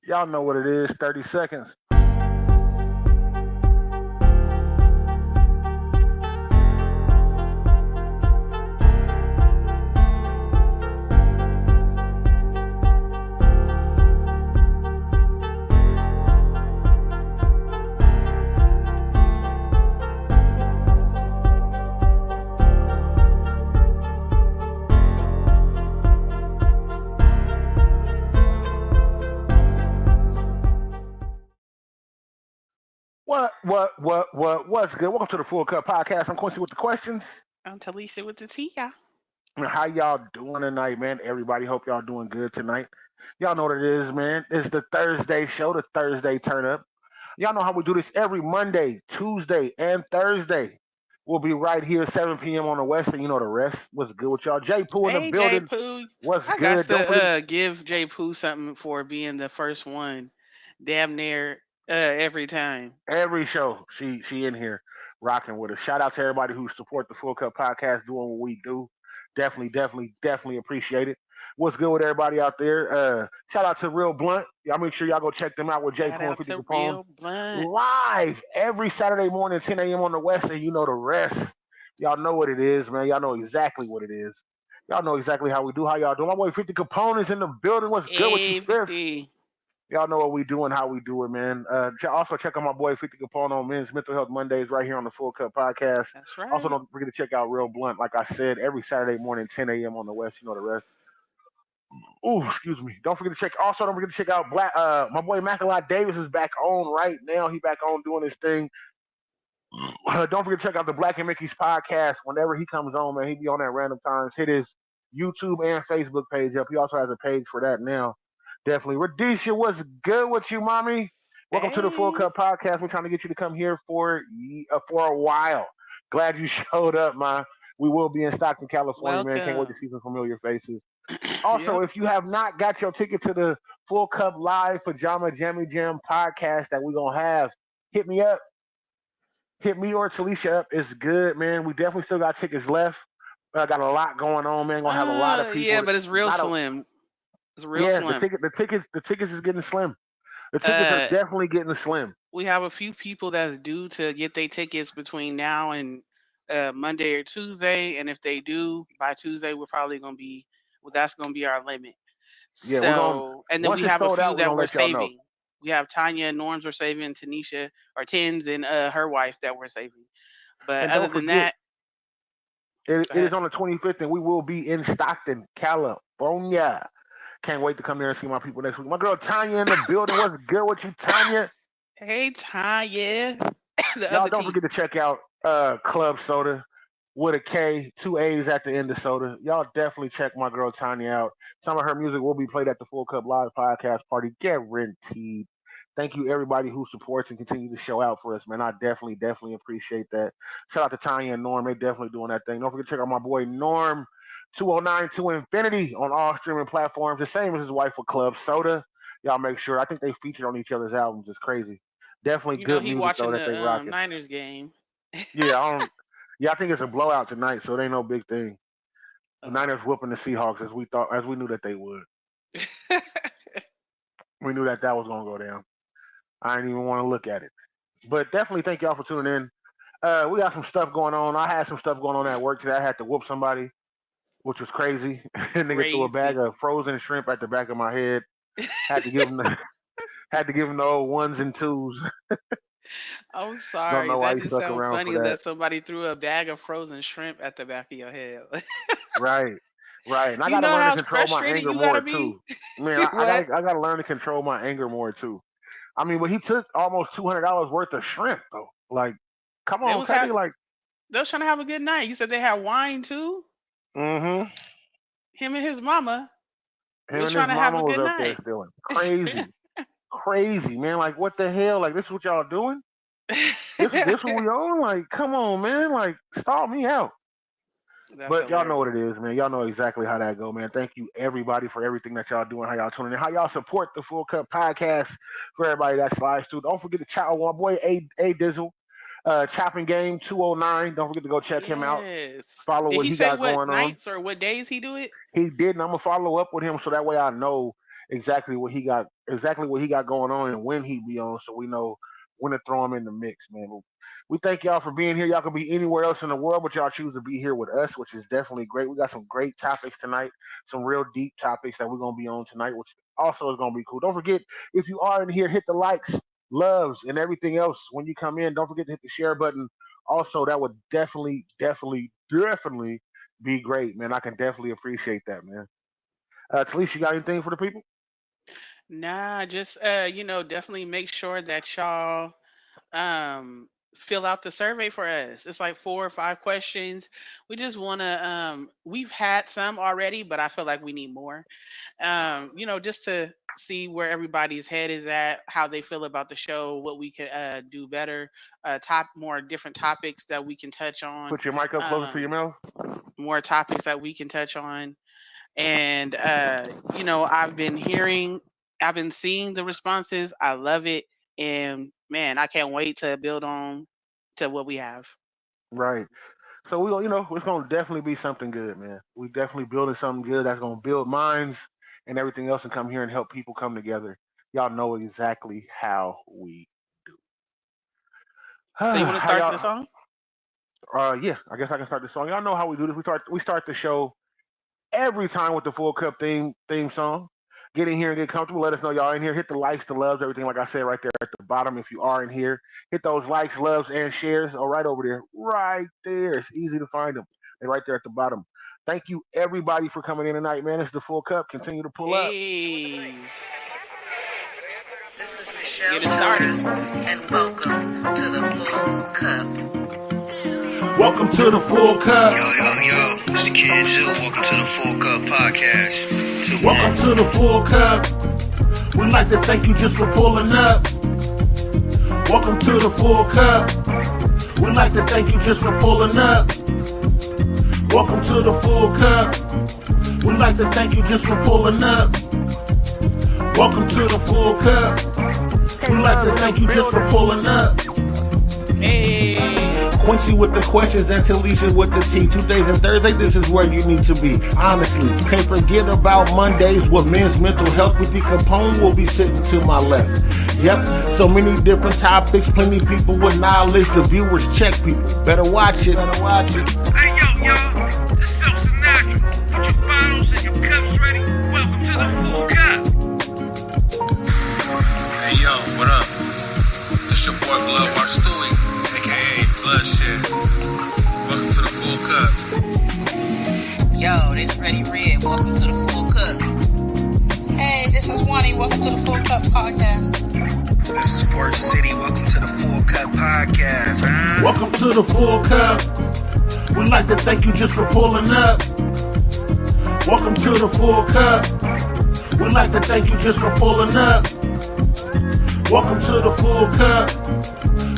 Y'all know what it is. 30 seconds. What's good? Welcome to the Full Cup Podcast. I'm Quincy with the questions. I'm Talisha with the Tia. How y'all doing tonight, man? Everybody, hope y'all doing good tonight. Y'all know what it is, man. It's the Thursday show, the Thursday turn up. Y'all know how we do this every Monday, Tuesday, and Thursday. We'll be right here 7 p.m. on the West, and you know the rest. What's good with y'all? J Poo in the Hey, J building. Poo. What's I got good? Don't to forget. give J Poo something for being the first one, damn near every time. Every show she in here rocking with us. Shout out to everybody who support the Full Cup podcast doing what we do. Definitely appreciate it. What's good with everybody out there? Shout out to Real Blunt. Y'all make sure y'all go check them out with J Shout Poo and out 50 to Capone. Real Blunt. Live every Saturday morning, 10 a.m. on the West, and you know the rest. Y'all know what it is, man. Y'all know exactly what it is. Y'all know exactly how we do, how y'all do. My boy 50 Capone is in the building. What's good with you, Hey, Fifth? 50. Y'all know what we do and how we do it, man. Also, check out my boy 50 Capone on Men's Mental Health Mondays right here on the Full Cup Podcast. That's Also, right. don't forget to check out Real Blunt, like I said, every Saturday morning, 10 a.m. on the West. You know the rest. Ooh, excuse me. Don't forget to check. Also, don't forget to check out Black. My boy Mackalock Davis is back on right now. He back on doing his thing. Don't forget to check out the Black and Mickey's podcast. Whenever he comes on, man, he be on at random times. Hit his YouTube and Facebook page up. He also has a page for that now. Definitely. Radisha, what's good with you, mommy? Welcome to the Full Hey, Cup Podcast. We're trying to get you to come here for a while. Glad you showed up, ma. We will be in Stockton, California, man. Can't wait to welcome. see some familiar faces. Also, Yep. if you have not got your ticket to the Full Cup Live Pajama Jammy Jam podcast that we're gonna have, hit me up. Hit me or Talisha up. It's good, man. We definitely still got tickets left. Got a lot going on, man. Gonna have a lot of Yeah, people. but it's real Not a slim. It's real Yeah. slim. The tickets is getting slim. The tickets are Uh, definitely getting slim. we have a few people that's due to get their tickets between now and Monday or Tuesday, and if they do by Tuesday, we're probably gonna be well. That's gonna be our limit. Yeah, we're gonna So, and then once we it's have a sold few out, we're that gonna we're let y'all know. saving. We have Tanya and Norms we're saving, Tanisha or Tins and her wife that we're saving. But And other don't than forget, that, go it is ahead. on the 25th, and we will be in Stockton, California. Can't wait to come there and see my people next week. My girl Tanya in the building. What's good with you, Tanya? Hey Tanya, the Y'all other don't T. forget to check out Club Soda with a K, two A's at the end of soda. Y'all definitely check my girl Tanya out. Some of her music will be played at the Full Cup Live podcast party. Guaranteed. Thank you everybody who supports and continue to show out for us, man. I definitely appreciate that. Shout out to Tanya and Norm. They definitely doing that thing. Don't forget to check out my boy Norm 209 to Infinity on all streaming platforms. The same as his wife with Club Soda. Y'all make sure. I think they featured on each other's albums. It's crazy. Definitely You know good he music though watching that they the rocking. Niners game. Yeah, I don't. Yeah, I think it's a blowout tonight, so it ain't no big thing. The Oh. Niners whooping the Seahawks as we knew that they would. We knew that that was gonna go down. I didn't even want to look at it. But definitely thank y'all for tuning in. We got some stuff going on. I had some stuff going on at work today. I had to whoop somebody, which was crazy. Nigga threw a bag Crazy. of frozen shrimp at the back of my head. Had to give him the had to give him the old ones and twos. I'm Don't sorry. know why That he just stuck sounds around for funny that. that somebody threw a bag of frozen shrimp at the back of your head. Right, right. And I You got to know learn to how control my frustrated anger you gotta more be? too. Man, I What? gotta learn to control my anger more too. I mean, but he took almost $200 worth of shrimp though. Like, come They on, was ha- Fetty. Like, they was trying to have a good night. You said they had wine too. mm-hmm. Him and his mama Him was and his trying to have mama a was good up there night. stealing. Crazy, man. Like, what the hell? Like, this is what y'all doing? This what we on? Like, come on, man. Like, stall me out. That's But y'all know what hilarious. it is, man. Y'all know exactly how that go, man. Thank you everybody for everything that y'all doing, how y'all tuning in, how y'all support the Full Cup podcast for everybody that slides through. Don't forget to chat with my boy A Dizzle, Chopping Game 209. Don't forget to go check him out. Yes. Follow Did what he he say got what going on. nights or what days he do it? He did, and I'm gonna follow up with him so that way I know exactly what he got going on and when he be on, so we know when to throw him in the mix, man. We thank y'all for being here. Y'all could be anywhere else in the world, but y'all choose to be here with us, which is definitely great. We got some great topics tonight, some real deep topics that we're gonna be on tonight, which also is gonna be cool. Don't forget, if you are in here, hit the likes, loves, and everything else when you come in. Don't forget to hit the share button. Also, that would definitely be great, man. I can definitely appreciate that, man. Talise, you got anything for the people? Nah, just definitely make sure that y'all fill out the survey for us. It's like 4 or 5 questions. We just want to we've had some already, but I feel like we need more. Just to see where everybody's head is at, how they feel about the show, what we could do better, top more different topics that we can touch on, Put your mic up closer to um, your mouth. more topics that we can touch on. And I've been seeing the responses. I love it, and man, I can't wait to build on to what we have. Right. So it's gonna definitely be something good, man. We definitely building something good that's gonna build minds and everything else, and come here and help people come together. Y'all know exactly how we do. So you want to How start the y'all? song? Yeah, I guess I can start the song. Y'all know how we do this. We start the show every time with the full cup theme song. Get in here and get comfortable. Let us know y'all in here. Hit the likes, the loves, everything like I said right there at the bottom. If you are in here, hit those likes, loves, and shares. Oh, right over there, right there. It's easy to find them. They're right there at the bottom. Thank you everybody for coming in tonight, man. It's the full cup. Continue to pull up. Hey, This is get Michelle it started. Torres, and welcome to the Full Cup. Welcome to the Full Cup. Yo, it's the Kid Zoo. Welcome to the Full Cup Podcast. Welcome to the Full Cup. We'd like to thank you just for pulling up. Welcome to the Full Cup. We'd like to thank you just for pulling up. Welcome to the Full Cup. We'd like to thank you just for pulling up. Welcome to the Full Cup. We'd like to thank you just for pulling up. Hey. Quincy with the questions and Talisha with the tea. Tuesdays and Thursdays, this is where you need to be. Honestly, can't forget about Mondays with men's mental health. With the Capone will be sitting to my left. Yep, so many different topics, plenty people with knowledge. The viewers check people. Better watch it. Hey, y'all. This is El Sinatra. Get your bottles and your cups ready. Welcome to the Full Cup. Hey, yo, what up? It's your boy Blood Bar Stewie, a.k.a. Bloodshed. Welcome to the Full Cup. Yo, this Freddie Red. Welcome to the Full Cup. Hey, this is Wani. Welcome to the Full Cup Podcast. This is Port City. Welcome to the Full Cup Podcast, man. Welcome to the Full Cup. We'd like to thank you just for pulling up. Welcome to the Full Cup. We'd like to thank you just for pulling up. Welcome to the Full Cup.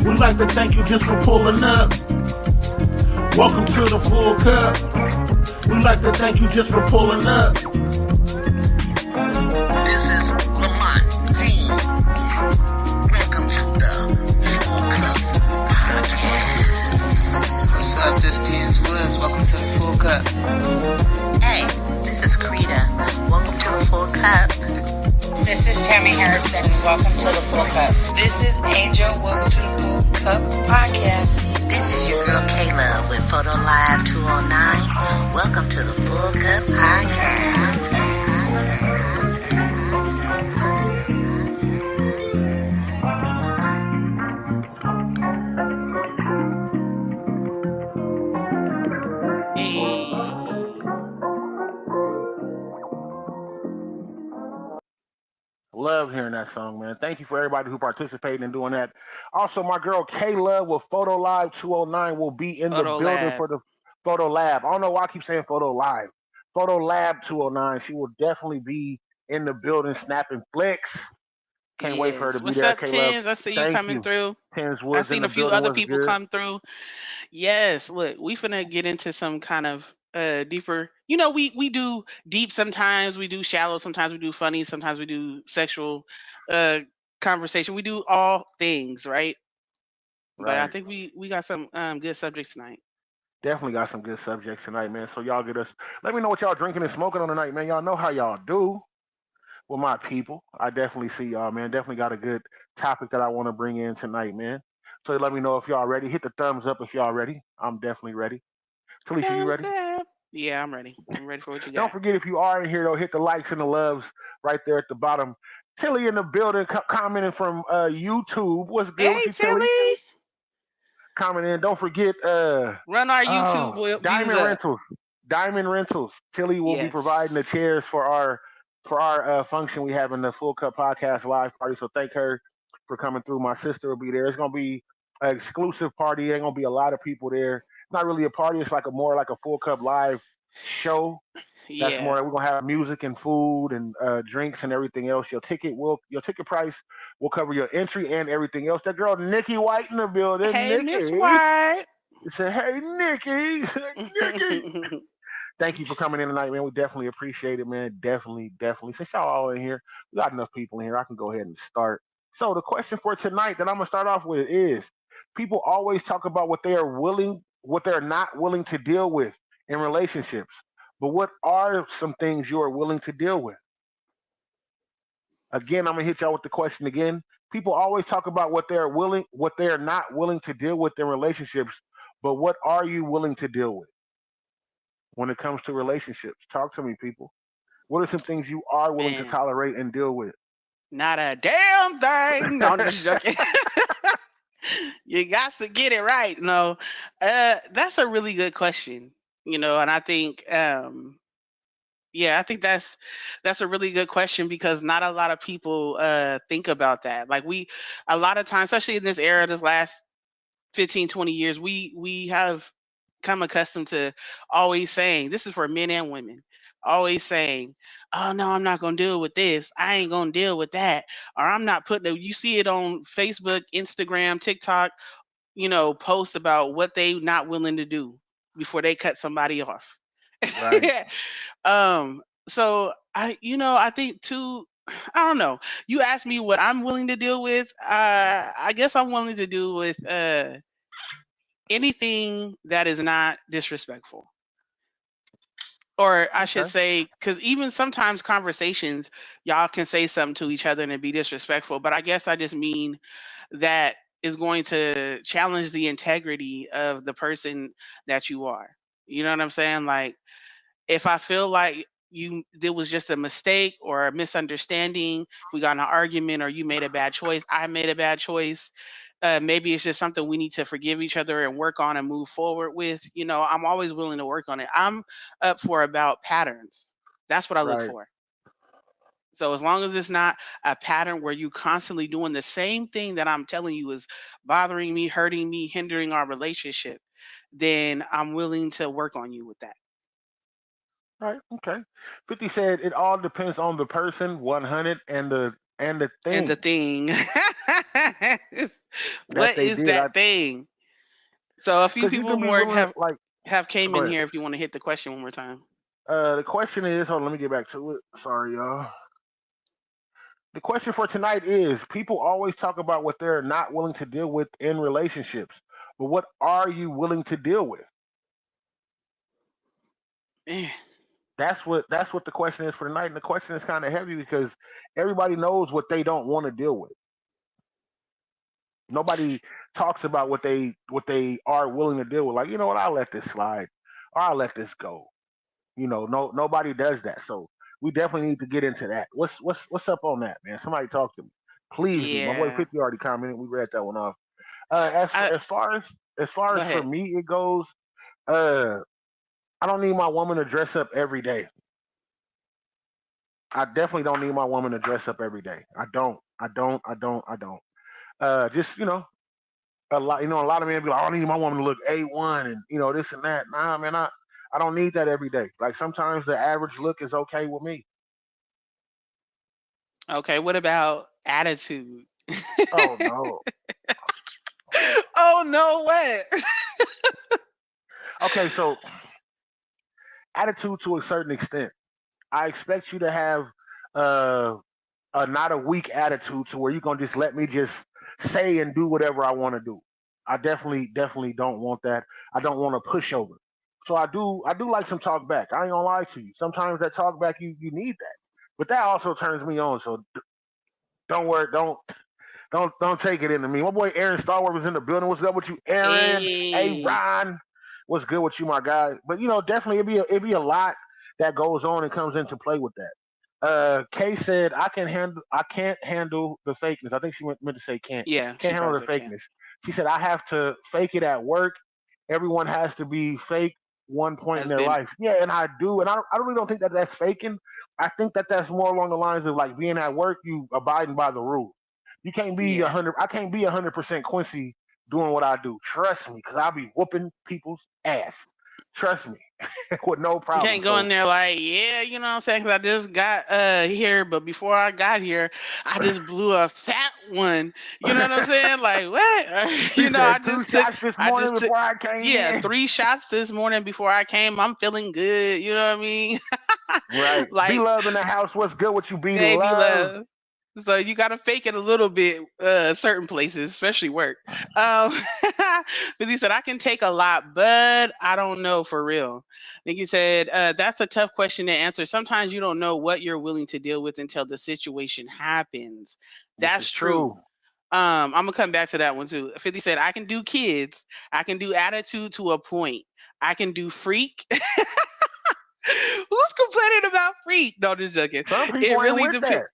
We'd like to thank you just for pulling up. Welcome to the Full Cup. We'd like to thank you just for pulling up. This is Lamont Dean. Welcome to the Full Cup Podcast. What's up, this Tins Woods. Welcome to the Full Cup. Hey, this is Krita. Welcome to the Full Cup. This is Tammy Harrison. Welcome to the Full Cup. This is Angel. Welcome to the Full Cup Podcast. This is your girl Kayla with Photo Live 209. Welcome to the Full Cup Podcast. Love hearing that song, man. Thank you for everybody who participated in doing that. Also, my girl K Love with Photo Live 209 will be in the Photo building Lab. for the Photo Lab. I don't know why I keep saying Photo Live. Photo Lab 209. She will definitely be in the building snapping flicks. Can't wait for her to Yes. be What's there, up, K Love. Tins? I see you Thank coming you. through. Tens I Woods in seen the a few building. other What's people good? come through. Yes, look, we finna get into some kind of deeper. We do deep sometimes, we do shallow sometimes, we do funny sometimes, we do sexual uh conversation. We do all things, right? But I Right. think we got some good subjects tonight. Definitely got some good subjects tonight, man. So y'all get us. Let me know what y'all drinking and smoking on tonight, man. Y'all know how y'all do. with my people. I definitely see y'all, man. Definitely got a good topic that I want to bring in tonight, man. So let me know if y'all ready. Hit the thumbs up if y'all ready. I'm definitely ready. Talisha, you Thumbs ready? up. Yeah, I'm ready. I'm ready for what you Don't got. forget if you are in here though, hit the likes and the loves right there at the bottom. Tilly in the building, commenting from YouTube. What's good with Hey, you, Tilly? Tilly. Comment in. Don't forget, Run our YouTube oh, views Diamond up. Rentals. Diamond Rentals. Tilly will be providing the Yes. chairs for our function we have in the Full Cup Podcast live party. So thank her for coming through. My sister will be there. It's gonna be an exclusive party. Ain't gonna be a lot of people there. It's not really a party. It's like a more like a Full Cup live show. That's Yeah. more. We're gonna have music and food and drinks and everything else. Your ticket price will cover your entry and everything else. That girl Nikki White in the building. Hey, Miss Nikki, White. he said, "Hey, Nikki, Nikki." Thank you for coming in tonight, man. We definitely appreciate it, man. Definitely, definitely. Since y'all all in here, we got enough people in here. I can go ahead and start. So the question for tonight that I'm gonna start off with is: people always talk about what they're not willing to deal with in relationships. But what are some things you are willing to deal with? Again, I'm gonna hit y'all with the question again. People always talk about what they're not willing to deal with in relationships. But what are you willing to deal with when it comes to relationships? Talk to me, people. What are some things you are willing to Man, tolerate and deal with? not a damn thing. No, I'm just joking. You got to get it right. No, that's a really good question. And I think, yeah, I think that's a really good question because not a lot of people think about that. Like a lot of times, especially in this era, this last 15, 20 years, we have come accustomed to always saying, this is for men and women, always saying, oh no, I'm not gonna deal with this, I ain't gonna deal with that, or I'm not putting it. You see it on Facebook, Instagram, TikTok, post about what they not willing to do before they cut somebody off. Right, um so I think too, I don't know. You asked me what I'm willing to deal with. I guess I'm willing to deal with anything that is not disrespectful. Or I should okay, say, because even sometimes conversations, y'all can say something to each other and it be disrespectful. But I guess I just mean that is going to challenge the integrity of the person that you are. You know what I'm saying? Like, if I feel like there was just a mistake or a misunderstanding, if we got in an argument or you made a bad choice, I made a bad choice. Maybe it's just something we need to forgive each other and work on and move forward with. I'm always willing to work on it. I'm up for about patterns. That's what I look right, for. So as long as it's not a pattern where you constantly doing the same thing that I'm telling you is bothering me, hurting me, hindering our relationship, then I'm willing to work on you with that. right, okay. 50 said it all depends on the person, 100, and the And the thing thing. that What they is did. I that thing? So a few Because you people can be more willing, have like, have came go in ahead. here if you want to hit the question one more time. The question is, hold on, let me get back to it. Sorry, y'all. The question for tonight is: people always talk about what they're not willing to deal with in relationships, but what are you willing to deal with? Eh, That's what the question is for tonight, and the question is kind of heavy because everybody knows what they don't want to deal with. Nobody talks about what they are willing to deal with. Like, you know what, I'll let this slide, or I'll let this go. No, nobody does that. So we definitely need to get into that. What's up on that, man? Somebody talk to me, please do. My boy Yeah. 50 already commented. We read that one off. As I as far as as far Go as for ahead. me it goes, uh, I don't need my woman to dress up every day. I definitely don't need my woman to dress up every day. I don't. I don't. I don't. I don't. Just a lot of men be like, "Oh, I need my woman to look A1 and this and that." Nah, man, I don't need that every day. Like sometimes the average look is okay with me. Okay, what about attitude? Oh no. Oh no, what? Okay, so attitude to a certain extent. I expect you to have uh, not a weak attitude to where you're gonna just let me just say and do whatever I want to do. I definitely don't want that. I don't want a pushover. So I do like some talk back. I ain't gonna lie to you. Sometimes that talk back you need that. But that also turns me on. So don't worry, don't take it into me. My boy Aaron Starward was in the building. What's up with you, Aaron? Hey Hey. Ron, what's good with you, my guy? But definitely it'd be a lot that goes on and comes into play with that. Kay said I can't handle the fakeness. I think she meant to say Yeah, can't she handle probably the said can. fakeness. She said I have to fake it at work. Everyone has to be fake one point in Has their been. life. Yeah, and I do, and I really don't think that that's faking. I think that that's more along the lines of like being at work, you abiding by the rules. You can't be a Yeah. hundred. I can't be 100% Quincy doing what I do. Trust me, because I'll be whooping people's ass. Trust me, with no You problem. can't go in So there like, yeah, you know what I'm saying? Because I just got here, but before I got here, I just blew a fat one. You know what I'm saying? Like what? he I said two just took, shots this I morning just took, before I came yeah, in. 3 shots this morning before I came. I'm feeling good. You know what I mean? Right. Be Like, love in the house. What's good with you? Be baby love. love. So you gotta fake it a little bit, certain places, especially work. Um, but he said, I can take a lot, but I don't know for real. Nikki said, that's a tough question to answer. Sometimes you don't know what you're willing to deal with until the situation happens. This is That's true. true. I'm gonna come back to that one too. 50 said, I can do kids, I can do attitude to a point, I can do freak. Who's complaining about freak? No, just joking. Some It people ain't really with depends. that.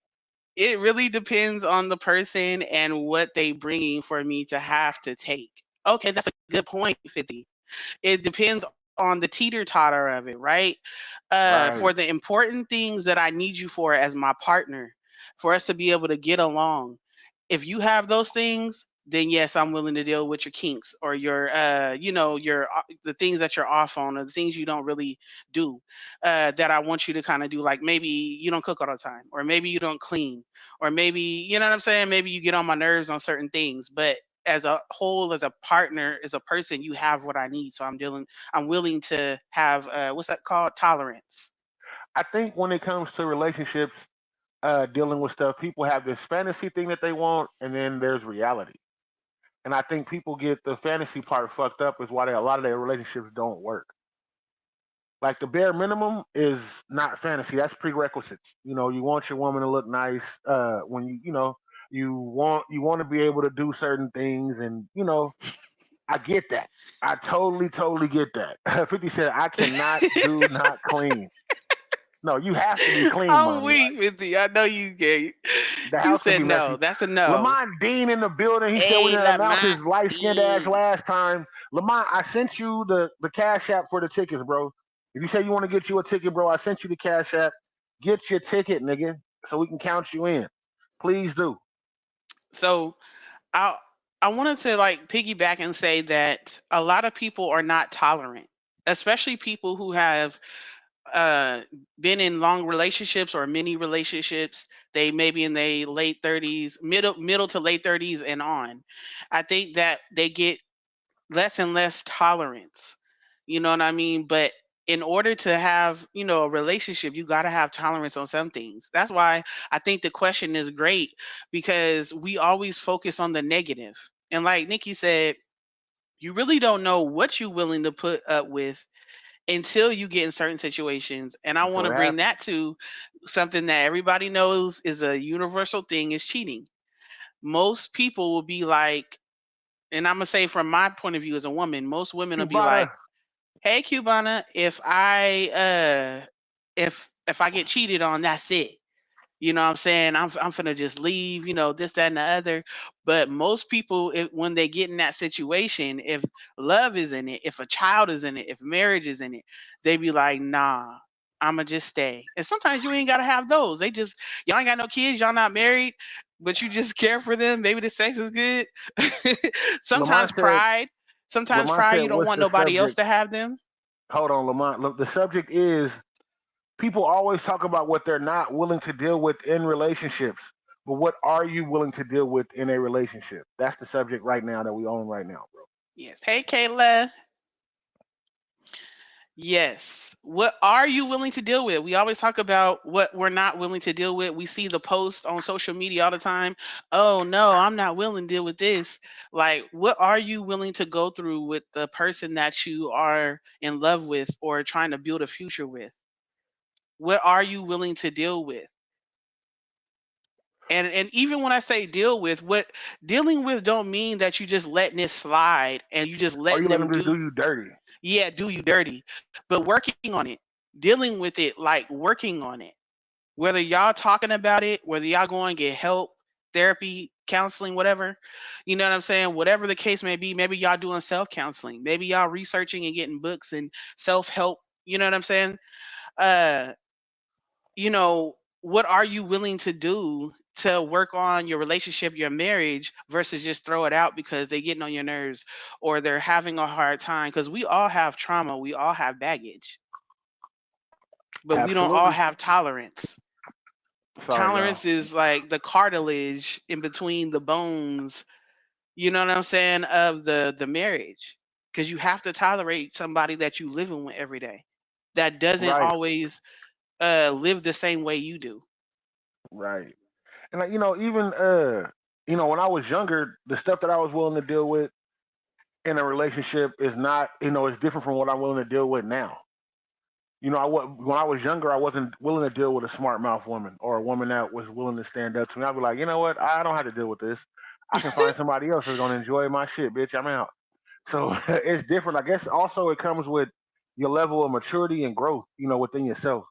It really depends on the person and what they bringing for me to have to take. Okay, that's a good point, 50. It depends on the teeter totter of it, right? For Right. the important things that I need you for as my partner, for us to be able to get along. If you have those things, then yes, I'm willing to deal with your kinks or your, the things that you're off on or the things you don't really do, that I want you to kind of do. Like maybe you don't cook all the time, or maybe you don't clean, or maybe, you know what I'm saying? Maybe you get on my nerves on certain things, but as a whole, as a partner, as a person, you have what I need. So I'm willing to have, what's that called? Tolerance. I think when it comes to relationships, dealing with stuff, people have this fantasy thing that they want, and then there's reality. And I think people get the fantasy part fucked up, is why a lot of their relationships don't work. Like the bare minimum is not fantasy. That's prerequisites. You want your woman to look nice. When you want to be able to do certain things, and I get that. I totally, totally get that. 50 said, I cannot do not clean. No, you have to be clean, I'm mommy. weak with you. I know you gay. The He house can said be no. messy. That's a no. Lamont Dean in the building. He said we Hey, didn't la announce his light skinned ass Dean. last time. Lamont, I sent you the cash app for the tickets, bro. If you say you want to get you a ticket, bro, I sent you the cash app. Get your ticket, nigga, so we can count you in. Please do. So I I wanted to like piggyback and say that a lot of people are not tolerant, especially people who have uh been in long relationships or many relationships. They maybe in their late 30s, middle to late 30s and on. I think that they get less and less tolerance. You know what I mean? But in order to have, a relationship, you got to have tolerance on some things. That's why I think the question is great, because we always focus on the negative. And like Nikki said, you really don't know what you're willing to put up with until you get in certain situations. And I want Until to it bring happens. that to something that everybody knows is a universal thing, is cheating. Most people will be like, and I'm gonna say from my point of view as a woman, most women will be like, Cubana, "Hey, Cubana, if I get cheated on, that's it. You know what I'm saying? I'm finna just leave, this, that, and the other." But most people, when they get in that situation, if love is in it, if a child is in it, if marriage is in it, they be like, nah, I'ma just stay. And sometimes you ain't gotta have those. Y'all ain't got no kids, y'all not married, but you just care for them. Maybe the sex is good. sometimes Lamont said. pride, sometimes Lamont pride, said, you don't "What's want the nobody else subject?" to have them. Hold on, Lamont. Look, the subject is people always talk about what they're not willing to deal with in relationships. But what are you willing to deal with in a relationship? That's the subject right now that we own right now, bro. Yes. Hey, Kayla. Yes. What are you willing to deal with? We always talk about what we're not willing to deal with. We see the posts on social media all the time. Oh, no, I'm not willing to deal with this. Like, what are you willing to go through with the person that you are in love with or trying to build a future with? What are you willing to deal with? And even when I say deal with, what dealing with don't mean that you just letting it slide and you just Or you letting let them them just do, do you dirty. yeah, do you dirty, but working on it, dealing with it, like working on it. Whether y'all talking about it, whether y'all going to get help, therapy, counseling, whatever, you know what I'm saying? Whatever the case may be, maybe y'all doing self counseling, maybe y'all researching and getting books and self help. You know what I'm saying? Uh, you know, what are you willing to do to work on your relationship, your marriage, versus just throw it out because they're getting on your nerves or they're having a hard time? Because we all have trauma, we all have baggage, but we don't all Absolutely. have tolerance. Sorry, y'all. Tolerance is like the cartilage in between the bones, you know what I'm saying, of the marriage. Because you have to tolerate somebody that you living with every day that doesn't Right, always live the same way you do. right. And like, even when I was younger, the stuff that I was willing to deal with in a relationship is not, it's different from what I'm willing to deal with now. When I was younger, I wasn't willing to deal with a smart mouth woman or a woman that was willing to stand up to me. I'd be like, you know what? I don't have to deal with this. I can find somebody else that's gonna enjoy my shit, bitch. I'm out. So it's different. I guess also it comes with your level of maturity and growth, within yourself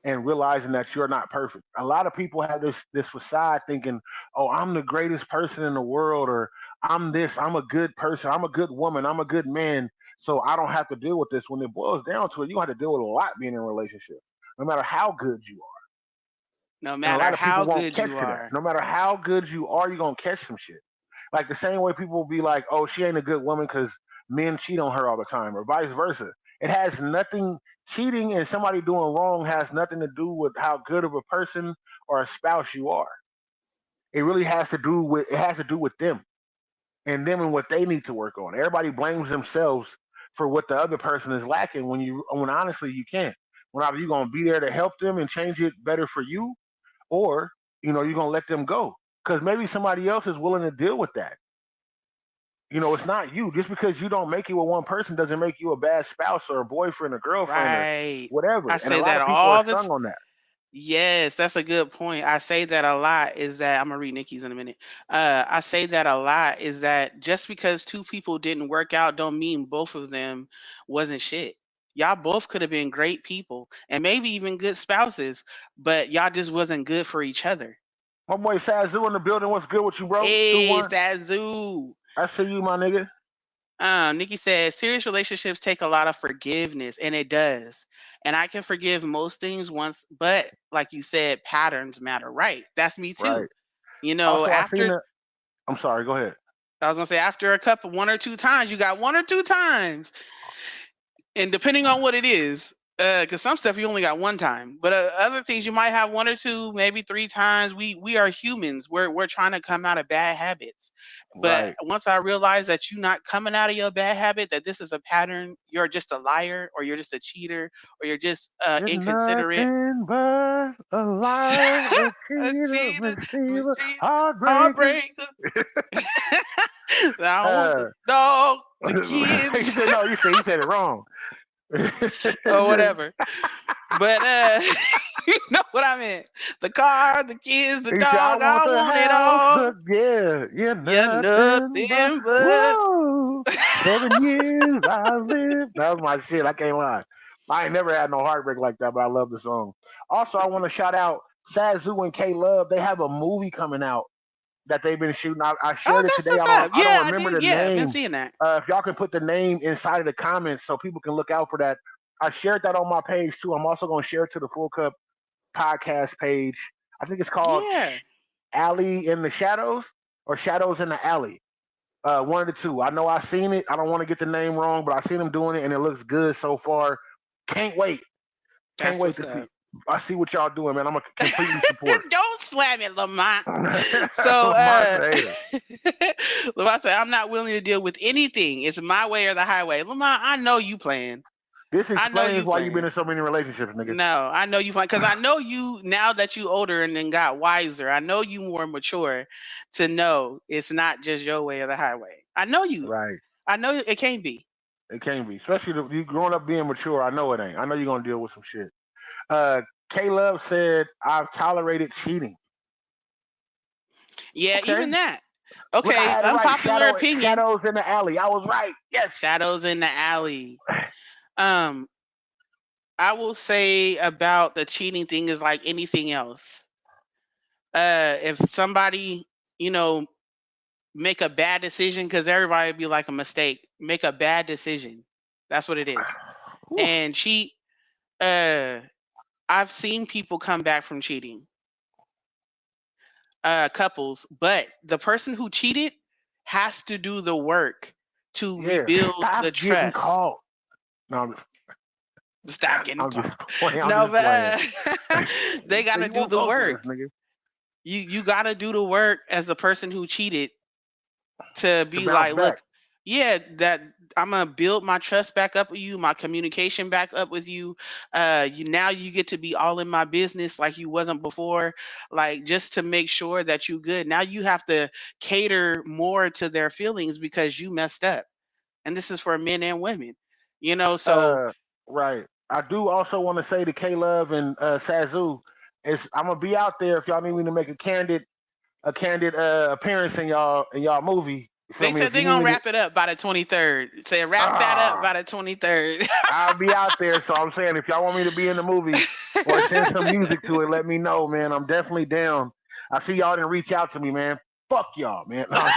and realizing that you're not perfect. A lot of people have this facade thinking, "Oh, I'm the greatest person in the world," or "I'm this. I'm a good person. I'm a good woman. I'm a good man." So I don't have to deal with this. When it boils down to it, you have to deal with a lot being in a relationship, no matter how good you are. No And a matter lot of people how won't good you catch to that. are. No matter how good you are, you're gonna catch some shit. Like the same way people will be like, "Oh, she ain't a good woman because men cheat on her all the time," or vice versa. It has nothing. Cheating and somebody doing wrong has nothing to do with how good of a person or a spouse you are. It really has to do with them and what they need to work on. Everybody blames themselves for what the other person is lacking when honestly you can't. When either you're gonna be there to help them and change it better for you, or you're gonna let them go because maybe somebody else is willing to deal with that. It's not you. Just because you don't make it with one person doesn't make you a bad spouse or a boyfriend or girlfriend or Right. I whatever. And a say lot that of people are all the stung on that. yes, that's a good point. I say that a lot is that I'm gonna read Nikki's in a minute. I say that a lot is that just because two people didn't work out don't mean both of them wasn't shit. Y'all both could have been great people and maybe even good spouses, but y'all just wasn't good for each other. My boy Sazoo in the building. What's good with you, bro? Two Hey, one. Sazoo. I see you, my nigga. Nikki says serious relationships take a lot of forgiveness, and it does. And I can forgive most things once, but like you said, patterns matter. Right? That's me too. Right. You know, Also, I seen after the. I'm sorry. Go ahead. I was gonna say after a couple, one or two times, you got one or two times, and depending on what it is, because some stuff you only got one time, but other things you might have one or two, maybe three times. We are humans. We're trying to come out of bad habits, but Right. once I realize that you're not coming out of your bad habit, that this is a pattern, you're just a liar, or you're just a cheater, or you're just You're inconsiderate, nothing but a liar, a a cheater, cheater, deceiver, mistreater, heartbreaker. heartbreaker. I don't want Uh, the dog, the he kids, said no. He said it wrong. or whatever. But you know what I mean. The car, the kids, the He said, "I dog, want I the want it house, all. but yeah, you're You're nothing but nothing but whoa. 7 years I lived." That was my shit. I can't lie. I ain't never had no heartbreak like that, but I love the song. Also, I want to shout out Sazoo and K Love. They have a movie coming out that they've been shooting. I oh, shared it that's today. what's I don't up. I don't Yeah, I remember did. the Yeah, I've been name. seeing that. If y'all can put the name inside of the comments so people can look out for that. I shared that on my page too. I'm also going to share it to the Full Cup podcast page. I think it's called Yeah, Alley in the Shadows or Shadows in the Alley. One of the two. I know I've seen it. I don't want to get the name wrong, but I've seen them doing it and it looks good so far. Can't wait. Can't that's wait what's to see. up. I see what y'all doing, man. I'm gonna completely support. Don't slam it, Lamont. So, Lamar's a hater. Lamont said, I'm not willing to deal with anything. It's my way or the highway. Lamont, I know you playing. This I know explains you why you've been playing. in so many relationships, nigga. No, I know you fine because I know you now that you older and then got wiser. I know you more mature to know it's not just your way or the highway. I know you. Right. I know it can't be. It can't be. Especially you growing up being mature. I know it ain't. I know you're gonna deal with some shit. Uh K Love said, I've tolerated cheating. Yeah, Okay. even that. Look, I Okay, had it right. unpopular opinion. Shadows in the alley. I was right. Yes. Shadows in the alley. Um, I will say about the cheating thing is like anything else. If somebody, you know, make a bad decision, because everybody be like a mistake. Make a bad decision. That's what it is. Whew. And cheat. Uh, I've seen people come back from cheating. Couples, but the person who cheated has to do the work to Yeah. rebuild Stop the getting trust. caught. No, Stop getting I'm just caught. playing. I'm No, just but playing. they So got to you do won't the go through work. this, nigga. You got to do the work as the person who cheated to To be bounce like, back. look, yeah, that I'm gonna build my trust back up with you, my communication back up with you. You now you get to be all in my business like you wasn't before, like just to make sure that you good. Now you have to cater more to their feelings because you messed up, and this is for men and women. So Uh, right. I do also want to say to K Love and Sazu, is I'm gonna be out there if y'all need me to make a candid appearance in y'all movie. You feel they me? said If you they need gonna me to, wrap it up by the 23rd. Say wrap that up ah, by the 23rd. I'll be out there. So I'm saying if y'all want me to be in the movie or send some music to it, let me know, man. I'm definitely down. I see y'all didn't reach out to me, man. Fuck y'all, man. No,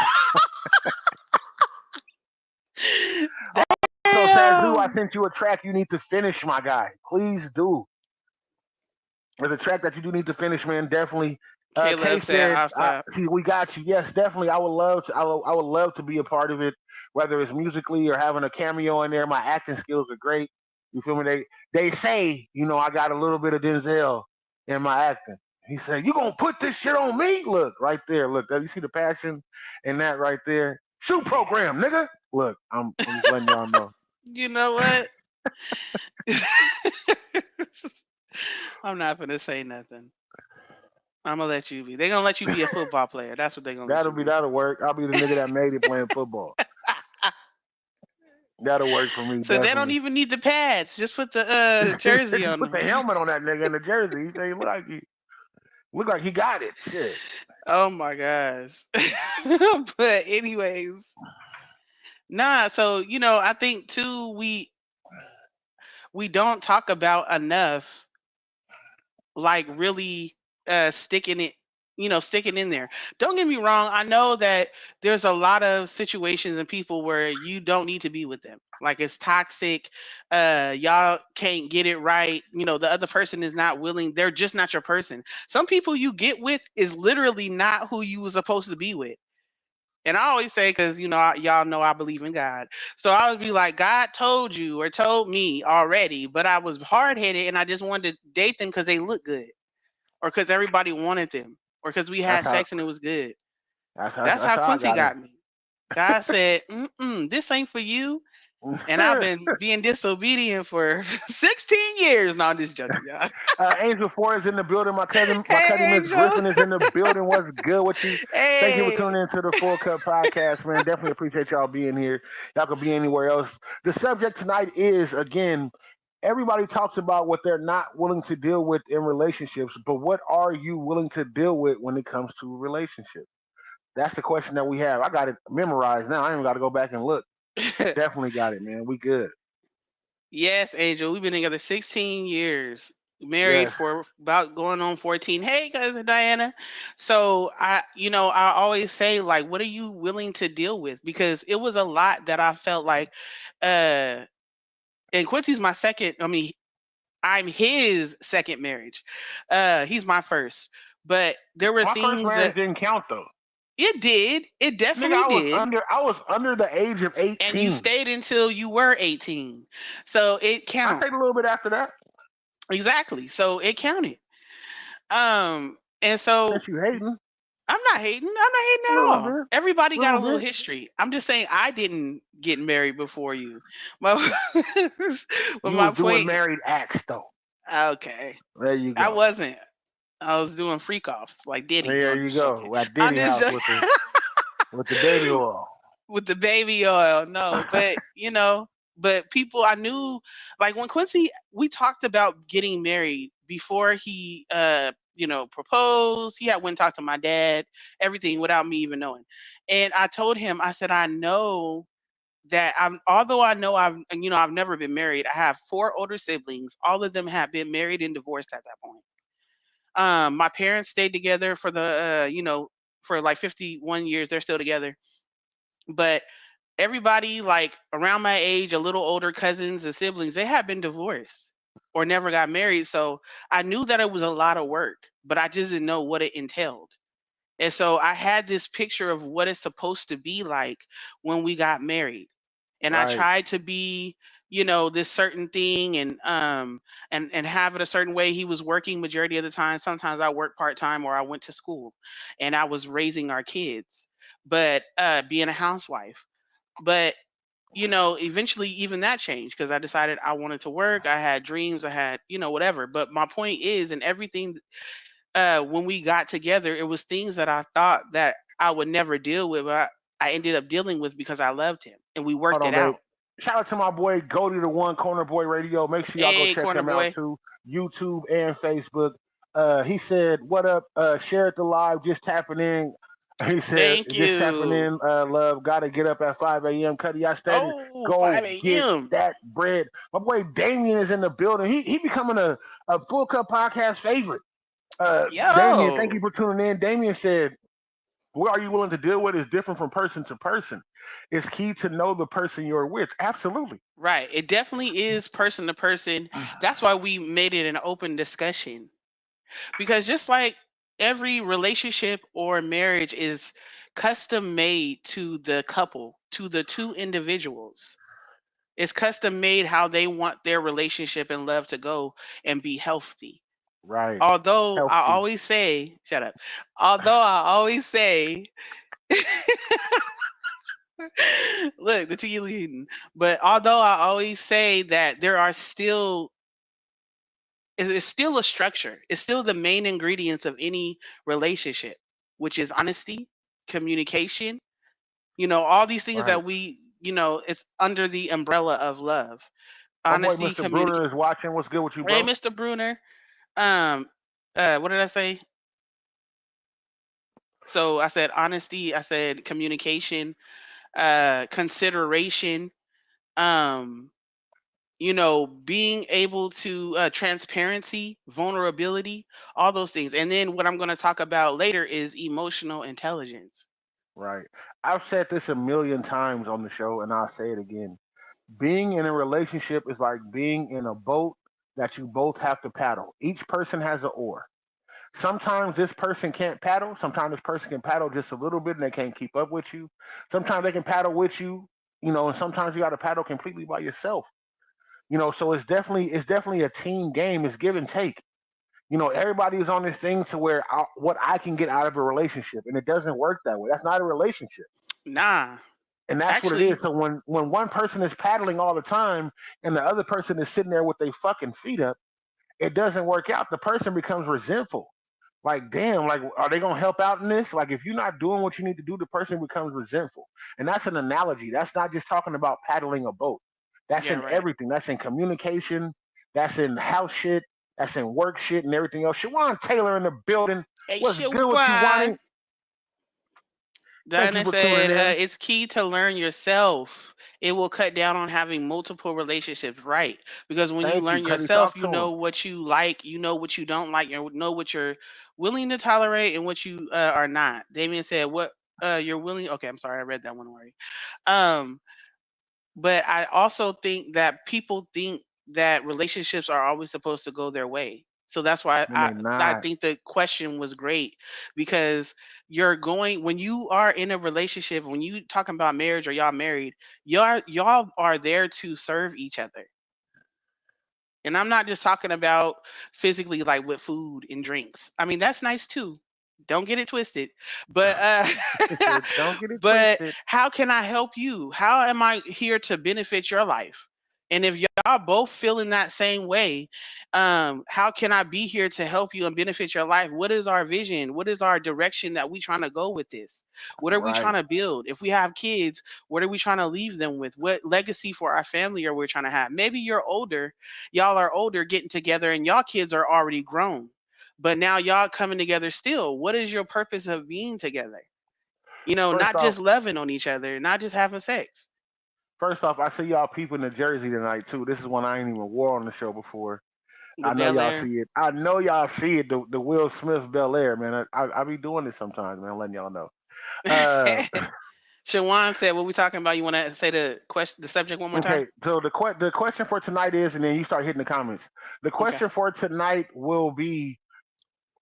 so Sazu, I Damn. sent you a track you need to finish, my guy. Please do. There's a track that you do need to finish, man. Definitely. Kay Caleb said said, off top. "See, we got you. Yes, definitely. I would love to. I would love to be a part of it, whether it's musically or having a cameo in there. My acting skills are great. You feel me? They say, I got a little bit of Denzel in my acting. He said, "You gonna put this shit on me? Look right there. Look, you see the passion in that right there. Shoot Yeah. program, nigga. Look, I'm just letting y'all know. You know what? I'm not gonna say nothing. I'm gonna let you be. They're gonna let you be a football player. That's what they're gonna let you be. That'll work. I'll be the nigga that made it playing football. That'll work for me, So they don't definitely. even need the pads. Just put the jersey Just on put the them. helmet on that nigga in the jersey. He look like he got it. Shit. Oh my gosh. But anyways, nah. So I think too we don't talk about enough, like really sticking it, sticking in there. Don't get me wrong, I know that there's a lot of situations and people where you don't need to be with them, like it's toxic. Y'all can't get it right, the other person is not willing, they're just not your person. Some people you get with is literally not who you were supposed to be with. And I always say, because y'all know I believe in God, so I would be like, God told you or told me already, but I was hard headed and I just wanted to date them because they look good, or because everybody wanted them, or because we That's had how sex and it was good. that's how That's that's how how I Quincy got got me. God said, this ain't for you. And I've him. been being disobedient for 16 years. No, I'm just joking, y'all. Angel Four is in the building. My cousin Hey, Miss Angel. Griffin is in the building. What's good with you? Thank you for Hey. tuning in to the Full Cup podcast, man. Definitely appreciate y'all being here. Y'all could be anywhere else. The subject tonight is, again, everybody talks about what they're not willing to deal with in relationships, but what are you willing to deal with when it comes to relationships? That's the question that we have. I got it memorized now. I ain't even got to go back and look. Definitely got it, man. We good. Yes, Angel. We've been together 16 years. Married Yes. for about going on 14. Hey, cousin Diana. So I always say, like, what are you willing to deal with? Because it was a lot that I felt like, uh, and Quincy's my second. I mean, I'm his second marriage. He's my first. But there were My first things marriage that didn't count though. it did. It Nigga, definitely I was did. under I was under the age of And you 18. stayed until you were 18. So it I count. stayed a little bit after that. Exactly. So it counted. And so Since you hating. I'm not hating. I'm not hating A at little all. bit. Everybody A got little a little bit. history. I'm just saying I didn't get married before you. But but You my was doing point, married acts though. okay, There you I go. wasn't. I was doing freak offs like Diddy. No, There I'm you just joking. go. At I'm Diddy just house joking. with the baby oil. With the baby oil. No, but but people I knew, like when Quincy, we talked about getting married before he proposed. He had went and talked to my dad, everything without me even knowing. And I told him, I said, I know that although I know I've never been married. I have four older siblings. All of them have been married and divorced at that point. My parents stayed together for for like 51 years. They're still together. But everybody like around my age, a little older cousins and siblings, they had been divorced or never got married. So I knew that it was a lot of work, but I just didn't know what it entailed. And so I had this picture of what it's supposed to be like when we got married. And I Right. tried to be, this certain thing and have it a certain way. He was working majority of the time. Sometimes I worked part-time or I went to school and I was raising our kids, but being a housewife. But eventually even that changed because I decided I wanted to work. I had dreams, I had, whatever. But my point is, in everything, when we got together, it was things that I thought that I would never deal with, but I ended up dealing with because I loved him and we Hold worked it on, babe. out. Shout out to my boy Goldie the One Corner Boy Radio. Make sure y'all go Hey, check corner him out boy. too, YouTube and Facebook. He said, "What up? Share it the live. Just tapping in." He said, Thank "Just tapping you. in. Love. Got to get up at 5 a.m. Cuddy, I stated, Oh, go 5 get a.m. that bread." My boy Damien is in the building. He becoming a Full Cup podcast favorite. Damien, thank you Yo. for tuning in. Damien said, what are you willing to deal with is different from person to person. It's key to know the person you're with. Absolutely. Right. It definitely is person to person. That's why we made it an open discussion. Because just like every relationship or marriage is custom made to the couple, to the two individuals. It's custom made how they want their relationship and love to go and be healthy. Right. Although I Healthy. always say, shut up. Although I always say, look, the tea leading. But although I always say that there are still, it's still a structure. It's still the main ingredients of any relationship, which is honesty, communication, all these things Right. that it's under the umbrella of love. My boy Honesty, Mr. communication. Bruder is watching. What's good with you, Hey, bro? Mr. Bruner. Um, what did I say? So I said honesty, I said communication, consideration, um, being able to transparency, vulnerability, all those things. And then what I'm going to talk about later is emotional intelligence. Right. I've said this a million times on the show, and I'll say it again. Being in a relationship is like being in a boat that you both have to paddle. Each person has an oar. Sometimes this person can't paddle. Sometimes this person can paddle just a little bit and they can't keep up with you. Sometimes they can paddle with you, and sometimes you got to paddle completely by yourself. So it's definitely a team game. It's give and take. Everybody is on this thing to where what I can get out of a relationship, and it doesn't work that way. That's not a relationship, Nah, and that's what it actually, is. So when one person is paddling all the time and the other person is sitting there with their fucking feet up, it doesn't work out. The person becomes resentful. Like, damn, like, are they gonna help out in this? Like, if you're not doing what you need to do, the person becomes resentful. And that's an analogy. That's not just talking about paddling a boat. That's yeah, in right. everything. That's in communication. That's in house shit. That's in work shit and everything else. Shawan Taylor in the building. Hey, What's shit, good with you, why? Wani? Thank you Diana for tuning said, in. it's key to learn yourself. It will cut down on having multiple relationships, right? Because when you Thank you, learn Cuddy. yourself, Talk you to him. know what you like, you know what you don't like, you know what you're willing to tolerate and what you are not. Damien said, what you're willing. Okay, I'm sorry, I read that one already. Um, but I also think that people think that relationships are always supposed to go their way. So that's why And I they I not. think the question was great because you're going when you are in a relationship, when you talking about marriage or y'all married, y'all are there to serve each other. And I'm not just talking about physically like with food and drinks. I mean, that's nice too. Don't get it twisted. But Don't get it but twisted. how can I help you? How am I here to benefit your life? And if y'all both feel in that same way, how can I be here to help you and benefit your life? What is our vision? What is our direction that we trying to go with this? What are we trying Right. to build? If we have kids, what are we trying to leave them with? What legacy for our family are we trying to have? Maybe y'all are older, getting together, and y'all kids are already grown. but now y'all coming together still. What is your purpose of being together? First Not off, just loving on each other, not just having sex. I see y'all people in the Jersey tonight too. This is one I ain't even wore on the show before. The I know Bel y'all Air. see it. I know y'all see it. The Will Smith Bel Air, man. I be doing this sometimes, man. I'm letting y'all know. Uh, Shawan said, "What we talking about? You want to say the subject one more time?" okay, so the question for tonight is, and then you start hitting the comments. The Okay. question for tonight will be: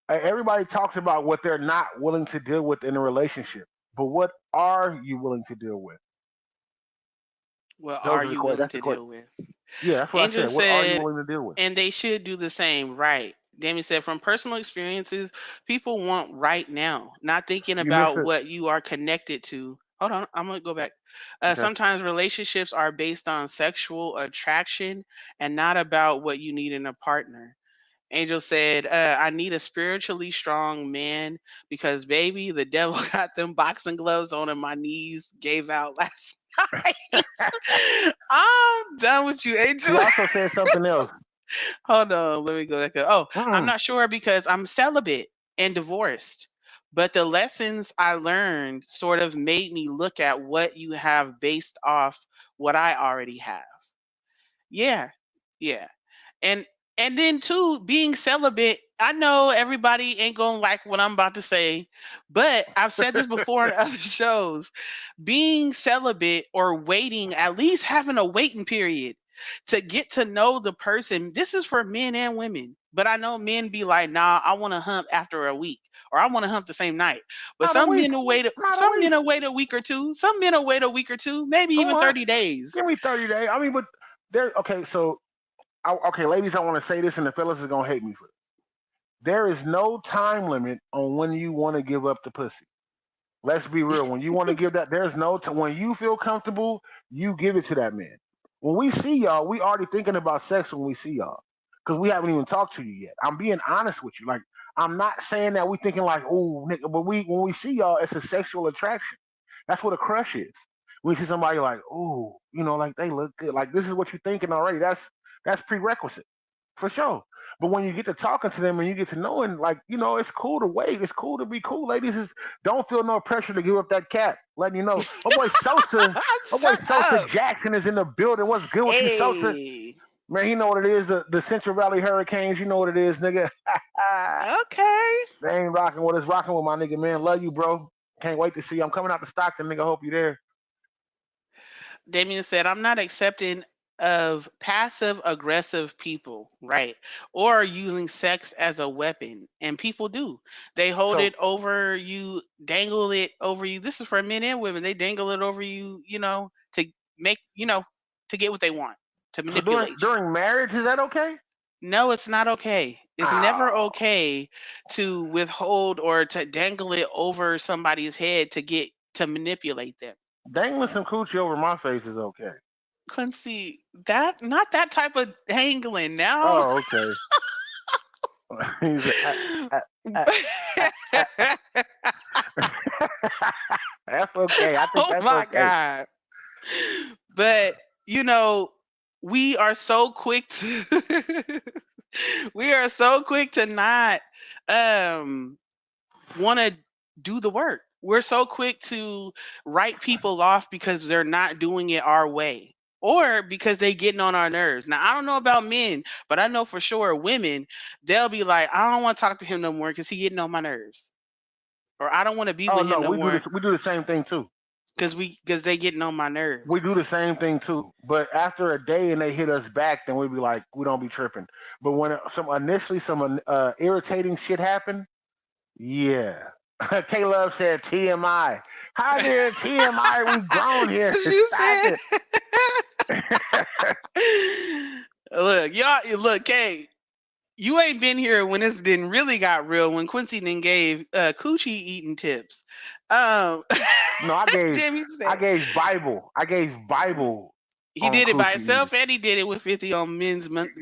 everybody talks about what they're not willing to deal with in a relationship, but what are you willing to deal with? What Those are are the you questions. willing That's the to question. deal with? Yeah, that's what I Angel said. What are you said, willing to deal with? and they should do the same, right? Damien said, from personal experiences, people want right now, not thinking You missed about it. what you are connected to. Hold on, I'm gonna go back. Okay. Sometimes relationships are based on sexual attraction and not about what you need in a partner. Angel said, I need a spiritually strong man because, baby, the devil got them boxing gloves on and my knees gave out last night. I'm done with you, Angel. She also said something else. Hold on, let me go back up. Oh, I'm Mm. not sure because I'm celibate and divorced. But the lessons I learned sort of made me look at what you have based off what I already have. Yeah, yeah. And and then too, being celibate, I know everybody ain't gonna like what I'm about to say, but I've said this before in other shows. Being celibate or waiting, at least having a waiting period to get to know the person. This is for men and women. But I know men be like, nah, I want to hump after a week, or I want to hump the same night. But Not a some week. men will wait. Not a Some men week. will wait a week or two. Some men will wait a week or two, maybe 2 even months. 30 days. Give me 30 days. I mean, but there. Okay, so okay, ladies, I want to say this, and the fellas is gonna hate me for this. There is no time limit on when you want to give up the pussy. Let's be real. When you want to give that, there's no when you feel comfortable, you give it to that man. When we see y'all, we already thinking about sex when we see y'all because we haven't even talked to you yet. I'm being honest with you. Like I'm not saying that we thinking like, oh, nigga, but we when we see y'all, it's a sexual attraction. That's what a crush is. We see somebody like, oh, like they look good. Like this is what you're thinking already. That's prerequisite for sure. But when you get to talking to them and you get to knowing, like, it's cool to wait. It's cool to be cool. Ladies, don't feel no pressure to give up that cat. Letting you know. My boy Shut Sosa up. Jackson is in the building. What's good with you, Sosa? Hey. Man, you know what it is. The Central Valley Hurricanes, you know what it is, nigga. Okay. They ain't rocking with us, rocking with my nigga, man. Love you, bro. Can't wait to see you. I'm coming out to Stockton, nigga. Hope you there. Damien said, I'm not accepting of passive aggressive people, right? Or using sex as a weapon. And people do. They hold So it over you, dangle it over you. This is for men and women. They dangle it over you, to make, to get what they want, to so during manipulate you. during marriage, is that okay? No, it's not okay. It's never Oh, okay to withhold or to dangle it over somebody's head to manipulate them. dangling some coochie over my face is okay. Quincy, that not that type of dangling now. Oh, okay. He's like, uh, uh, uh, that's okay. I think Oh that's my okay. god. But you know, we are so quick to we are so quick to not um want to do the work. We're so quick to write people off because they're not doing it our way or because they getting on our nerves. Now, I don't know about men, but I know for sure women, they'll be like, I don't want to talk to him no more because he getting on my nerves. Or I don't want to be Oh with no, him no we do this. more We do the same thing too. because they getting on my We nerves. do the same thing too. But after a day and they hit us back, then we be like, we don't be tripping. But when some irritating shit happen, yeah. K Love said TMI. How did TMI? We grown here. Cause you Stop said it. look, y'all look, Kay, you ain't been here when this didn't really got real when Quincy then gave coochie eating tips. Um No, I gave Damn, he I said gave Bible. I gave Bible he on did it by coochie eating. himself and he did it with 50 on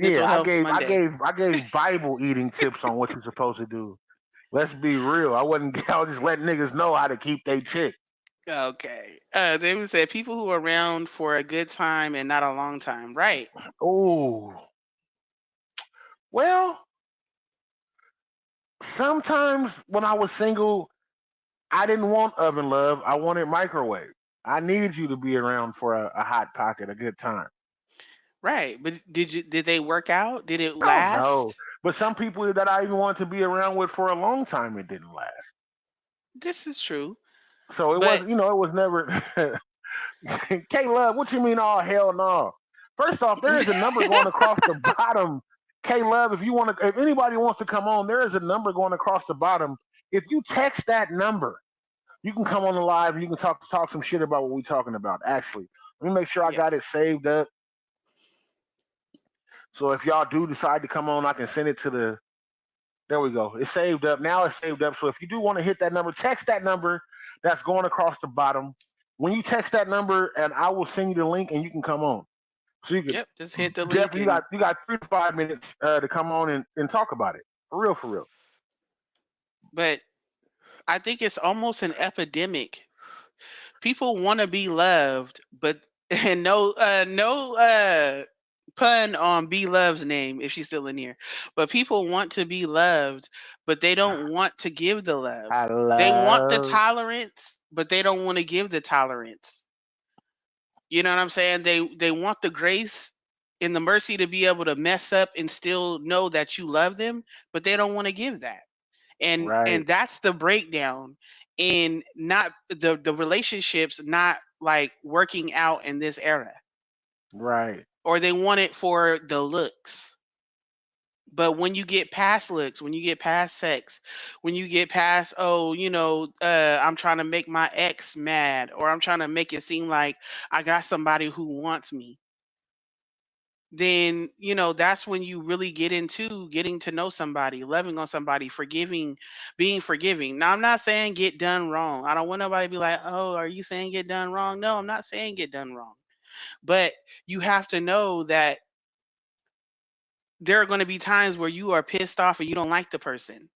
Yeah, Mental I Health gave I Monday. gave I gave Bible eating tips on what you're supposed to do. Let's be real. I wasn't. I was just letting niggas know how to keep they chick. Okay. David said people who are around for a good time and not a long time. Right. Oh, well, Sometimes when I was single, I didn't want oven love. I wanted microwave. I needed you to be around for a hot pocket, a good time. Right. But did they work out? Did it Oh no. last? But some people that I even wanted to be around with for a long time, it didn't last. This is true. So it But was, it was never. K Love, what you mean? Oh hell no! First off, there is a number going across the bottom. K Love, if anybody wants to come on, there is a number going across the bottom. If you text that number, you can come on the live and you can talk some shit about what we're talking about. Actually, let me make sure I got it yes. saved up. So if y'all do decide to come on, I can send it to the. There we go. It's saved up. Now it's saved up. So if you do want to hit that number, text that number that's going across the bottom. When you text that number, and I will send you the link, and you can come on. So you could Yep. Just hit the link Jeffrey, and you got 3 to 5 minutes to come on and talk about it. For real, for real. but I think it's almost an epidemic. People want to be loved, but and no pun on B Love's name if she's still in here. But people want to be loved, but they don't want to give the love. I They want the love tolerance, but they don't want to give the tolerance. You know what I'm saying? They want the grace and the mercy to be able to mess up and still know that you love them, but they don't want to give that. And right, that's the breakdown in not the relationships not like working out in this era, right, or they want it for the looks. But when you get past looks, when you get past sex, when you get past, oh, I'm trying to make my ex mad, or I'm trying to make it seem like I got somebody who wants me, then that's when you really get into getting to know somebody, loving on somebody, forgiving, being forgiving. Now, I'm not saying get done wrong. I don't want nobody to be like, oh, are you saying get done wrong? No, I'm not saying get done wrong. But you have to know that there are going to be times where you are pissed off and you don't like the person.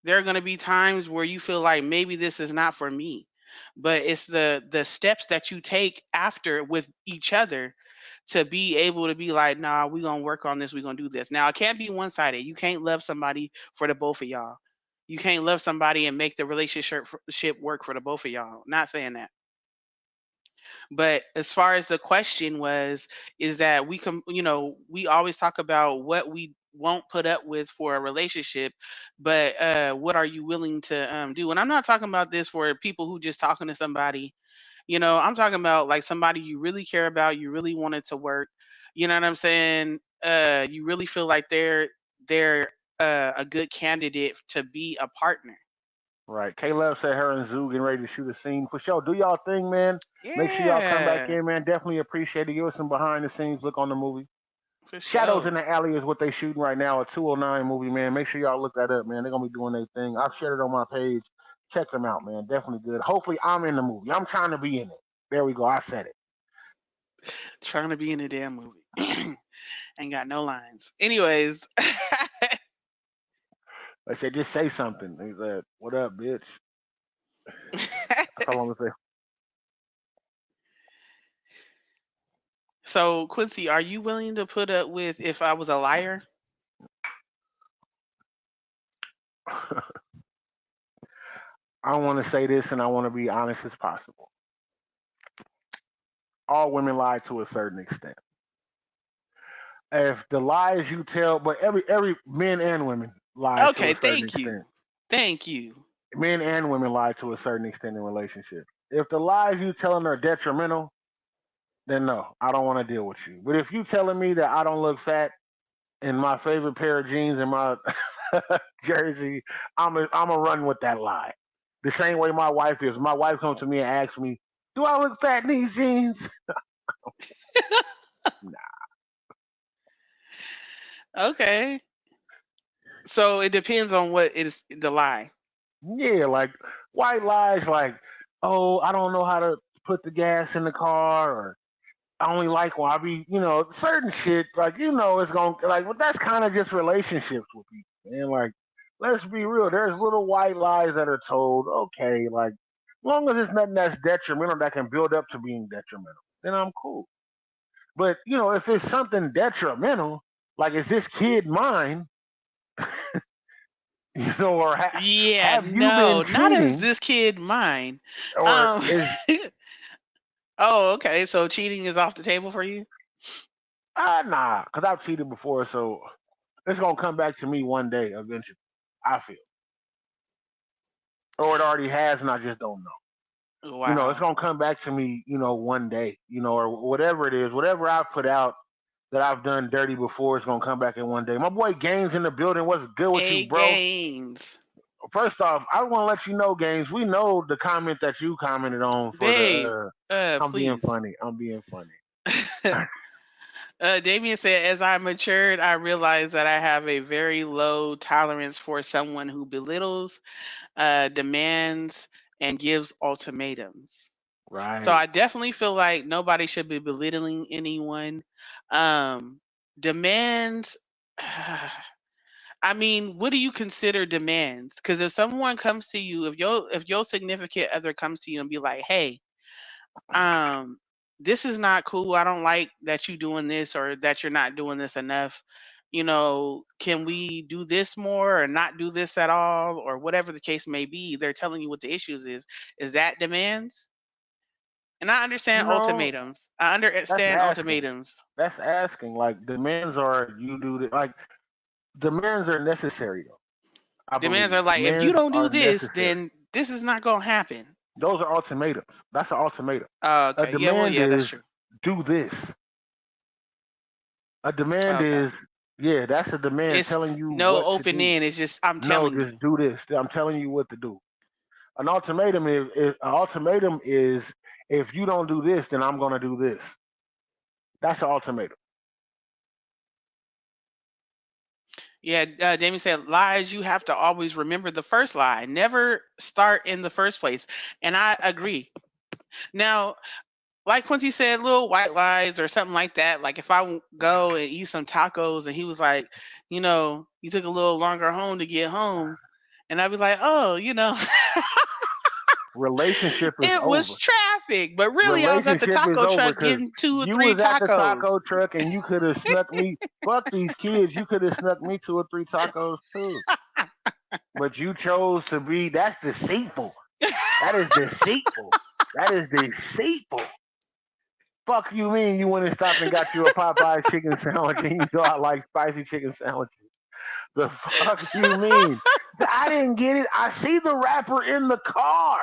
There are going to be times where you feel like maybe this is not for me. But it's the steps that you take after with each other to be able to be like, nah, we're gonna work on this, we're gonna do this. Now it can't be one sided. You can't love somebody for the both of y'all. You can't love somebody and make the relationship work for the both of y'all. Not saying that. But as far as the question was, is that we always talk about what we won't put up with for a relationship, but what are you willing to do? And I'm not talking about this for people who just talking to somebody. I'm talking about like somebody you really care about, you really want it to work. You know what I'm saying? You really feel like they're a good candidate to be a partner. right. K Love said her and Zoo getting ready to shoot a scene for sure. Do y'all thing, man. Make sure y'all come back Yeah, in, man. Definitely appreciate it. Give us some behind the scenes look on the movie. for Shadows in sure. the Alley is what they shooting right now, a 209 movie, man. Make sure y'all look that up, man. They're gonna be doing their thing. I've shared it on my page. Check them out, man. Definitely good. Hopefully I'm in the movie. I'm trying to be in it. There we go. I said it. Trying to be in a damn movie. Ain't got no lines. Anyways, I said just say something. He said, "What up, bitch?" That's all I'm gonna so Quincy, are you willing to put up with if I was a liar? say. I want to say this, and I want to be honest as possible. All women lie to a certain extent. If the lies you tell, but every men and women lie to Okay, a certain thank extent. you. Thank you. Men and women lie to a certain extent in relationships. If the lies you telling are detrimental, then no, I don't want to deal with you. But if you telling me that I don't look fat in my favorite pair of jeans and my jersey, I'm a run with that lie. The same way my wife is. My wife comes to me and asks me, "Do I look fat in these jeans?" Okay. So it depends on what is the lie. Yeah, like white lies, like, "Oh, I don't know how to put the gas in the car," or "I only like one." I be, certain shit, like, it's going to, like, but that's kind of just relationships with people. And, like, let's be real, there's little white lies that are told, okay, like, as long as it's nothing that's detrimental that can build up to being detrimental, then I'm cool. But, if it's something detrimental, like, is this kid mine? or Yeah, have you been no, not as cheating, this kid mine. or Um, is oh, okay. So cheating is off the table for you? nah? Because I've cheated before, so it's gonna come back to me one day eventually. I feel, or it already has, and I just don't know. It's Wow. gonna come back to me, one day, or whatever it is, whatever I've put out that I've done dirty before is gonna come back in one day. My boy Gaines in the building. What's good with you, A bro? gains. First off, I want to let you know, Gaines. We know the comment that you commented on for the. Babe, I'm being please. funny. I'm being funny. Damien said, as I matured, I realized that I have a very low tolerance for someone who belittles, demands, and gives ultimatums. So Right. I definitely feel like nobody should be belittling anyone. Um, Demands. I mean, what do you consider demands? Because if someone comes to you, if your significant other comes to you and be like, "Hey, um, this is not cool. I don't like that you doing this or that you're not doing this enough. Can we do this more or not do this at all or whatever the case may be?" They're telling you what the issues is. Is that demands? And I You understand know, ultimatums. I that's understand asking. ultimatums. That's asking. Like demands are you do that. Like demands are necessary though. I Demands believe are like, if you demands don't do are this, necessary. then this is not gonna happen. Those are ultimatums. That's an ultimatum. A Okay, yeah, well, demand yeah, that's is true. do this. A demand Okay, is yeah. That's a demand it's telling you no what to open do. end. It's just I'm No, telling just you. do this. I'm telling you what to do. An ultimatum is if you don't do this, then I'm gonna do this. That's an ultimatum. Yeah, Damien said lies. You have to always remember the first lie. Never start in the first place. And I agree. Now, like Quincy said, little white lies or something like that. Like if go and eat some tacos and he was like, you took a little longer home to get home, and I'd be like, oh, Relationship is it was over. traffic, but really I was at the Relationship is taco over truck because getting two or you three was at the tacos. taco truck and you could have snuck me. Fuck these kids. You could have snuck me 2 or 3 tacos too. But you chose to be. That's deceitful. That is deceitful. That is deceitful. Fuck you mean you went and stopped and got you a Popeye chicken sandwich and you know I like spicy chicken sandwiches. The fuck you mean? I didn't get it. I see the wrapper in the car.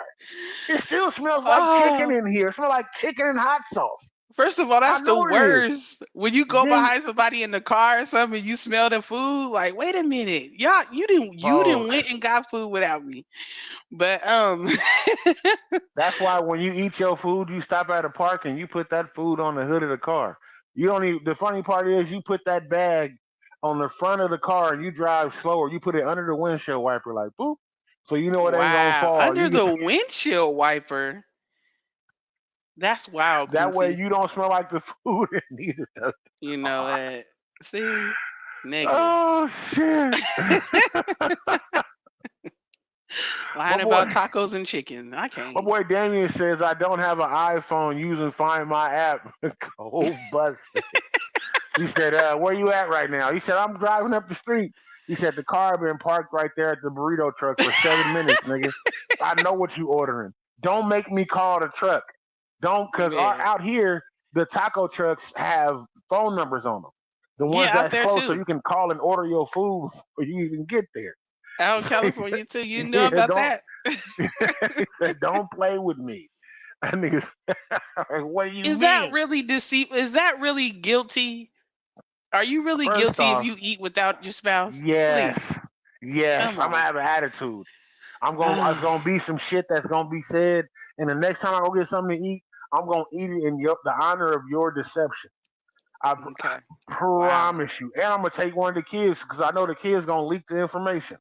It still smells like chicken Oh, in here. It smells like chicken and hot sauce. first of all, I that's the know it is. worst. When you go Then, behind somebody in the car or something, you smell the food. Like, wait a minute, y'all, you didn't folks, went and got food without me. But that's why when you eat your food, you stop at a park and you put that food on the hood of the car. You don't even. The funny part is, you put that bag on the front of the car and you drive slower. You put it under the windshield wiper, like boop, so you know it ain't gonna wow, fall. under You get the windshield wiper. That's wild, that way Quincy. you don't smell like the food, and neither does You the know, car. see, negative. Oh shit! my Lying boy, about tacos and chicken. I my can't. boy Damien says I don't have an iPhone using Find My app. Cold busted. He said, "Where you at right now?" He said, "I'm driving up the street." He said, "The car been parked right there at the burrito truck for 7 minutes, nigga. I know what you ordering. Don't make me call the truck. Don't, cause Man. out here the taco trucks have phone numbers on them. The ones Yeah, out that's there close, so too. you can call and order your food before you even get there. Out in So he said, California too. You know "Yeah, about don't." that. He said, "Don't play with me." That nigga, like, what do you Is that mean? really deceit? Is that really guilty? Are you really First guilty if off, you eat without your spouse? yes, Please. yes, Come I'm gonna on. have an attitude. It's gonna be some shit that's gonna be said, and the next time I go get something to eat, I'm gonna eat it in the honor of your deception. I Okay. Wow. promise you, and I'm gonna take one of the kids because I know the kids gonna leak the information.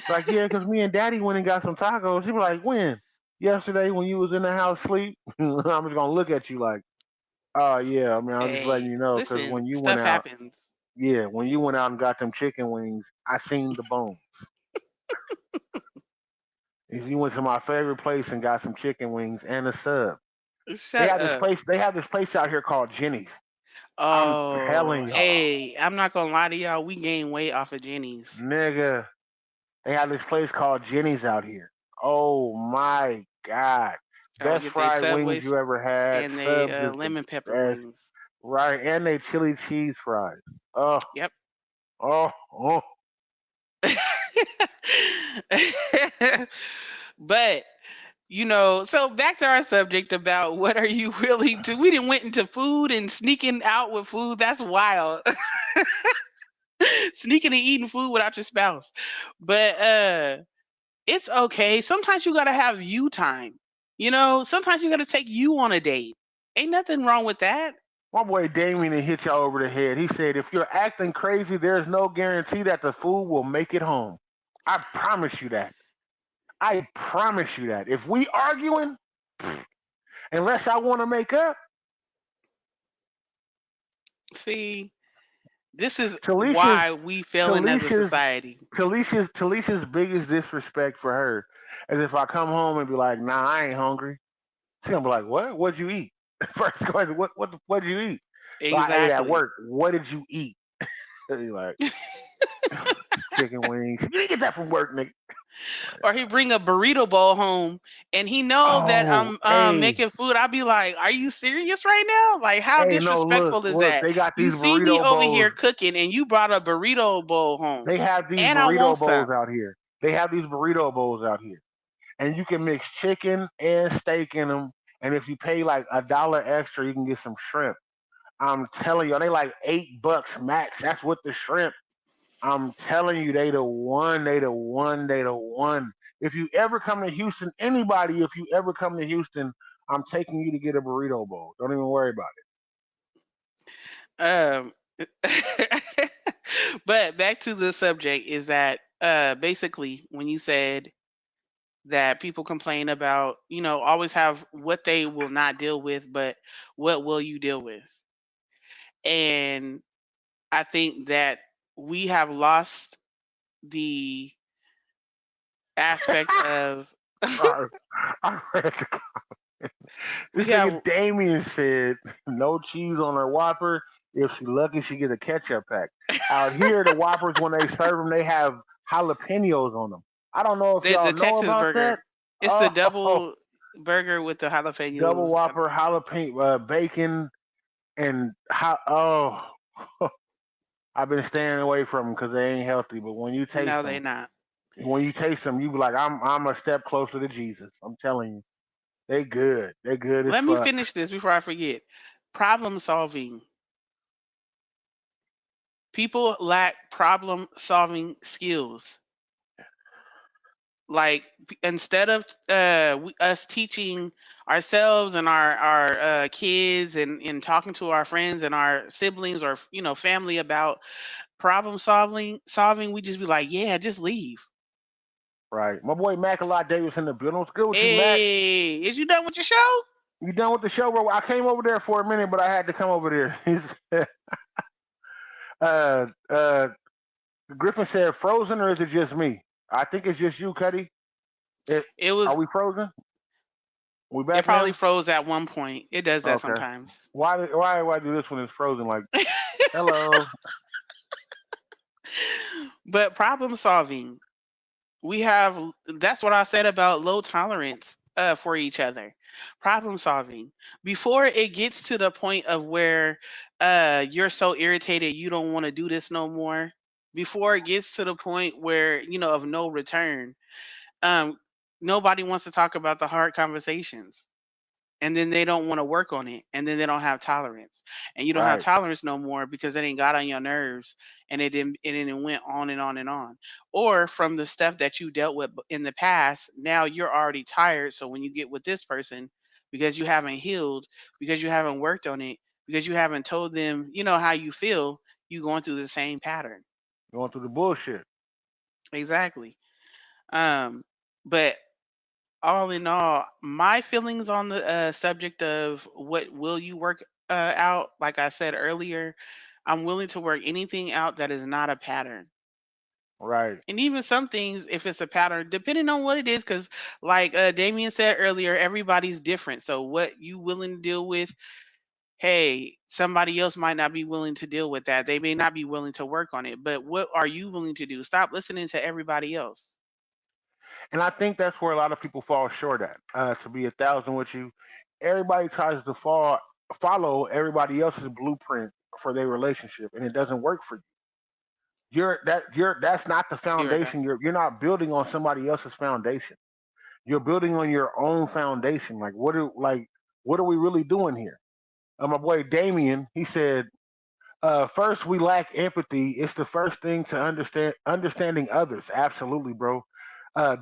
Like, yeah, because me and Daddy went and got some tacos. He be like, when? Yesterday when you was in the house sleep. I'm just gonna look at you like, oh yeah. I mean, I'm just letting Hey, you know because listen, when you went stuff out, happens. yeah, when you went out and got them chicken wings, I seen the bone. If you went to my favorite place and got some chicken wings and a sub. They Shut have this up. place. They have this place out here called Jenny's. I'm Oh, telling y'all, hey, I'm not gonna lie to y'all. We gained weight off of Jenny's. nigga. They have this place called Jenny's out here. Oh my God. Oh, Best get they fried wings Subways you ever had. and they Subs is the lemon pepper best. wings. Right. And they chili cheese fries. Oh, Yep. oh, oh. But so back to our subject about what are you willing to? We didn't went into food and sneaking out with food. That's wild. Sneaking and eating food without your spouse. But it's okay. Sometimes you gotta have you time. Sometimes you gotta take you on a date. Ain't nothing wrong with that. My boy Damien hit y'all over the head. He said, if you're acting crazy, there's no guarantee that the food will make it home. I promise you that. I promise you that. If we arguing, unless I want to make up, See, this is Talicia's why we failing as a Talicia's society. Talicia's biggest disrespect for her is if I come home and be like, nah, I ain't hungry. She's gonna be like, what? What'd you eat? First question, what'd you eat? Well, I ate at Exactly. work. What did you eat? You're like, chicken wings. You didn't get that from work, nigga. Like, Or he bring a burrito bowl home and he know that oh, I'm hey, making food. I'll be like, "Are you serious right now? Like, how hey, no, disrespectful is look, that? they got You these see me burrito over bowls. here cooking and you brought a burrito bowl home, They have these and I want burrito bowls some." out here. They have these burrito bowls out here, and you can mix chicken and steak in them. And if you pay like $1 extra, you can get some shrimp. I'm telling you, they like $8 max. That's with the shrimp. I'm telling you, they the one, they the one, they the one. If you ever come to Houston, anybody, if you ever come to Houston, I'm taking you to get a burrito bowl. Don't even worry about Um, but back to the subject is that basically when you said that people complain about, always have what they will not deal with, but what will you deal with? And I think that we have lost the aspect of it. I read the we This nigga have Damien said no cheese on her Whopper. If she lucky, she get a ketchup pack. Out here, the Whoppers when they serve them, they have jalapenos on them. I don't know if the y'all know Texas about burger. that. It's the Oh, double burger with the double jalapenos. Whopper, jalapeno, bacon, and I've been staying away from them because they ain't healthy. But No, they not. when you taste them, you be like, I'm a step closer to Jesus. I'm telling you, they good. They good as Let me fuck. finish this before I forget. Problem solving. People lack problem solving skills. Like instead of us teaching ourselves and our kids and talking to our friends and our siblings or family about problem solving, we just be like, yeah, just leave. Right. My boy Mac a lot Davis in the building. What's good with you, Mac? Hey, is you done with your show? You done with the show, bro? I came over there for a minute, but I had to come over there. uh, uh, Griffin said frozen, or is it just me? I think it's just you, Cuddy. It, It are was we frozen? We it back probably now? froze at one point. It does that Okay. sometimes. Why do this when it's frozen? Like, hello. But problem solving, we have that's what I said about low tolerance for each other. Problem solving. Before it gets to the point of where you're so irritated you don't want to do this no more. Before it gets to the point where, of no return. Um Nobody wants to talk about the hard conversations, and then they don't want to work on it, and then they don't have tolerance, and you don't have Right. tolerance no more because it ain't got on your nerves, and it went on and on and on. Or from the stuff that you dealt with in the past, now you're already tired, so when you get with this person, because you haven't healed, because you haven't worked on it, because you haven't told them how you feel, you going through the same pattern. Going through the bullshit. Exactly. But all in all, my feelings on the subject of what will you work out, like I said earlier, I'm willing to work anything out that is not a pattern. Right. And even some things, if it's a pattern, depending on what it is, because like Damien said earlier, everybody's different. So what you willing to deal with hey, somebody else might not be willing to deal with that. They may not be willing to work on it, but what are you willing to do? Stop listening to everybody else. And I think that's where a lot of people fall short at. To be 1,000 with you, everybody tries to follow everybody else's blueprint for their relationship, and it doesn't work for you. That's not the You're right. foundation. You're not building on somebody else's foundation. You're building on your own foundation. What are we really doing here? My boy Damien, he said, first we lack empathy. It's the first thing to understanding others. Absolutely, bro.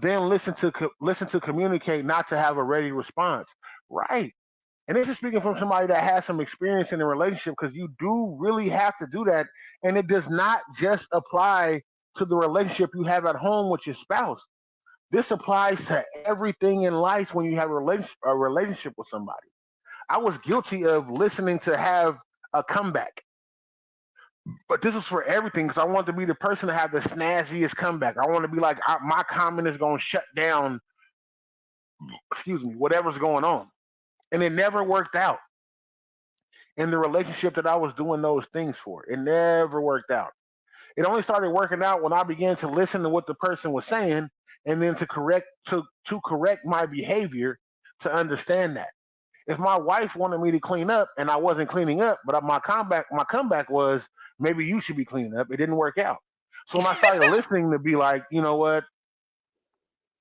Then listen to communicate, not to have a ready response. Right. And this is speaking from somebody that has some experience in a relationship, because you do really have to do that. And it does not just apply to the relationship you have at home with your spouse. This applies to everything in life when you have a relationship with somebody. I was guilty of listening to have a comeback, but this was for everything because I wanted to be the person to have the snazziest comeback. I want to be like, my comment is going to shut down, excuse me, whatever's going on. And it never worked out in the relationship that I was doing those things for. It never worked out. It only started working out when I began to listen to what the person was saying, and then to correct my behavior to understand that. If my wife wanted me to clean up and I wasn't cleaning up, but my comeback was, maybe you should be cleaning up. It didn't work out. So when I started listening to be like, you know what,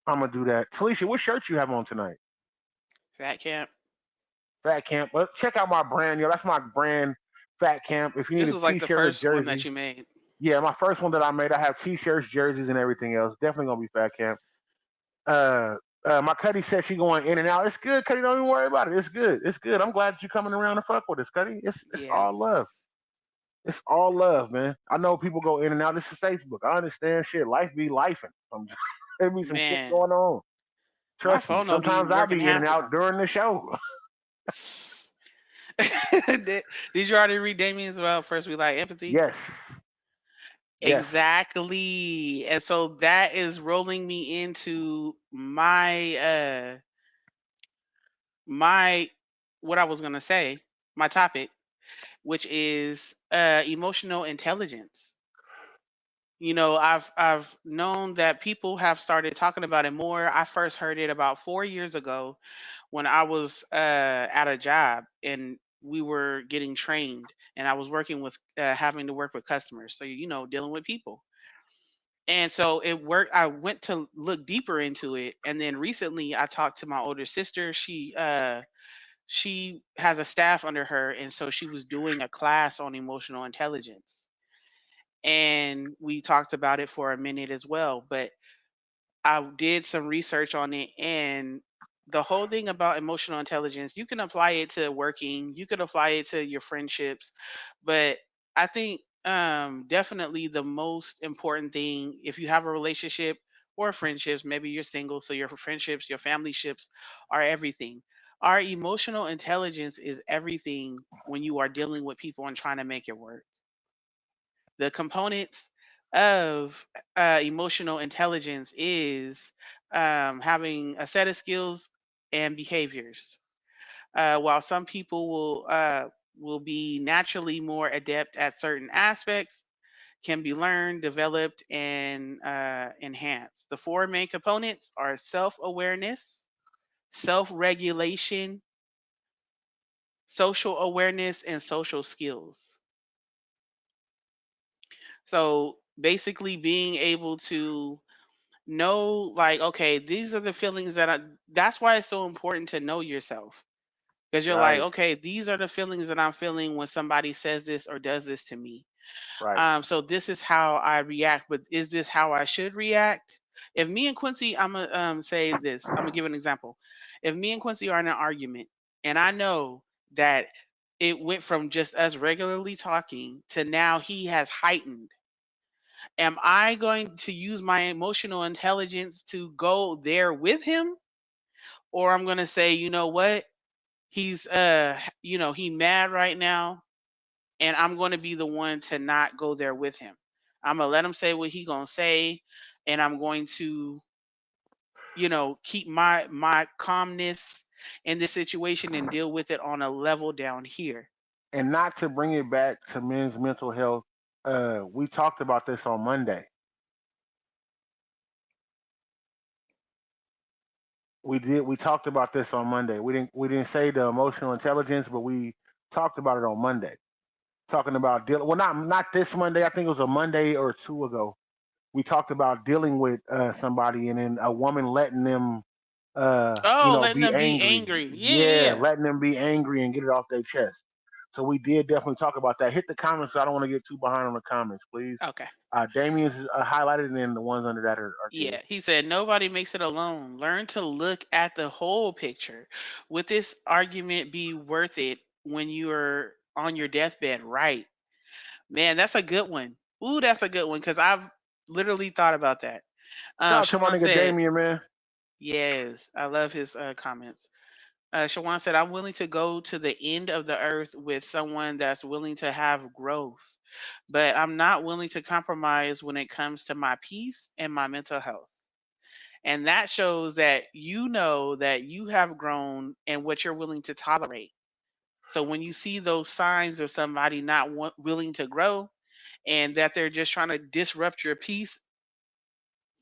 I'm gonna do that. Talisha, what shirt you have on tonight? Fat camp. Fat Camp. Well, check out my brand, yo. That's my brand, Fat Camp. If you need This a was like the T-shirt or first one that jersey, you made. yeah, my first one that I made. I have T-shirts, jerseys, and everything else. Definitely gonna be Fat Camp. Uh, my Cuddy said she going in and out. It's good, Cuddy. Don't even worry about it. It's good. It's good. I'm glad that you coming around to fuck with us, Cuddy. It's Yes. all love. It's all love, man. I know people go in and out. This is Facebook. I understand shit. Life be lifing. There be some shit Man, going on. my Trust me. phone don't be Sometimes I'll working be in and half the out time. during the show. Did you already read Damien's about first we like empathy? Yes. Yes. Exactly. And so that is rolling me into my what I was gonna say, my topic, which is emotional intelligence. I've known that people have started talking about it more. I first heard it about 4 years ago when I was at a job and we were getting trained, and I was working with having to work with customers. So dealing with people. And so it worked. I went to look deeper into it, and then recently I talked to my older sister. She has a staff under her, and so she was doing a class on emotional intelligence, and we talked about it for a minute as well. But I did some research on it, and the whole thing about emotional intelligence, you can apply it to working, you could apply it to your friendships, but I think definitely the most important thing, if you have a relationship or friendships, maybe you're single, so your friendships, your family ships are everything. Our emotional intelligence is everything when you are dealing with people and trying to make it work. The components of emotional intelligence is having a set of skills and behaviors. While some people will be naturally more adept at certain aspects, can be learned, developed, and enhanced. The four main components are self-awareness, self-regulation, social awareness, and social skills. So basically, being able to know, like, okay, these are the feelings that's why it's so important to know yourself, because you're like, Right. okay, these are the feelings that I'm feeling when somebody says this or does this to me. Right. So this is how I react, but is this how I should react? If me and Quincy, I'm gonna say this, I'm gonna give an example. If me and Quincy are in an argument and I know that it went from just us regularly talking to now he has heightened, am I going to use my emotional intelligence to go there with him? Or I'm going to say, you know what? He's he mad right now, and I'm going to be the one to not go there with him. I'm going to let him say what he going to say, and I'm going to, keep my calmness in this situation and deal with it on a level down here. And not to bring it back to men's mental health, we talked about this on Monday. We talked about this on Monday. We didn't say the emotional intelligence, but we talked about it on Monday. Talking about dealing. Well, not this Monday. I think it was a Monday or two ago. We talked about dealing with somebody and then a woman letting them, Oh, letting be them be angry. angry. Yeah, yeah, Yeah, yeah. letting them be angry and get it off their chest. So we did definitely talk about that. Hit the comments. I don't want to get too behind on the comments, please. Okay. Damien's highlighted, and then the ones under that are good. Yeah, he said nobody makes it alone. Learn to look at the whole picture. Would this argument be worth it when you're on your deathbed? Right. Man, that's a good one. Ooh, that's a good one because I've literally thought about that. Shout out to my Shawan nigga said, Damien, man. yes, I love his comments. Shawan said, I'm willing to go to the end of the earth with someone that's willing to have growth, but I'm not willing to compromise when it comes to my peace and my mental health. And that shows that you know that you have grown and what you're willing to tolerate. So when you see those signs of somebody not willing to grow and that they're just trying to disrupt your peace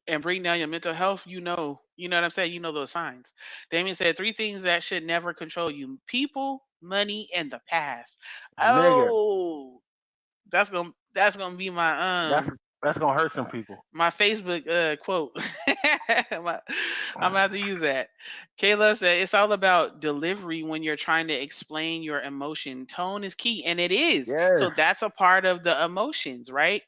and bring down your mental health, you know what I'm saying? You know those signs. Damien said three things that should never control you: people, money, and the past. Nigga, Oh, that's gonna be that's that's gonna hurt some people. my Facebook quote. My- I'm gonna have to use that. Kayla said it's all about delivery when you're trying to explain your emotion. Tone is key, and it is. So Yes, that's a part of the emotions, right?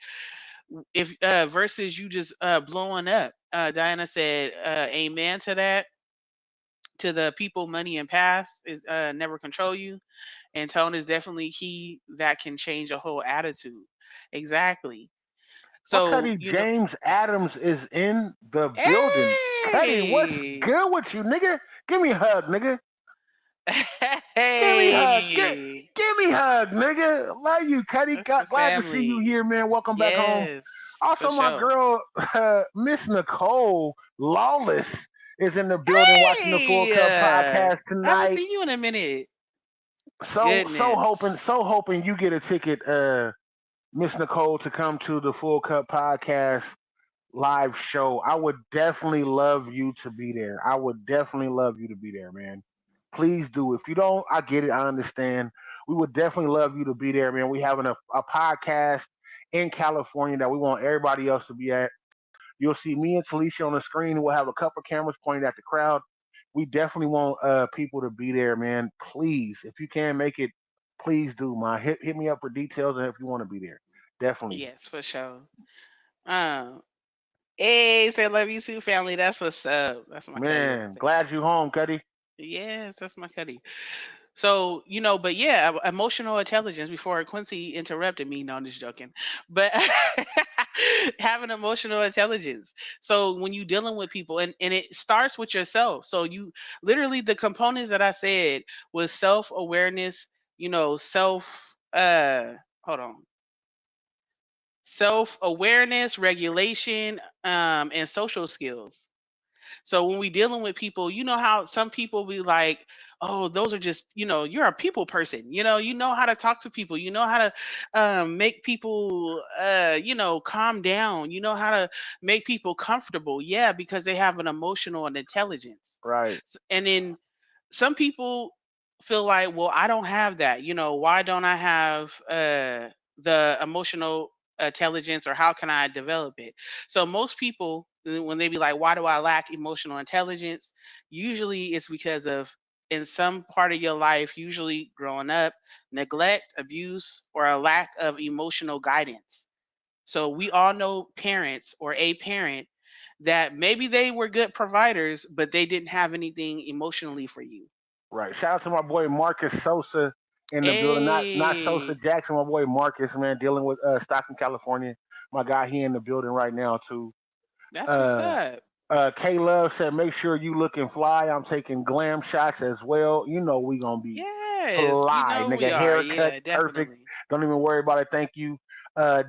If versus you just blowing up. Diana said, "Amen to that." To the people, money, and past is never control you, and tone is definitely key. That can change a whole attitude. Exactly. my So Cuddy James Adams is in the building. Cuddy, what's hey, good with you, nigga? Give me a hug, nigga. Give me a hug. hey, Give me a hug, nigga. Love you, Cuddy. that's the Glad to see you family. here, man. Welcome back home. Yes, for Also, my sure. girl, Miss Nicole Lawless, is in the building watching the Full Hey, Cup podcast I haven't tonight. seen you in a minute. So Goodness. hoping you get a ticket, Miss Nicole, to come to the Full Cup podcast live show. I would definitely love you to be there. I would definitely love you to be there, man. Please do. If you don't, I get it. I understand. We would definitely love you to be there, man. We having a podcast in California that we want everybody else to be at. You'll see me and Talisha on the screen. We'll have a couple cameras pointed at the crowd. We definitely want people to be there, man. Please, if you can make it, please do, man. Hit me up for details and if you want to be there. Definitely. Yes, for sure. Um, hey, say love you too, family. That's what's up. That's my cuddy right Man, there. glad you home, Cuddy. Yes, that's my cuddy. So, but yeah, emotional intelligence before Quincy interrupted me. No, I'm just joking. But having emotional intelligence. So when you dealing with people and it starts with yourself. So you literally the components that I said was self-awareness, self hold on. Self-awareness, regulation, and social skills. So when we dealing with people, you know how some people be like, "Oh, those are just, you're a people person. You know how to talk to people. You know how to make people, calm down. You know how to make people comfortable." Yeah, because they have an emotional and intelligence. Right, And then some people feel like, well, I don't have that. Why don't I have the emotional intelligence, or how can I develop it? So most people, when they be like, why do I lack emotional intelligence? Usually it's because of in some part of your life, usually growing up, neglect, abuse, or a lack of emotional guidance. So we all know parents or a parent that maybe they were good providers, but they didn't have anything emotionally for you. right. Shout out to my boy Marcus Sosa in the building. Not Sosa Hey, Jackson, my boy Marcus, man, dealing with Stockton, California. My guy, he in the building right now too. that's what's Uh up. K Love said, make sure you looking fly. I'm taking glam shots as well. You know we gonna be Yes, you fly, know we nigga. are. Haircut Yeah, perfect. definitely. Don't even worry about it. Thank you.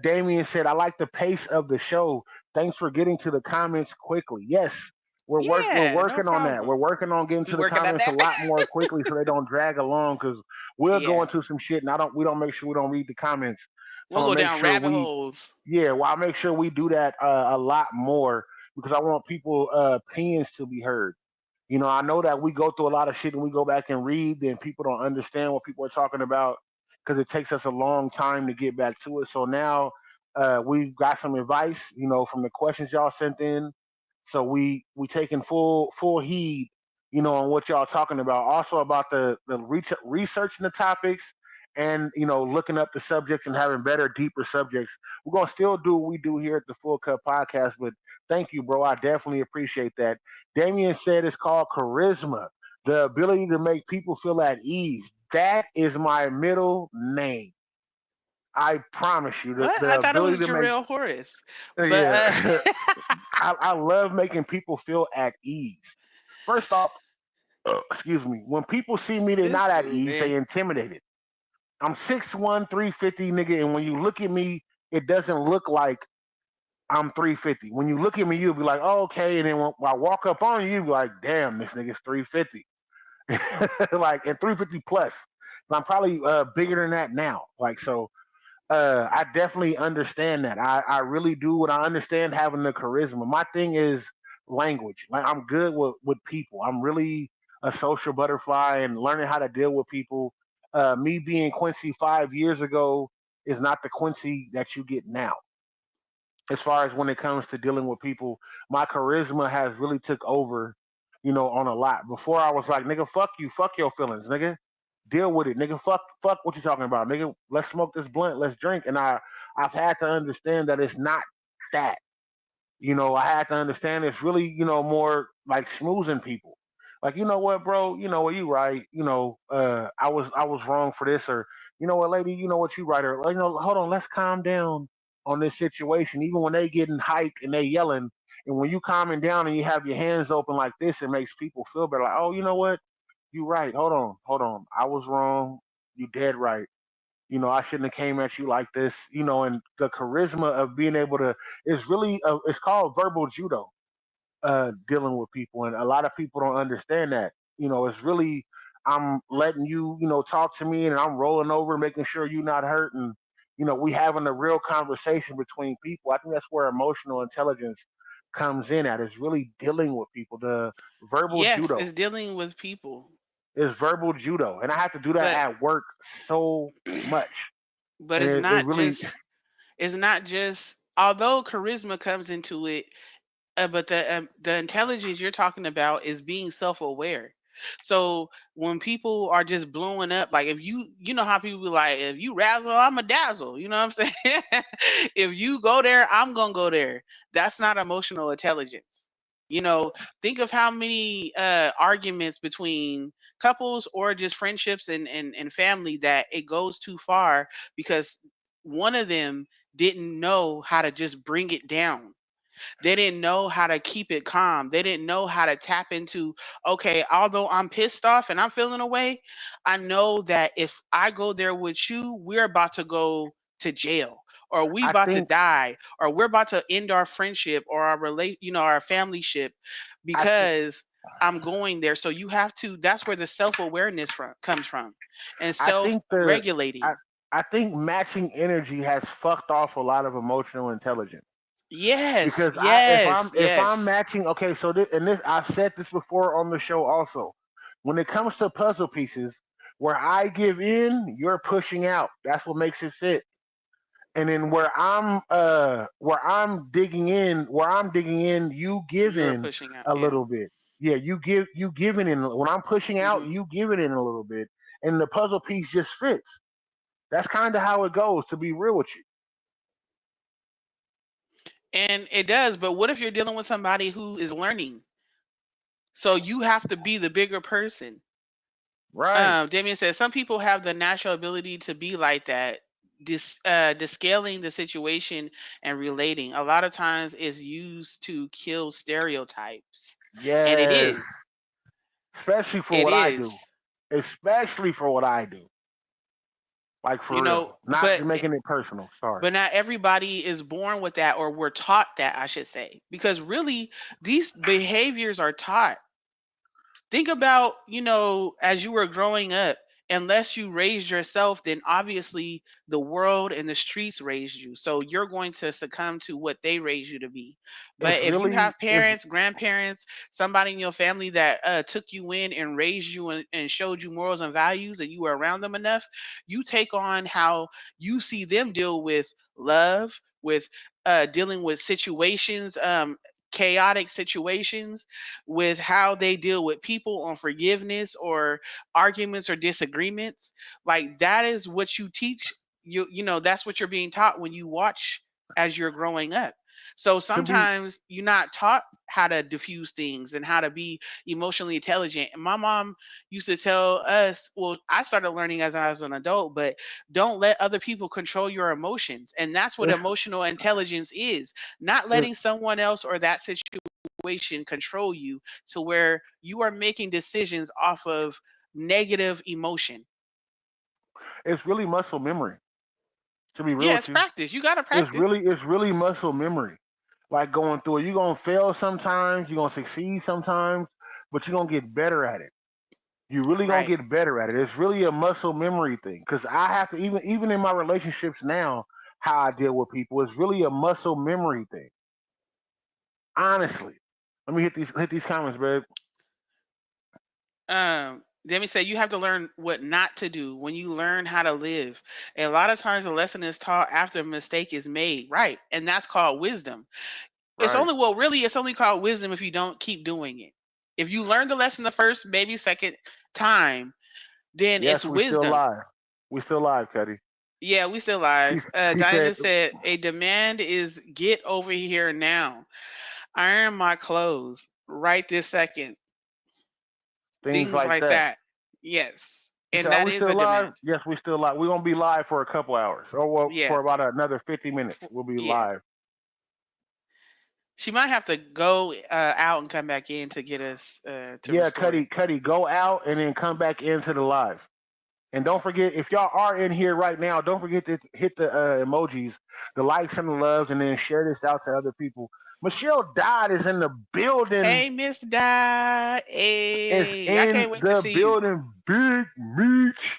Damien said, I like the pace of the show. Thanks for getting to the comments quickly. Yes, we're Yeah, no working on that. We're problem. working on getting We to the working at comments a that. lot more quickly so they don't drag along because we'll go Yeah, into some shit and I don't we don't make sure we don't read the comments. So we'll I'm go gonna make down sure rabbit we holes. yeah, well I'll make sure we do that a lot more because I want people opinions to be heard. You know, I know that we go through a lot of shit and we go back and read, then people don't understand what people are talking about because it takes us a long time to get back to it. So now we've got some advice, you know, from the questions y'all sent in. So we taking full heed, you know, on what y'all talking about. Also about researching the topics and you know looking up the subjects and having better, deeper subjects. We're gonna still do what we do here at the Full Cup Podcast, but thank you, bro. I definitely appreciate that. Damien said it's called charisma, the ability to make people feel at ease. That is my middle name. I promise you, What? I the thought it ability was to make Jarrell Horace, but yeah. I love making people feel at ease. First off, excuse me, when people see me, they're this not at dude, ease, they man, intimidated. I'm 6'1", 350, nigga, and when you look at me, it doesn't look like I'm 350. When you look at me, you'll be like, oh, okay, and then when I walk up on you, you'll be like, damn, this nigga's 350. Like, and 350 plus. I'm probably bigger than that now. Like, so I definitely understand that. I really do. And I understand having the charisma. My thing is language. Like I'm good with people. I'm really a social butterfly and learning how to deal with people. Me being Quincy 5 years ago is not the Quincy that you get now. As far as when it comes to dealing with people, my charisma has really took over, you know, on a lot. Before I was like, nigga, fuck you, fuck your feelings, nigga. Deal with it, nigga. Fuck what you talking about, nigga. Let's smoke this blunt, let's drink. And I've had to understand that it's not that. You know, I had to understand it's really, you know, more like smoozing people. Like, you know what, bro? You know what, you right. You know, I was wrong for this, or you know what, lady, you know what, you right, or you know, hold on, let's calm down on this situation. Even when they getting hyped and they yelling, and when you calming down and you have your hands open like this, it makes people feel better. Like, oh, you know what, you right. Hold on, I was wrong. You dead right. You know, I shouldn't have came at you like this. You know, and the charisma of being able to is really it's called verbal judo. Dealing with people, and a lot of people don't understand that. You know, it's really I'm letting you, you know, talk to me, and I'm rolling over, making sure you're not hurt, and you know, we having a real conversation between people. I think that's where emotional intelligence comes in at. Is really dealing with people. The verbal yes, judo it's dealing with people, is verbal judo, and I have to do that but at work so much, but and it really it's not just. Although charisma comes into it, but the intelligence you're talking about is being self-aware. So when people are just blowing up, like if you know how people be like, if you razzle, I'm a dazzle. You know what I'm saying? If you go there, I'm gonna go there. That's not emotional intelligence. You know, think of how many arguments between couples or just friendships and family that it goes too far because one of them didn't know how to just bring it down. They didn't know how to keep it calm. They didn't know how to tap into, okay, although I'm pissed off and I'm feeling away, I know that if I go there with you, we're about to go to jail or we I about to think die or we're about to end our friendship or our our family ship I think because I'm going there. So you have to, that's where the self-awareness comes from and I think the I self-regulating. I think matching energy has fucked off a lot of emotional intelligence Yes, because I yes, if I'm yes. matching okay so this, and this I've said this before on the show also when it comes to puzzle pieces where I give in you're pushing out that's what makes it fit and then where I'm digging in you give You're in pushing out. a Yeah. little bit yeah you giving in when I'm pushing out Hmm. you giving in a little bit and the puzzle piece just fits that's kind of how it goes to be real with you And it does, but what if you're dealing with somebody who is learning? So you have to be the bigger person. right Damien says some people have the natural ability to be like that. Descaling the situation and relating a lot of times is used to kill stereotypes, and it yes is. especially for It what I do is. especially for what I do Like you for know, real. Not making it personal. Sorry. but not everybody is born with that, or we're taught that, I should say, because really these behaviors are taught. Think about, as you were growing up, unless you raised yourself, then obviously the world and the streets raised you. So you're going to succumb to what they raised you to be. But It's if you really have it's parents, grandparents, somebody in your family that took you in and raised you and showed you morals and values, and you were around them enough, you take on how you see them deal with love, with dealing with situations, chaotic situations, with how they deal with people on forgiveness or arguments or disagreements. Like that is what you teach. That's what you're being taught when you watch as you're growing up. So to be sometimes you're not taught how to diffuse things and how to be emotionally intelligent. And my mom used to tell us, well, I started learning as I was an adult, but don't let other people control your emotions. And that's what it's emotional intelligence is, not it's letting someone else or that situation control you to where you are making decisions off of negative emotion. it's really muscle memory. To be real Yeah, with it's you, practice. You got to it's practice. really muscle memory. Like going through it, you're gonna fail sometimes, you're gonna succeed sometimes, but you're gonna get better at it. You really gonna Right. get better at it. It's really a muscle memory thing. Cause I have to even in my relationships now, how I deal with people, it's really a muscle memory thing. Honestly. Let me hit these comments, babe. Let me say you have to learn what not to do when you learn how to live. And a lot of times the lesson is taught after a mistake is made, right? And that's called wisdom. It's Right. only well, really, it's only called wisdom if you don't keep doing it. If you learn the lesson the first, maybe second time, then Yes, it's we still wisdom. live. We still live, Cuddy. Yeah, we still She live. she said Diana said a demand is get over here now. Iron my clothes right this second. things Things like like that. that. Yes. She said, And "Are that we is still a live?" demand. Yes, we still live. We're gonna be live for a couple hours, or well, Yeah. for about another 50 minutes. We'll be Yeah. live. She might have to go out and come back in to get us to Yeah, restore it. Cuddy, go out and then come back into the live. And don't forget, if y'all are in here right now, don't forget to hit the emojis, the likes and the loves, and then share this out to other people. Michelle Dodd is in the building. Hey, Miss Di. Is Hey, I in can't wait to the see you. building. Big Meech.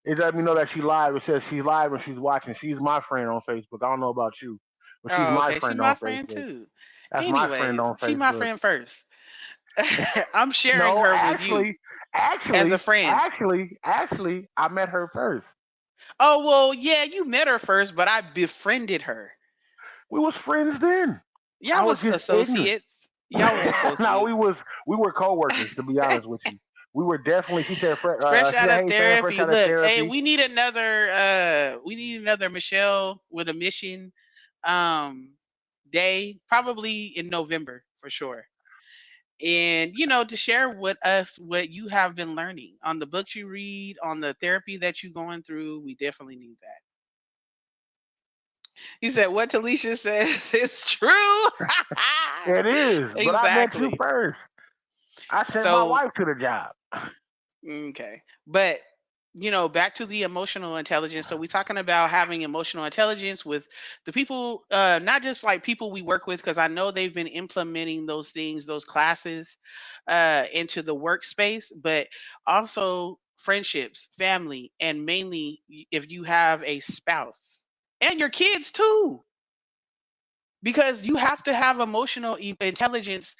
It let me know that she live. It says she's live and she's watching. She's my friend on Facebook. I don't know about you, but she's Oh, my okay. She friend my on friend Facebook. too. That's my friend Anyways, on she my Facebook. friend first. I'm sharing No, her with you as a friend. I met her first. Oh, well, yeah, you met her first, but I befriended her. We was friends then. I Y'all was was just ignorant. associates. Y'all was No, associates. we were coworkers. To be honest with you, we were definitely. Fresh She out said, of "Hey, fam, fresh therapy. out of Look, hey, therapy." we need another Michelle with a mission um day, probably in November for sure. And to share with us what you have been learning on the books you read, on the therapy that you're going through. We definitely need that. He said what Talisha says is true. It is, but I met you Exactly. first. I sent my So wife to the job. okay. But back to the emotional intelligence. So we're talking about having emotional intelligence with the people, not just like people we work with, because I know they've been implementing those things, those classes, into the workspace, but also friendships, family, and mainly if you have a spouse and your kids too, because you have to have emotional intelligence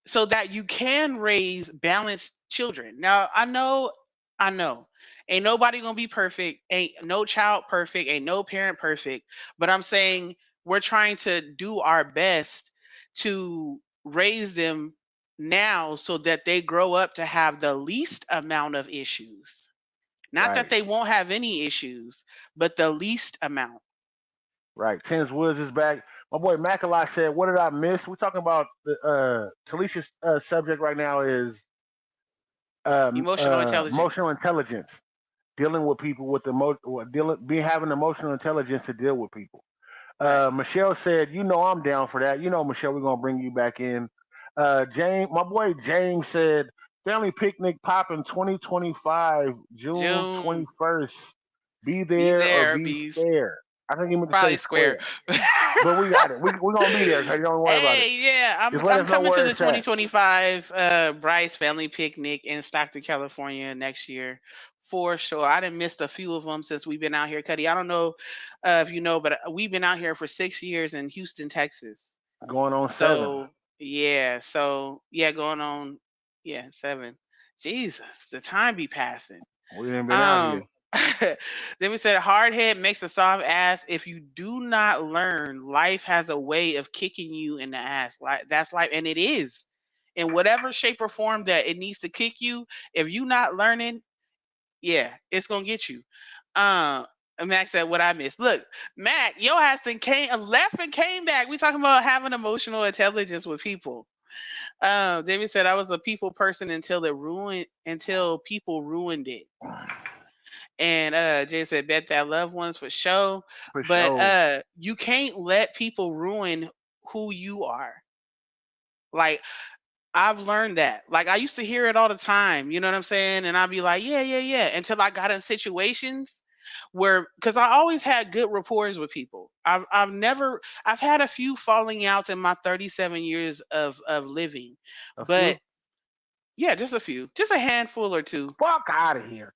so that you can raise balanced children. Now, I know, ain't nobody gonna be perfect, ain't no child perfect, ain't no parent perfect, but I'm saying we're trying to do our best to raise them now so that they grow up to have the least amount of issues. Not that Right, they won't have any issues, but the least amount. right. Tens Woods is back. My boy Mackalock said, "What did I miss?" We're talking about the Talisha's subject right now is Emotional emotional intelligence. intelligence, dealing with people with dealing, be having emotional intelligence to deal with people. Right. Michelle said, "You know I'm down for that. You know, Michelle, we're gonna bring you back in." James, my boy James said, "Family picnic popping 2025, June June. 21st. Be Be there or there, be be square. I think you meant to say probably square. square. But we got it. We're gonna be there, cause don't worry about it. Hey, yeah, Just let I'm us know coming to where the it's at. 2025 Bryce Family Picnic in Stockton, California next year for sure. I done missed a few of them since we've been out here, Cuddy. I don't know if you know, but we've been out here for 6 years in Houston, Texas. Going on 7. So yeah, going on, yeah, 7. Jesus, the time be passing. We ain't been out here. Um, then we said hard head makes a soft ass. If you do not learn, life has a way of kicking you in the ass. Like that's life, and it is in whatever shape or form that it needs to kick you. If you not learning, yeah, it's gonna get you. Um, Max said what I missed. Look, Mac, your ass then came left and came back. We talking about having emotional intelligence with people. David said I was a people person until people ruined it. And Jay said, bet that loved ones for show. For But sure. you can't let people ruin who you are. Like I've learned that. Like I used to hear it all the time, you know what I'm saying? And I'd be like, yeah, yeah, yeah. Until I got in situations where because I always had good rapport with people. I've had a few falling outs in my 37 years of living. A But few. yeah, just a few. Just a handful or two. Fuck out of here.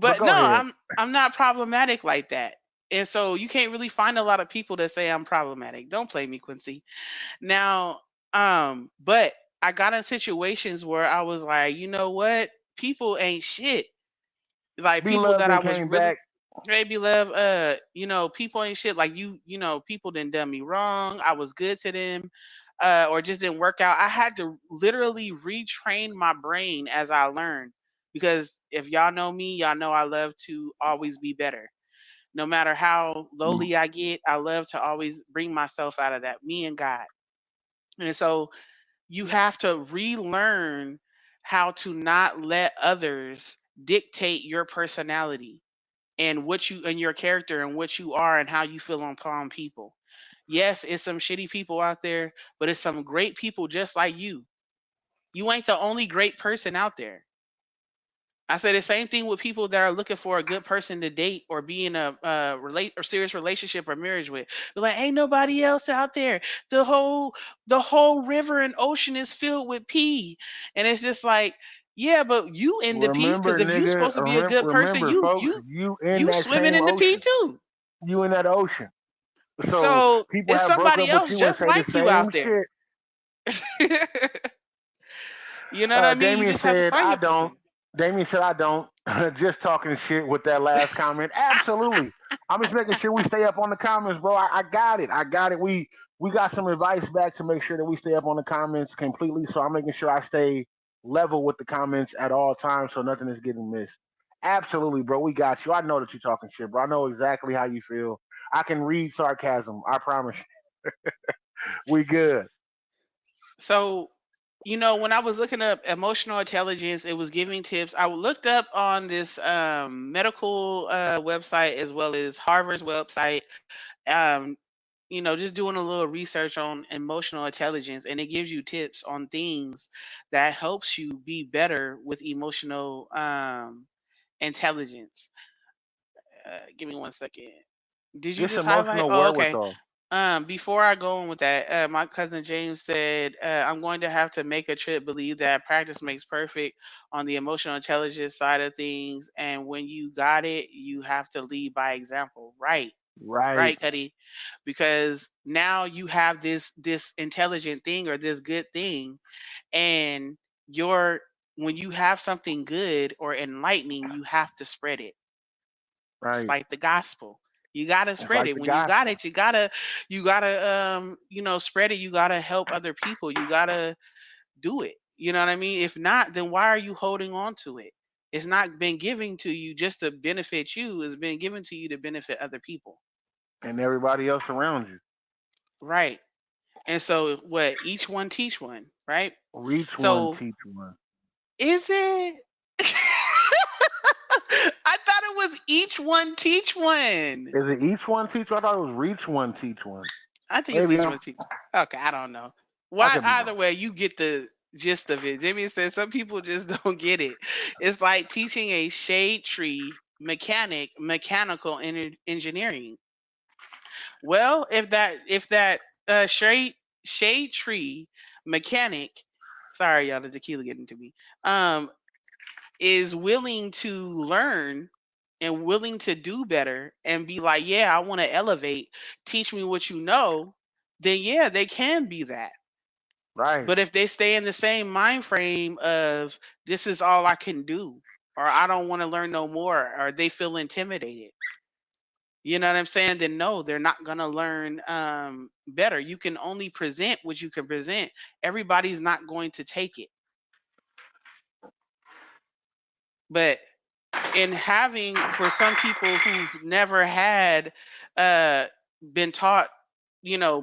But But go no, ahead. I'm not problematic like that. And so you can't really find a lot of people that say I'm problematic. Don't play me, Quincy. Now, but I got in situations where I was like, you know what? People ain't shit. Like Be people loved that I and was came really back. maybe love, people ain't shit. Like people didn't done me wrong. I was good to them, or just didn't work out. I had to literally retrain my brain as I learned. Because if y'all know me, y'all know I love to always be better. No matter how lowly I get, I love to always bring myself out of that. Me and God. And so you have to relearn how to not let others dictate your personality and what you and your character and what you are and how you feel upon people. Yes, it's some shitty people out there, but it's some great people just like you. You ain't the only great person out there. I say the same thing with people that are looking for a good person to date or be in a relate or serious relationship or marriage with. They're like, ain't nobody else out there. The whole river and ocean is filled with pee, and it's just like, yeah, but you in the pee Remember, because if you nigga. supposed to be a good person, Remember, you folks. you You in you that swimming same in the pee ocean. too. You in that ocean. So So people it's have broke somebody up with else you and just say the like you same out there. shit. You know what I mean? You Damien just have to said, find I your don't. person. Damien said, I don't. Just talking shit with that last comment. Absolutely. I'm just making sure we stay up on the comments, bro. I got it. I got it. We got some advice back to make sure that we stay up on the comments completely. So I'm making sure I stay level with the comments at all times so nothing is getting missed. Absolutely, bro. We got you. I know that you're talking shit, bro. I know exactly how you feel. I can read sarcasm. I promise you. We good. So, when I was looking up emotional intelligence, it was giving tips. I looked up on this medical website as well as Harvard's website, um, just doing a little research on emotional intelligence, and it gives you tips on things that helps you be better with emotional intelligence. Give me 1 second. Did you Just just highlight? emotional Oh, okay. wherewithal. Before I go on with that, my cousin James said, I'm going to have to make a trip, believe that practice makes perfect on the emotional intelligence side of things. And when you got it, you have to lead by example. Right. Right. Right, Cuddy. Because now you have this intelligent thing or this good thing, and you're when you have something good or enlightening, you have to spread it. It's Right. like the gospel. You gotta It's spread like it. the When you got gospel. it, you gotta spread it. You gotta help other people. You gotta do it. You know what I mean? If not, then why are you holding on to it? It's not been given to you just to benefit you. It's been given to you to benefit other people. And everybody else around you. Right. And so what? Each one teach one, right? Reach one, So teach one. is it? I thought it was each one teach one. Is it each one, teach one? I thought it was reach one, teach one. I think it's Maybe each I'm. one teach. Okay, I don't know. I Why? could be Either wrong. way, you get the gist of it. Damien says some people just don't get it. It's like teaching a shade tree mechanical engineering. Well, if that shade tree mechanic, sorry y'all, the tequila getting to me, um, is willing to learn and willing to do better and be like, yeah, I want to elevate, teach me what you know, then yeah, they can be that. Right. But if they stay in the same mind frame of this is all I can do, or I don't want to learn no more, or they feel intimidated, you know what I'm saying? Then no, they're not gonna learn better. You can only present what you can present. Everybody's not going to take it. But in having for some people who've never had uh been taught,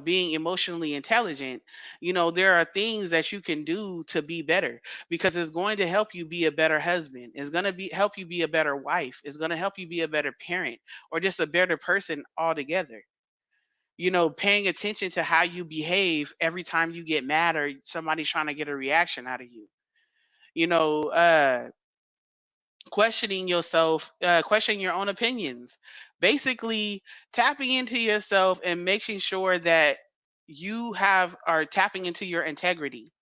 being emotionally intelligent, there are things that you can do to be better, because it's going to help you be a better husband, it's going to be help you be a better wife, it's going to help you be a better parent, or just a better person altogether. Paying attention to how you behave every time you get mad or somebody's trying to get a reaction out of you. you know uh Questioning yourself, questioning your own opinions, basically tapping into yourself and making sure that you are tapping into your integrity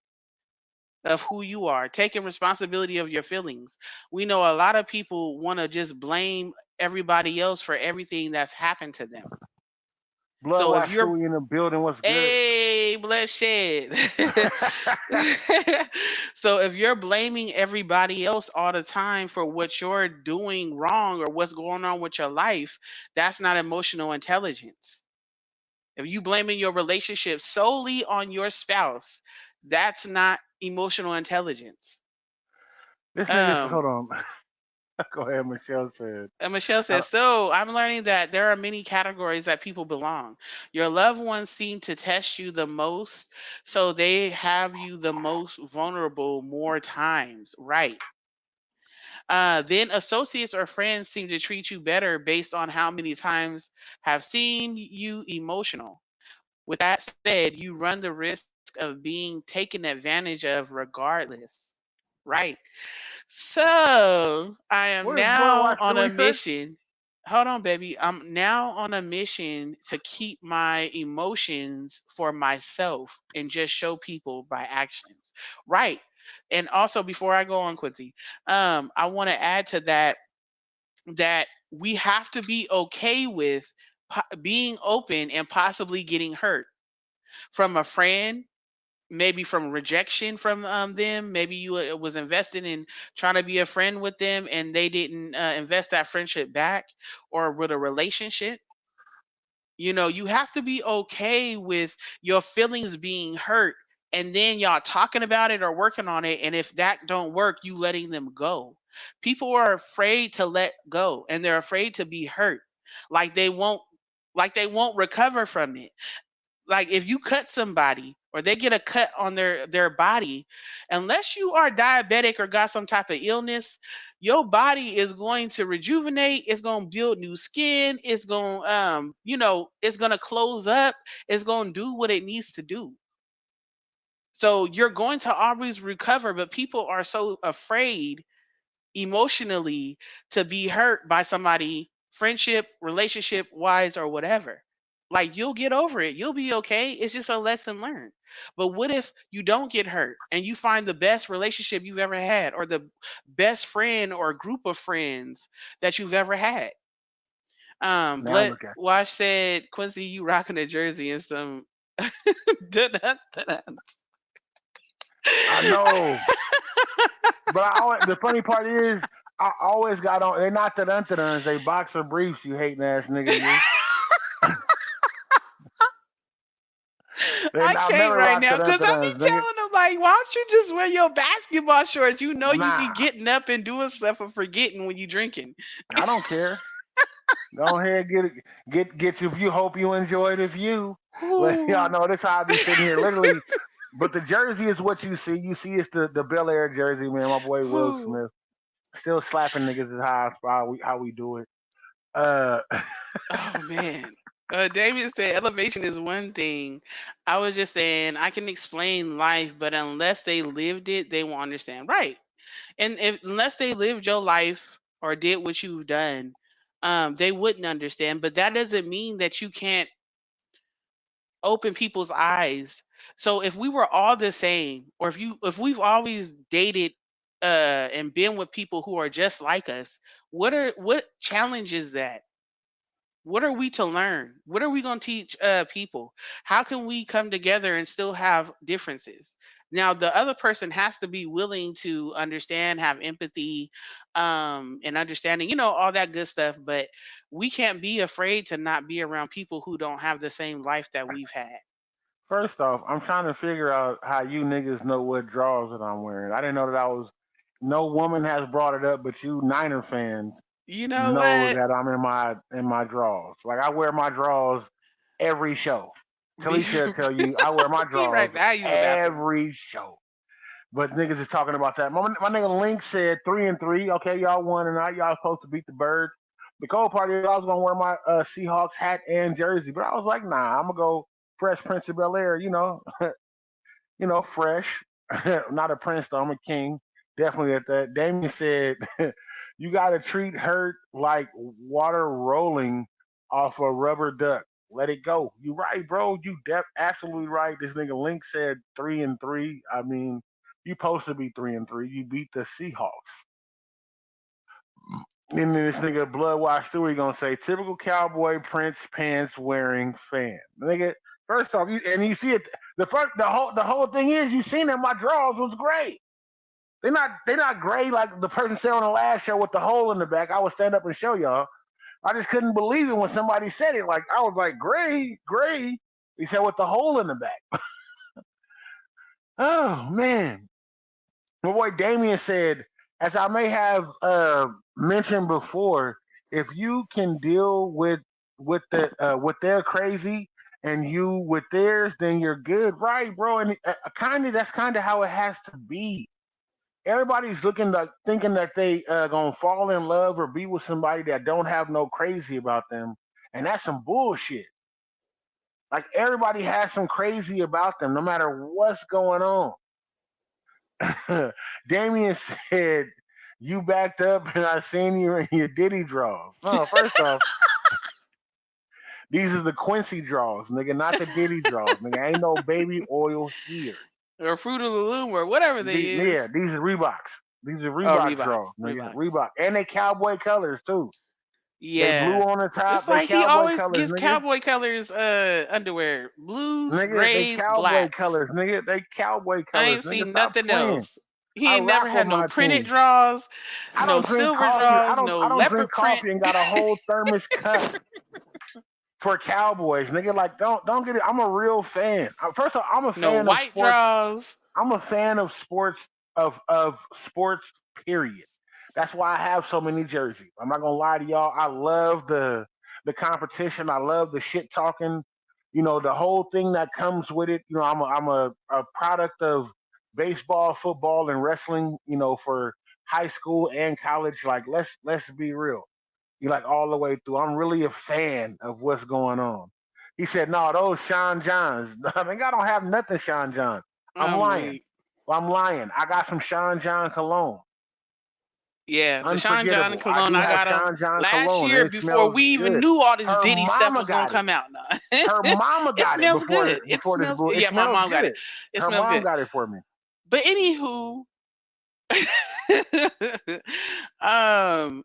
of who you are, taking responsibility of your feelings. We know a lot of people want to just blame everybody else for everything that's happened to them. Blood So if Watch you're Suey in the building. What's good? a bloodshed. So if you're blaming everybody else all the time for what you're doing wrong or what's going on with your life, that's not emotional intelligence. If you blaming your relationship solely on your spouse, that's not emotional intelligence. This nigga's Um, hold on. Go ahead, Michelle said. And Michelle I says, so I'm learning that there are many categories that people belong. Your loved ones seem to test you the most, so they have you the most vulnerable more times. Right. Then associates or friends seem to treat you better based on how many times have seen you emotional. With that said, you run the risk of being taken advantage of regardless. Right. So I am what does Blood now Watch on a Suey say? mission. Hold on, baby. I'm now on a mission to keep my emotions for myself and just show people by actions. Right. And also, before I go on, Quincy, I want to add to that we have to be okay with being open and possibly getting hurt from a friend, maybe from rejection from them. Maybe you was invested in trying to be a friend with them and they didn't invest that friendship back, or with a relationship. You have to be okay with your feelings being hurt, and then y'all talking about it or working on it, and if that don't work, you letting them go. People are afraid to let go, and they're afraid to be hurt, like they won't recover from it. Like if you cut somebody or they get a cut on their body, unless you are diabetic or got some type of illness, your body is going to rejuvenate, it's going to build new skin, it's going it's going to close up, it's going to do what it needs to do. So you're going to always recover, but people are so afraid emotionally to be hurt by somebody, friendship, relationship wise, or whatever. Like you'll get over it. You'll be okay. It's just a lesson learned. But what if you don't get hurt and you find the best relationship you've ever had, or the best friend or group of friends that you've ever had? Now Blood look at you. Wash said, Quincy, you rocking a jersey and some. Dun-dun, dun-dun. I know, but the funny part is, I always got on. They not the duntuns. They boxer briefs. You hating ass nigga. You. I I've can't never right rocked the now because I duntuns, be nigga. telling them like, why don't you just wear your basketball shorts? You know you be Nah, getting up and doing stuff and forgetting when you drinking. I don't care. Go ahead, get your view. Hope you enjoy the view. Let y'all Ooh. know this how I be sitting here, literally. But the jersey is what you see. You see, it's the Bel Air jersey, man. My boy Will Ooh. Smith still slapping niggas is how we do it. Uh, Oh man. Damien said elevation is one thing. I was just saying I can explain life, but unless they lived it, they won't understand. Right. And unless they lived your life or did what you've done, they wouldn't understand. But that doesn't mean that you can't open people's eyes. So if we were all the same, or if we've always dated and been with people who are just like us, what challenges that? What are we to learn? What are we going to teach people? How can we come together and still have differences? Now, the other person has to be willing to understand, have empathy, and understanding, all that good stuff. But we can't be afraid to not be around people who don't have the same life that we've had. First off, I'm trying to figure out how you niggas know what drawers that I'm wearing. I didn't know that I was. No woman has brought it up, but you Niner fans You know know what? that I'm in my drawers. Like I wear my drawers every show. Be, Talisha will tell you I wear my be right drawers back. I use the bathroom. every show. But niggas is talking about that. My nigga Link said 3-3. Okay, y'all won tonight. Y'all supposed to beat the Birds. The cold part is I was gonna wear my Seahawks hat and jersey, but I was like, nah, I'm gonna go Fresh Prince of Bel Air. Fresh. Not a prince though. I'm a king. Definitely at that. Damien said, "You got to treat hurt like water rolling off a rubber duck. Let it go." You right, bro. You absolutely right. This nigga Link said 3-3. I mean, you supposed to be 3-3. You beat the Seahawks. And then this nigga Bloodwash Stewie gonna say typical cowboy Prince pants wearing fan. Nigga, first off, you see it. The whole thing is you seen that my drawers was great. They're not gray like the person said on the last show with the hole in the back. I would stand up and show y'all. I just couldn't believe it when somebody said it. Like I was like gray. He said with the hole in the back. Oh man. My boy Damien said, as I may have mentioned before, if you can deal with their crazy and you with theirs, then you're good, right, bro? And that's kind of how it has to be. Everybody's looking like thinking that they gonna fall in love or be with somebody that don't have no crazy about them, and that's some bullshit. Like everybody has some crazy about them, no matter what's going on. Damien said, "You backed up, and I seen you in your Diddy draws." No, first off, these are the Quincy draws, nigga, not the Diddy draws, nigga. Ain't no baby oil here. Or Fruit of the Loom or whatever they Yeah, is. these are Reeboks. These are Oh, Reebok draws, Reeboks. nigga. Reeboks. Reebok, and they cowboy colors too. They blue Yeah. on the top. It's They like he cowboy always colors, gets nigga. cowboy colors underwear. Blues, Nigga, they grays, cowboy blacks. colors, nigga. They cowboy I colors, ain't nigga. seen Stop nothing playing. else. He I ain't never rock with had no my printed team. draws, I no don't drink silver coffee. I draws, don't. no I don't drink leopard print. coffee and got a whole thermos cup for Cowboys, nigga. Like, don't get it. I'm a real fan. First of all, I'm a No fan of white sports. draws. I'm a fan of sports of sports. Period. That's why I have so many jerseys. I'm not gonna lie to y'all. I love the competition. I love the shit talking. The whole thing that comes with it. I'm a product of baseball, football, and wrestling. For high school and college. Like let's be real. You like all the way through. I'm really a fan of what's going on. He said, "No, those Sean Johns. I think I don't have nothing, Sean John. I'm I'm lying. weak. Well, I'm lying. I got some Sean John cologne. Yeah, the Sean John and Unforgettable. I cologne. do I have got them Sean John last cologne, year and it before smells we even good. knew all this Her Diddy stuff mama was gonna got it. come out. Now Her mama it got it smells before good. It before this smells blue. good. It Yeah, my smells mom got it. good. It Her smells mom good. got it for me. But anywho, um,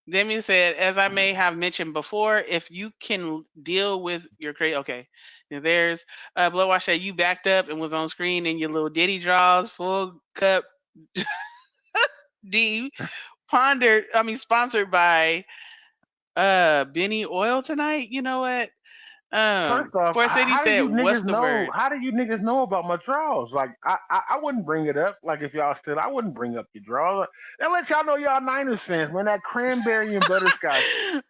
Demi said, as I may have mentioned before, if you can deal with your crazy, okay. Now there's Bloodwash said you backed up and was on screen in your little Diddy draws, full cup D pondered. I mean, sponsored by Benny Oil tonight. You know what? First off, Boy said he how do said, you "What's niggas the know? word?" How do you niggas know about my draws? Like, I wouldn't bring it up. Like, if y'all still, I wouldn't bring up your draws. That let y'all know y'all Niners fans, man. That cranberry and butterscotch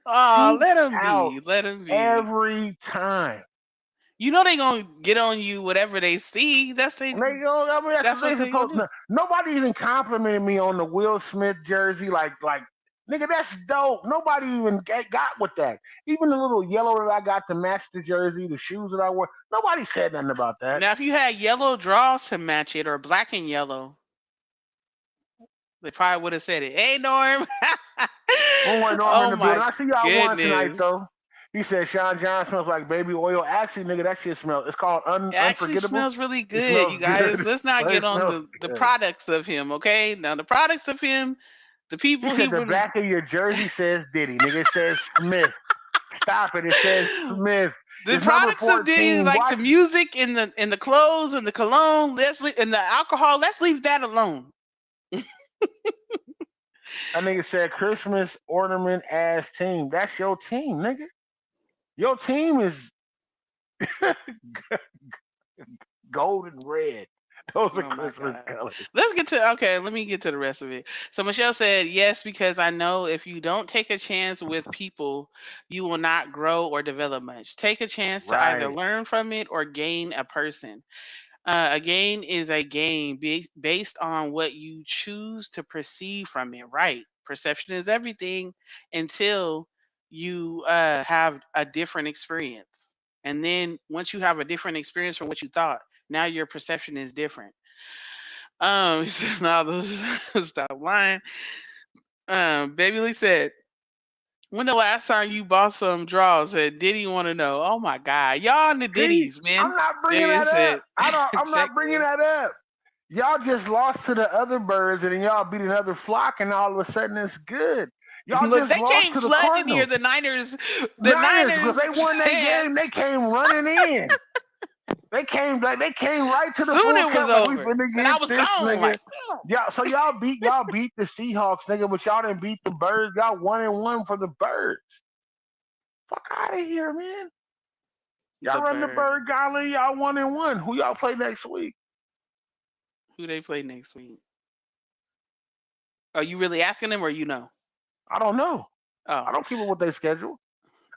Oh, seeps let him out be. Let him be. every time. You know they gonna get on you whatever they see. And they go, I mean, that's That's what what they they gonna supposed do. to. Nobody even complimented me on the Will Smith jersey. Like, nigga, that's dope. Nobody even got with that. Even the little yellow that I got to match the jersey, the shoes that I wore. Nobody said nothing about that. Now, if you had yellow draws to match it or black and yellow, they probably would have said it. Hey, Norm. One more Norman in Oh the building. my I see y'all won tonight goodness. though. He said Sean John smells like baby oil. Actually, nigga, that shit smells. It's called It actually unforgettable. smells really It good, smells you guys. good. Let's not But get it on smells the good. products of him, okay? Now the products of him, the He people he said the would back of your jersey says Diddy. Nigga, it says Smith. Stop it. It says Smith. the It's number products of Diddy, 14. like the Watch. music and the clothes and the cologne, and the alcohol. Let's leave that alone. That nigga said Christmas ornament ass team. That's your team, nigga. Your team is gold and red. Those are Oh my Christmas god. colors. Let's get to okay, let me get to the rest of it. So Michelle said, "Yes, because I know if you don't take a chance with people, you will not grow or develop much. Take a chance to either Right. learn from it or gain a person. A gain is a gain based on what you choose to perceive from it, right? Perception is everything until you have a different experience. And then once you have a different experience from what you thought, now your perception is different. Now stop lying. Baby Lee said, when the last time you bought some draws? Said Diddy want to know. Oh my God, y'all on the See, Diddies, man. I'm not bringing Baby that said, up. I'm check not bringing this. that up. Y'all just lost to the other birds, and then y'all beat another flock, and all of a sudden it's good. Y'all Look, just they lost came to the flooding in here. Cardinals. The Niners, because Niners they won that game, they fans. came running in. They came right to the Soon full it was cup like we over. finna Said get I was this gone. nigga. Like, Yeah, so y'all beat the Seahawks, nigga, but y'all didn't beat the birds. Y'all 1-1 for the birds. Fuck out of here, man. Y'all the run the bird. bird gauntlet, y'all 1-1. Who y'all play next week? Who they play next week? Are you really asking them or you know? I don't know. Oh, I don't keep up with their schedule.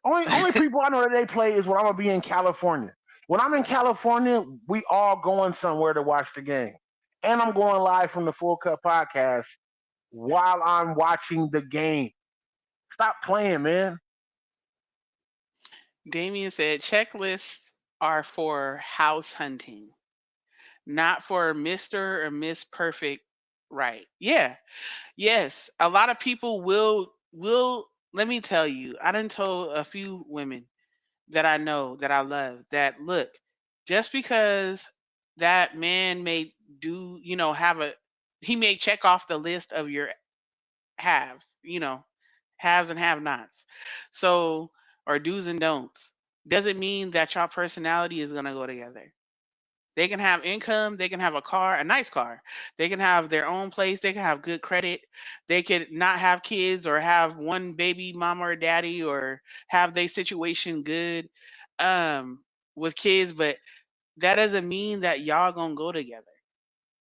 Only people I know that they play is when I'm gonna be in California. When I'm in California, we all going somewhere to watch the game. And I'm going live from the Full Cup podcast while I'm watching the game. Stop playing, man. Damien said checklists are for house hunting, not for Mr. or Miss Perfect. Right. Yeah. Yes. A lot of people will let me tell you, I done told a few women that I know that I love that look, just because that man may do, have he may check off the list of your haves, haves and have nots. So, or do's and don'ts, doesn't mean that your personality is going to go together. They can have income, they can have a car, a nice car. They can have their own place, they can have good credit. They could not have kids or have one baby mama or daddy or have their situation good um with kids, but that doesn't mean that y'all going to go together.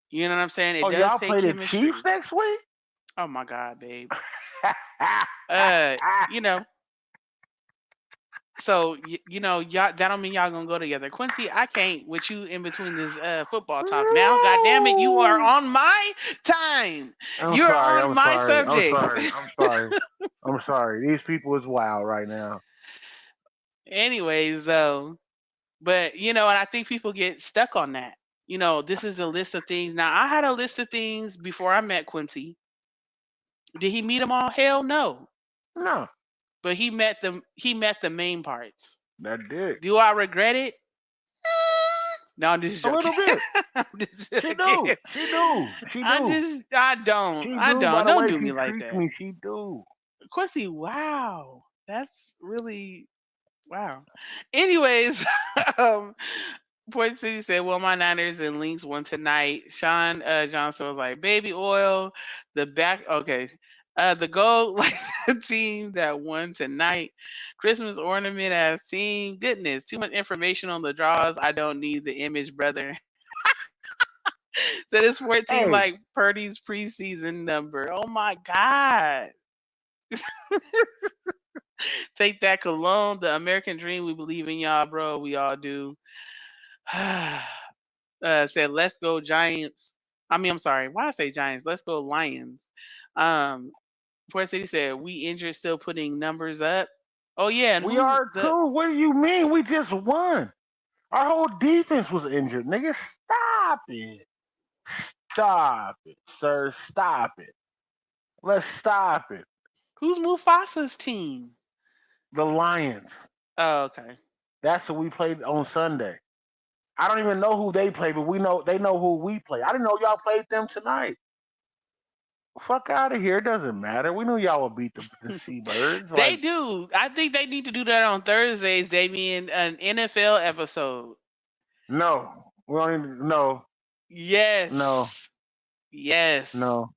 You know what I'm saying? It Oh, does y'all take play the Chiefs chemistry. next week? Oh my god, babe. Uh, you know, so y'all that don't mean y'all gonna go together. Quincy, I can't with you in between this football talk now. God damn it, you are Woo! on my time. I'm You're sorry. on I'm my sorry. I'm subject. sorry. I'm sorry. I'm sorry. These people is wild right now. Anyways, though, but and I think people get stuck on that. This is the list of things. Now, I had a list of things before I met Quincy. Did he meet them all? Hell no. No, But he met them. He met the main parts. that did. Do I regret it? No, I'm just A joking. little bit. I'm just She do. joking. She do. She do. I don't. She I do. By don't. the Don't way do she me like treats that. me, she do. Quincy, wow. That's really wow. Anyways, um, Point City said, well, my Niners and Links won tonight. Sean Johnson was like, baby oil, the back okay. The gold like the team that won tonight. Christmas ornament as team. Goodness, too much information on the draws. I don't need the image, brother. Said it's 14 Hey, like Purdy's preseason number. Oh my God. Take that cologne. The American dream. We believe in y'all, bro. We all do. Said, let's go Giants. I mean, I'm sorry. Why I say Giants? Let's go Lions. Um, Port City said, we injured, still putting numbers up. Oh, yeah. And we who's are the. too. What do you mean? We just won. Our whole defense was injured, nigga. Stop it. Stop it, sir. Stop it. Let's stop it. Who's Mufasa's team? The Lions. Oh, okay. That's what we played on Sunday. I don't even know who they play, but we know they know who we play. I didn't know y'all played them tonight. Fuck out of here. It doesn't matter. We knew y'all would beat the Seabirds. They Like, do. I think they need to do that on Thursdays. They mean an NFL episode. no. We don't even no, Yes. Yes. no.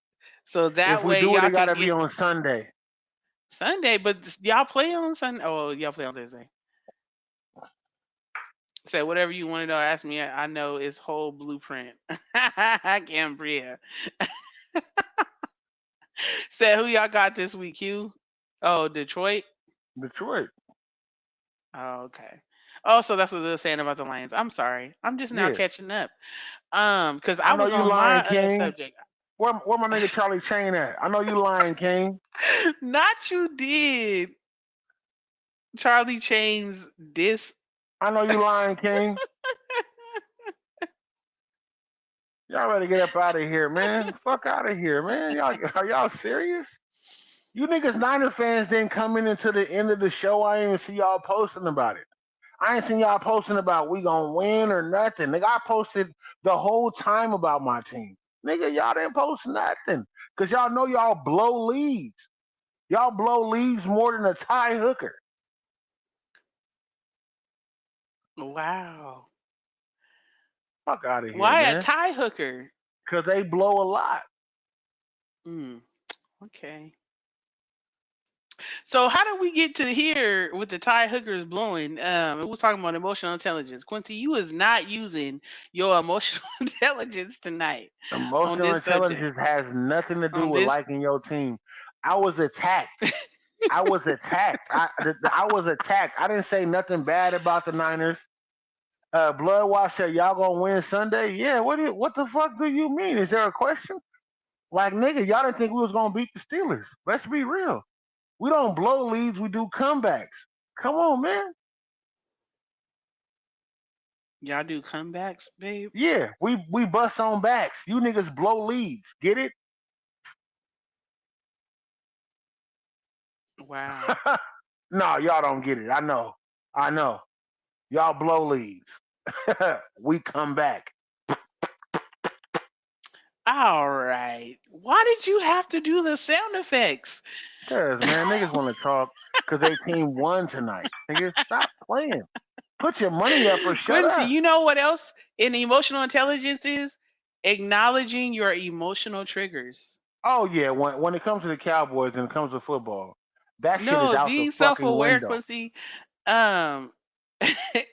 So If that we way do it, y'all it can gotta be get on Sunday. Sunday, but y'all play on Sunday. Oh, y'all play on Thursday. Say whatever you want to know. Ask me. I know it's whole blueprint. Cambria. Said who y'all got this week, Q? Oh, Detroit. Detroit. Oh, okay. Oh, so that's what they were saying about the Lions. I'm sorry. I'm just now Yeah. catching up. Because I I know was you on lying, my King. subject. Where my nigga Charlie Chain at? I know you lying, King. Not you did. Charlie Chain's this. I know you lying, King. Y'all ready to get up out of here, man. Fuck out of here, man. Y'all are y'all serious? You niggas Niner fans didn't come in until the end of the show. I ain't even see y'all posting about it. I ain't seen y'all posting about we gonna win or nothing. Nigga, I posted the whole time about my team. Nigga, y'all didn't post nothing. Cause y'all know y'all blow leads. Y'all blow leads more than a tie hooker. Wow. Fuck out of here, Why a man. tie hooker? Cause they blow a lot. Hmm. Okay. So how did we get to here with the tie hookers blowing? We was talking about emotional intelligence. Quincy, you is not using your emotional intelligence tonight on Emotional this subject. intelligence has nothing to do On with this, liking your team. I was attacked. I was attacked. I was attacked. I didn't say nothing bad about the Niners. Bloodwash said y'all gonna win Sunday. Yeah, what the fuck do you mean? Is there a question? Like nigga, y'all didn't think we was gonna beat the Steelers. Let's be real. We don't blow leads, we do comebacks. Come on, man. y'all do comebacks, babe. Yeah, we bust on backs. You niggas blow leads. Get it? Wow. No, y'all don't get it. I know. I know. Y'all blow leads. We come back. All right. Why did you have to do the sound effects? Cause man, niggas want to talk because they team won tonight. Niggas, stop playing. Put your money up or shut Quincy, up. you know what else in emotional intelligence is? Acknowledging your emotional triggers. Oh yeah, when it comes to the Cowboys and it comes to football, that shit is No, out the being fucking self-aware, window. Quincy, um,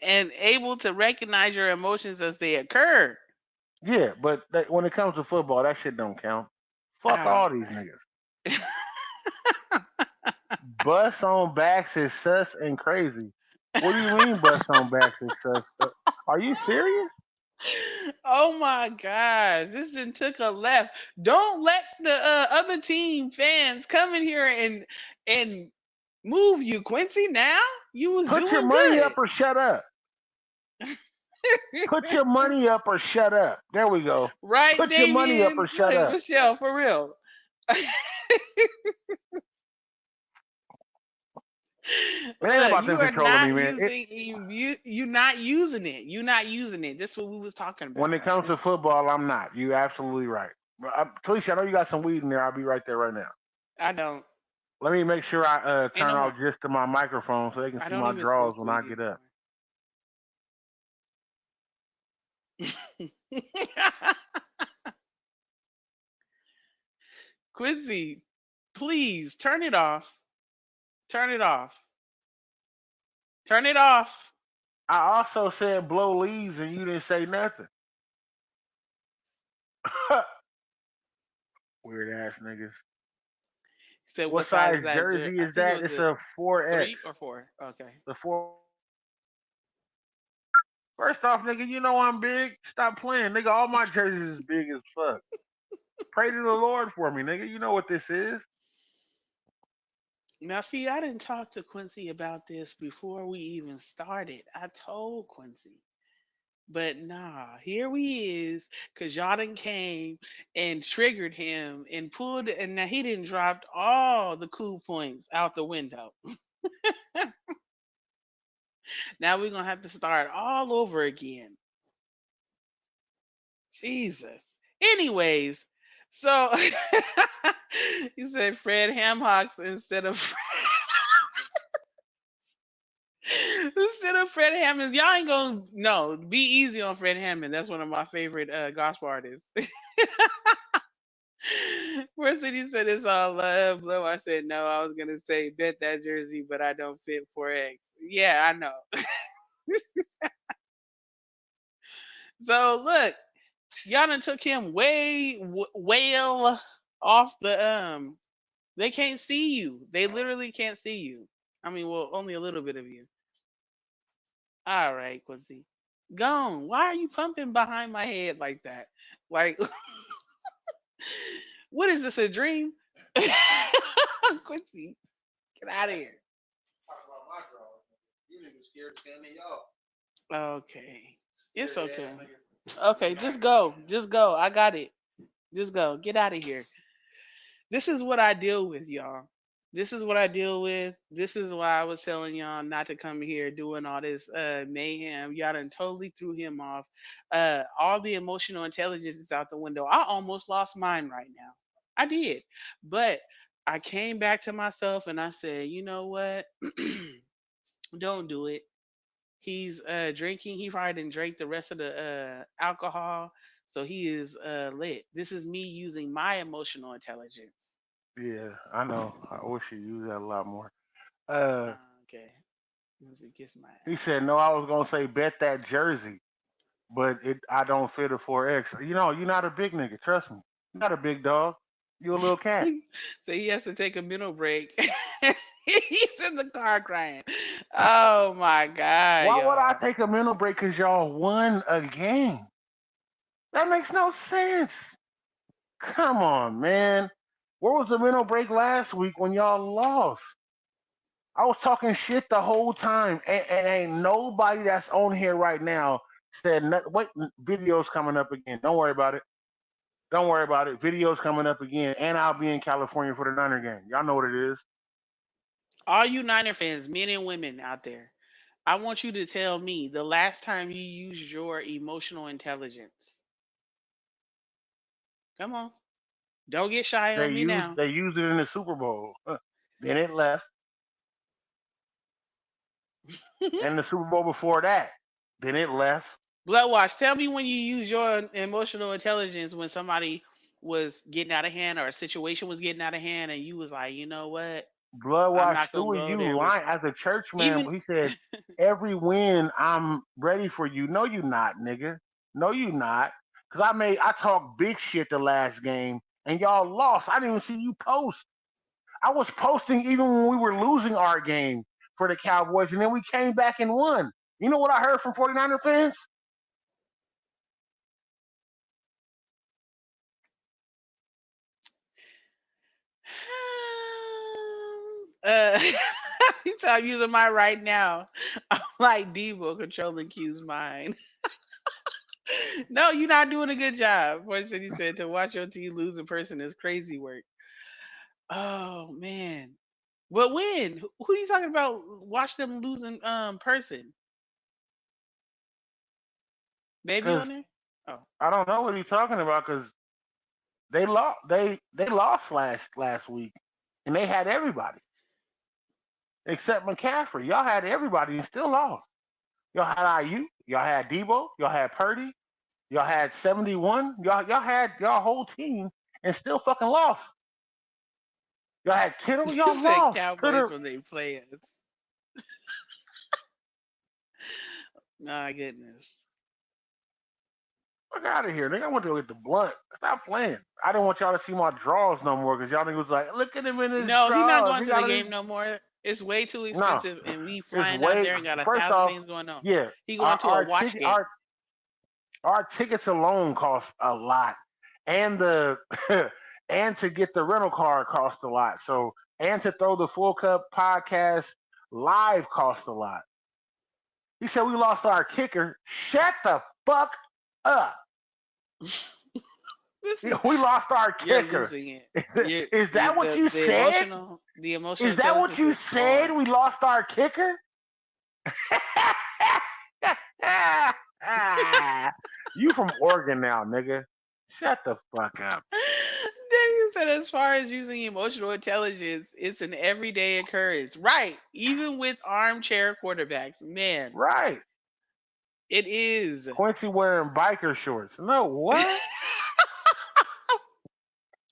and able to recognize your emotions as they occur. Yeah, but when it comes to football, that shit don't count. Fuck All all these right. niggas. Bus on backs is sus and crazy. What do you mean bus on backs is sus? Are you serious? Oh my gosh, this then took a left. Don't let the other team fans come in here and move you, Quincy. Now you was Put your doing money up good. or shut up. Put your money up or shut up. There we go. Right, Put your money up or Damien? shut Look, up. Michelle, for real. It ain't Look, about them you are controlling me, not man. using you not using it. You not using it. That's what we was talking When about. it comes to football, I'm not. You absolutely right. Talisha, I know you got some weed in there. I'll be right there right now. I don't. Let me make sure I Ain't turn no more. off just to my microphone so they can I see don't my even smoke drawers when I weed get up. anymore. Quincy, please turn it off. Turn it off. Turn it off. I also said blow leaves and you didn't say nothing. Weird ass niggas. Said What what size is size that? jersey I is think it that? was It's a a 4X. 3 or 4. Okay. The 4. First off, nigga, you know I'm big. Stop playing, nigga. All my jerseys is big as fuck. Pray to the Lord for me, nigga. You know what this is. Now, see, I didn't talk to Quincy about this before we even started. I told Quincy. But nah, here we is, cause y'all done came and triggered him and pulled it, and now he didn't dropped all the cool points out the window. Now we're gonna have to start all over again. Jesus. Anyways, so he said Fred Hamhocks instead of Fred Hammond. Y'all ain't gonna no be easy on Fred Hammond. That's one of my favorite gospel artists. First thing he said it's all love, blow. I said no. I was gonna say bet that jersey, but I don't fit 4X. Yeah, I know. So look, y'all done took him way well off the They can't see you. They literally can't see you. I mean, well, only a little bit of you. All right, Quincy. Gone. Why are you pumping behind my head like that? Like, what is this, a dream? Quincy, get out of here. Talk about my drawers. You niggas scared to stand in y'all. Okay. It's Scary ass okay. niggas. Okay, just go. Just go. I got it. Just go. Get out of here. This is what I deal with, y'all. This is what I deal with. This is why I was telling y'all not to come here doing all this mayhem. Y'all done totally threw him off. All the emotional intelligence is out the window. I almost lost mine right now. I did. But I came back to myself and I said, you know what? Don't do it. He's drinking. He probably didn't drink the rest of the alcohol. So he is lit. This is me using my emotional intelligence. Yeah, I know. I wish you used that a lot more. Uh, Okay. Once he kiss my he ass. said, no, I was gonna say bet that jersey, but I don't fit a 4X. You know, you're not a big nigga. Trust me, you're not a big dog. You a little cat. So he has to take a mental break. He's in the car crying. Oh my god, Why would I y'all. take a mental break? Cause y'all won a game. That makes no sense. Come on, man. Where was the mental break last week when y'all lost? I was talking shit the whole time, and ain't nobody that's on here right now said nothing. Wait, videos coming up again. Don't worry about it. Don't worry about it. Videos coming up again, and I'll be in California for the Niner game. Y'all know what it is. All you Niner fans, men and women out there, I want you to tell me the last time you used your emotional intelligence. Come on. Don't get shy on me now. They used it in the Super Bowl. Then it left, and the Super Bowl before that. Then it left. Bloodwatch, tell me when you use your emotional intelligence when somebody was getting out of hand or a situation was getting out of hand and you was like, you know what? Blood I'm washed not gonna through go you there with lying as a church man. even He said, "Every win, I'm ready for you." No, you not, nigga. No, you not. Cause I talked big shit the last game, and y'all lost. I didn't even see you post. I was posting even when we were losing our game for the Cowboys, and then we came back and won. You know what I heard from 49er fans? uh you tell I'm using mine right now. I'm like Debo controlling Q's mind. No, you're not doing a good job. Voice City said to watch your team lose in person is crazy work. Oh man. But when? Who are you talking about? Watch them lose in person. Baby on Cause there? Oh. I don't know what he's talking about. Cause they lost. They lost last week, and they had everybody except McCaffrey. Y'all had everybody and still lost. Y'all had IU. Y'all had Debo. Y'all had Purdy. Y'all had 71. Y'all had y'all whole team and still fucking lost. Y'all had Kittle. You Y'all said lost to Cowboys the. when they play us. My goodness. Fuck out of here, nigga. I want to go get the blunt. Stop playing. I didn't want y'all to see my draws no more because y'all niggas was like, look at him in his No, he not draws. going He to the got it. game no more. It's way too No, expensive, and we it's flying out way. there and got a First thousand off, things going on. yeah, He going our to a our watch ticket game. our tickets alone cost a lot, and the and to get the rental car cost a lot. So and to throw the Full Cup podcast live cost a lot. He said we lost our kicker. Shut the fuck up. This is We lost our you're kicker. losing it. You're Is that what you said? the emotional Is that what intelligence you is said? gone. We lost our kicker? You from Oregon now, nigga. Shut the fuck up. Damian said, as far as using emotional intelligence, it's an everyday occurrence. Right. Even with armchair quarterbacks. Man, Right. it is. Quincy wearing biker shorts. No, what?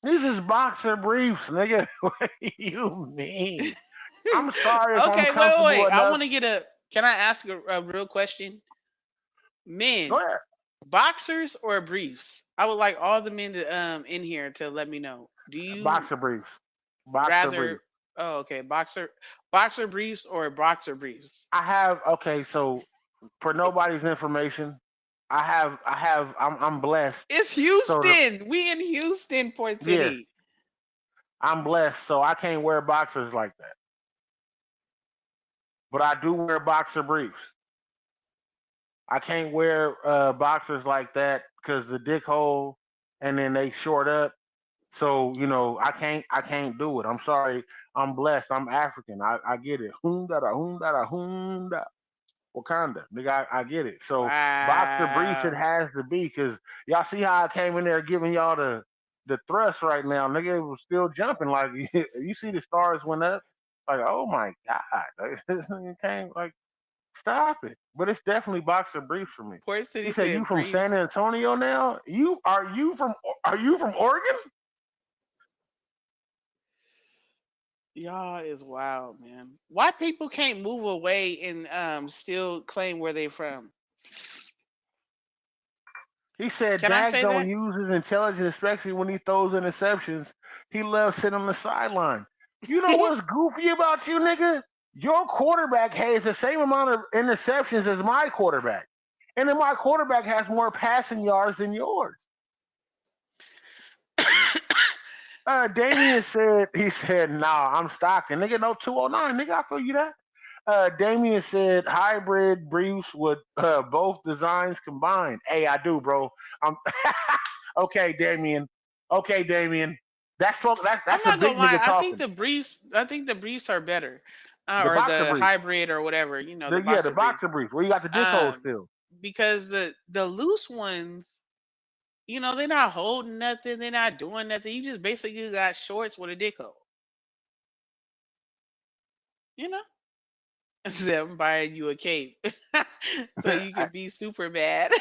These is boxer briefs, nigga. What do you mean? I'm sorry if I'm Okay, wait. comfortable I enough. want to get a. Can I ask a real question? Go Men, ahead. boxers or briefs? I would like all the men to, in here to let me know. Do you Boxer briefs. Boxer rather? briefs. Oh, okay, boxer briefs or boxer briefs? I have okay, so for nobody's information, I'm blessed. It's So the, Houston. We in Houston, Port yeah, City. I'm blessed, so I can't wear boxers like that. But I do wear boxer briefs. I can't wear boxers like that because the dick hole and then they short up. So I can't do it. I'm sorry. I'm blessed. I'm African. I get it. Hoonda da hoonda da hoonda. Wakanda, nigga, I get it. So boxer briefs it Wow. has to be because y'all see how I came in there giving y'all the thrust right now, nigga. It was still jumping like you see the stars went up. Like oh my god, this nigga came like stop it. But it's definitely boxer briefs for me. Port He City said you said from San briefs. Antonio now? You from Oregon? Y'all is wild, man. Why people can't move away and still claim where they from? He said Can I Dak say don't that? use his intelligence, especially when he throws interceptions. He loves sitting on the sideline. You know what's goofy about you, nigga? Your quarterback has the same amount of interceptions as my quarterback. And then my quarterback has more passing yards than yours. Damian said, he said, nah, I'm stocking. Nigga, no 209. Nigga, I feel you that. Damien said hybrid briefs with both designs combined. Hey, I do, bro. I'm okay, Damien. Okay, Damien. I'm That's a not big gonna lie. nigga talking. I think the briefs are better, The or boxer the briefs. hybrid or whatever. You know, the The boxer boxer briefs. briefs where you got the dick hole Um, still. because the loose ones, they're not holding nothing. They're not doing nothing. You just basically got shorts with a dick hole. You know. Said, I'm buying you a cape so you can be super bad.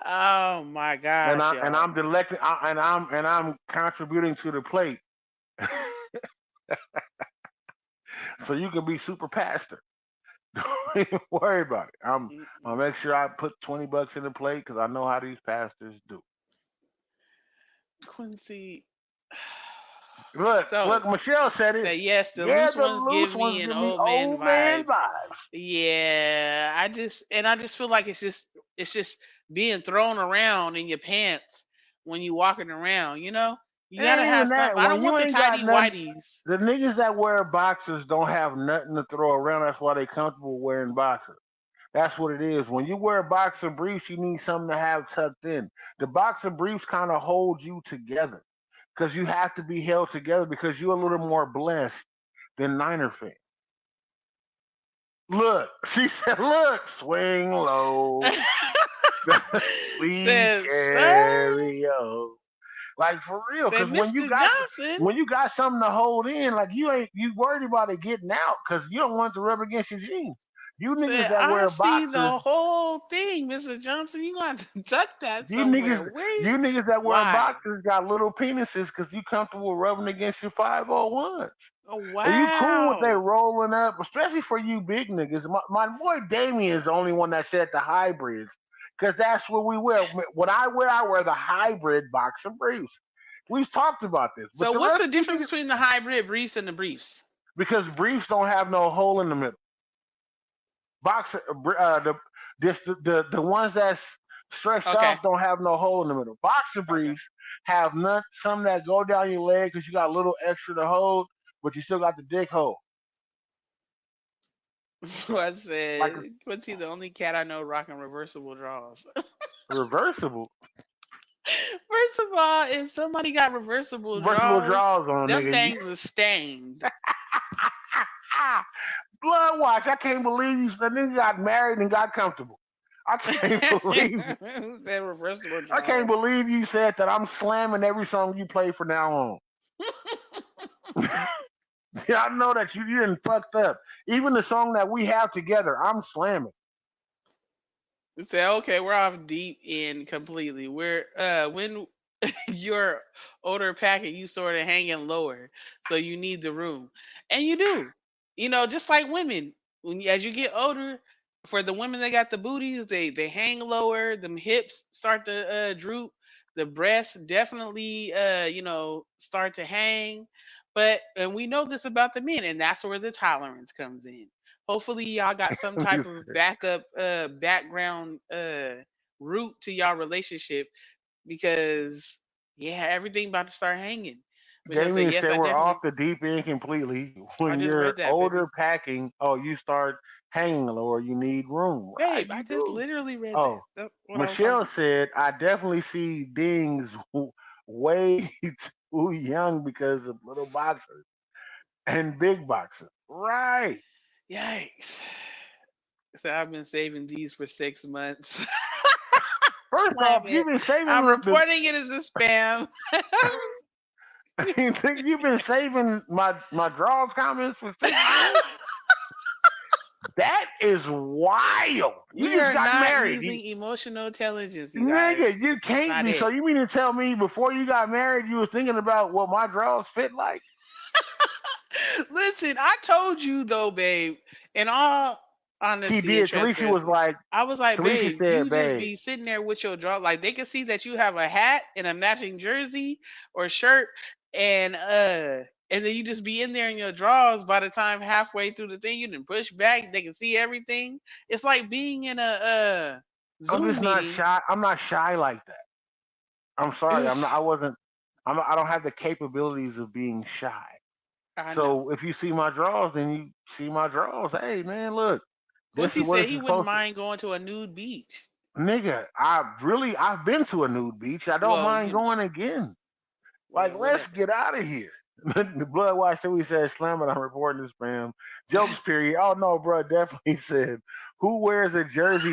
Oh my and gosh, I and y'all. I'm delecting and I'm contributing to the plate, so you can be super pastor. Don't even worry about it. I'll Mm-mm. make sure I put $20 in the plate because I know how these pastors do. Quincy. Look, So Michelle said it. that yes, the Yeah, loose the ones loose give ones me an give me old man old man vibes. vibes. Yeah, I just feel like it's just being thrown around in your pants when you walking around. You It gotta ain't have even stuff. that. I When don't you want the ain't got tidy nothing, whities. the niggas that wear boxers don't have nothing to throw around. That's why they comfortable wearing boxers. That's what it is. When you wear boxer briefs, you need something to have tucked in. The boxer briefs kind of hold you together because you have to be held together because you're a little more blessed than Niner fans. Look, she said, look, swing low, sweet Said, sir. cherry-o. Like for real, Said, because Mr. Johnson. when you got something to hold in, like you worried about it getting out because you don't want it to rub against your jeans. You niggas Said, that I wear see boxers, the whole thing, Mr. Johnson. You got to tuck that you somewhere. niggas, Where? you niggas that wear Why? boxers got little penises because you comfortable rubbing against your 501s. Oh, And you cool with they wow. rolling up, especially for you big niggas. My boy Damien is the only one that said the hybrids, because that's what we wear. When I wear the hybrid boxer briefs. We've talked about this, but So, the what's rest the of you difference niggas, between the hybrid briefs and the briefs? because briefs don't have no hole in the middle. Boxer, the ones that's stretched Okay. off don't have no hole in the middle. Boxer Okay. briefs have none, some that go down your leg because you got a little extra to hold, but you still got the dick hole. I Like said, Quincy, the only cat I know rocking reversible draws. reversible, First of all, if somebody got reversible reversible draws, draws on, them nigga. things are stained. Blood watch. I can't believe you. The nigga got married and got comfortable. I can't believe. Said reversible I can't draws. believe you said that. I'm slamming every song you play from now on. Yeah, I know that you didn't fucked up. Even the song that we have together, I'm slamming. Say, okay, we're off deep end completely. We're when you're older packing, you sort of hanging lower, so you need the room, and you do. Just like women, as you get older, for the women that got the booties, they hang lower. Them hips start to droop. The breasts definitely start to hang. But and we know this about the men, and that's where the tolerance comes in. Hopefully, y'all got some type of backup, background, route to y'all relationship because yeah, everything about to start hanging. Michelle said, Damien "Yes, said I we're off definitely, the deep end completely. I When just you're read that, baby, older packing, oh, you start hanging lower. You need room. Right, babe. I you just do. literally read that. Oh, That's what I was talking Michelle about." said, I definitely see Dings way too young because of little boxers and big boxers. Right. Yikes! So I've been saving these for 6 months. First off, Slam you've it. been saving I'm reporting it as a spam. you've been saving my draws comments for 6 months. That is wild. You We just are got not married. using emotional intelligence, you guys. Nigga, you This is can't not be. So it. you mean to tell me before you got married, you were thinking about what my draws fit like? Listen, I told you though, babe. In all She honesty and did. Talisha was transparency, like, I was like, Talisha babe, said, you just babe, be sitting there with your draw. Like they can see that you have a hat and a matching jersey or shirt, and then you just be in there in your drawers. By the time halfway through the thing, you didn't push back. They can see everything. It's like being in a I'm Zoom just not meeting. shy. I'm not shy like that. I'm sorry. I'm not. I wasn't. I don't have the capabilities of being shy. I know. So if you see my draws, then you see my draws. Hey man, look, this is Quincy what said it's he wouldn't supposed to. mind going to a nude beach. Nigga, I've been to a nude beach. I don't Well, mind going again. Like, well, let's whatever. get out of here. The blood watch that we said slam it. I'm reporting this, spam. Jokes period. Oh no, bro, definitely said who wears jersey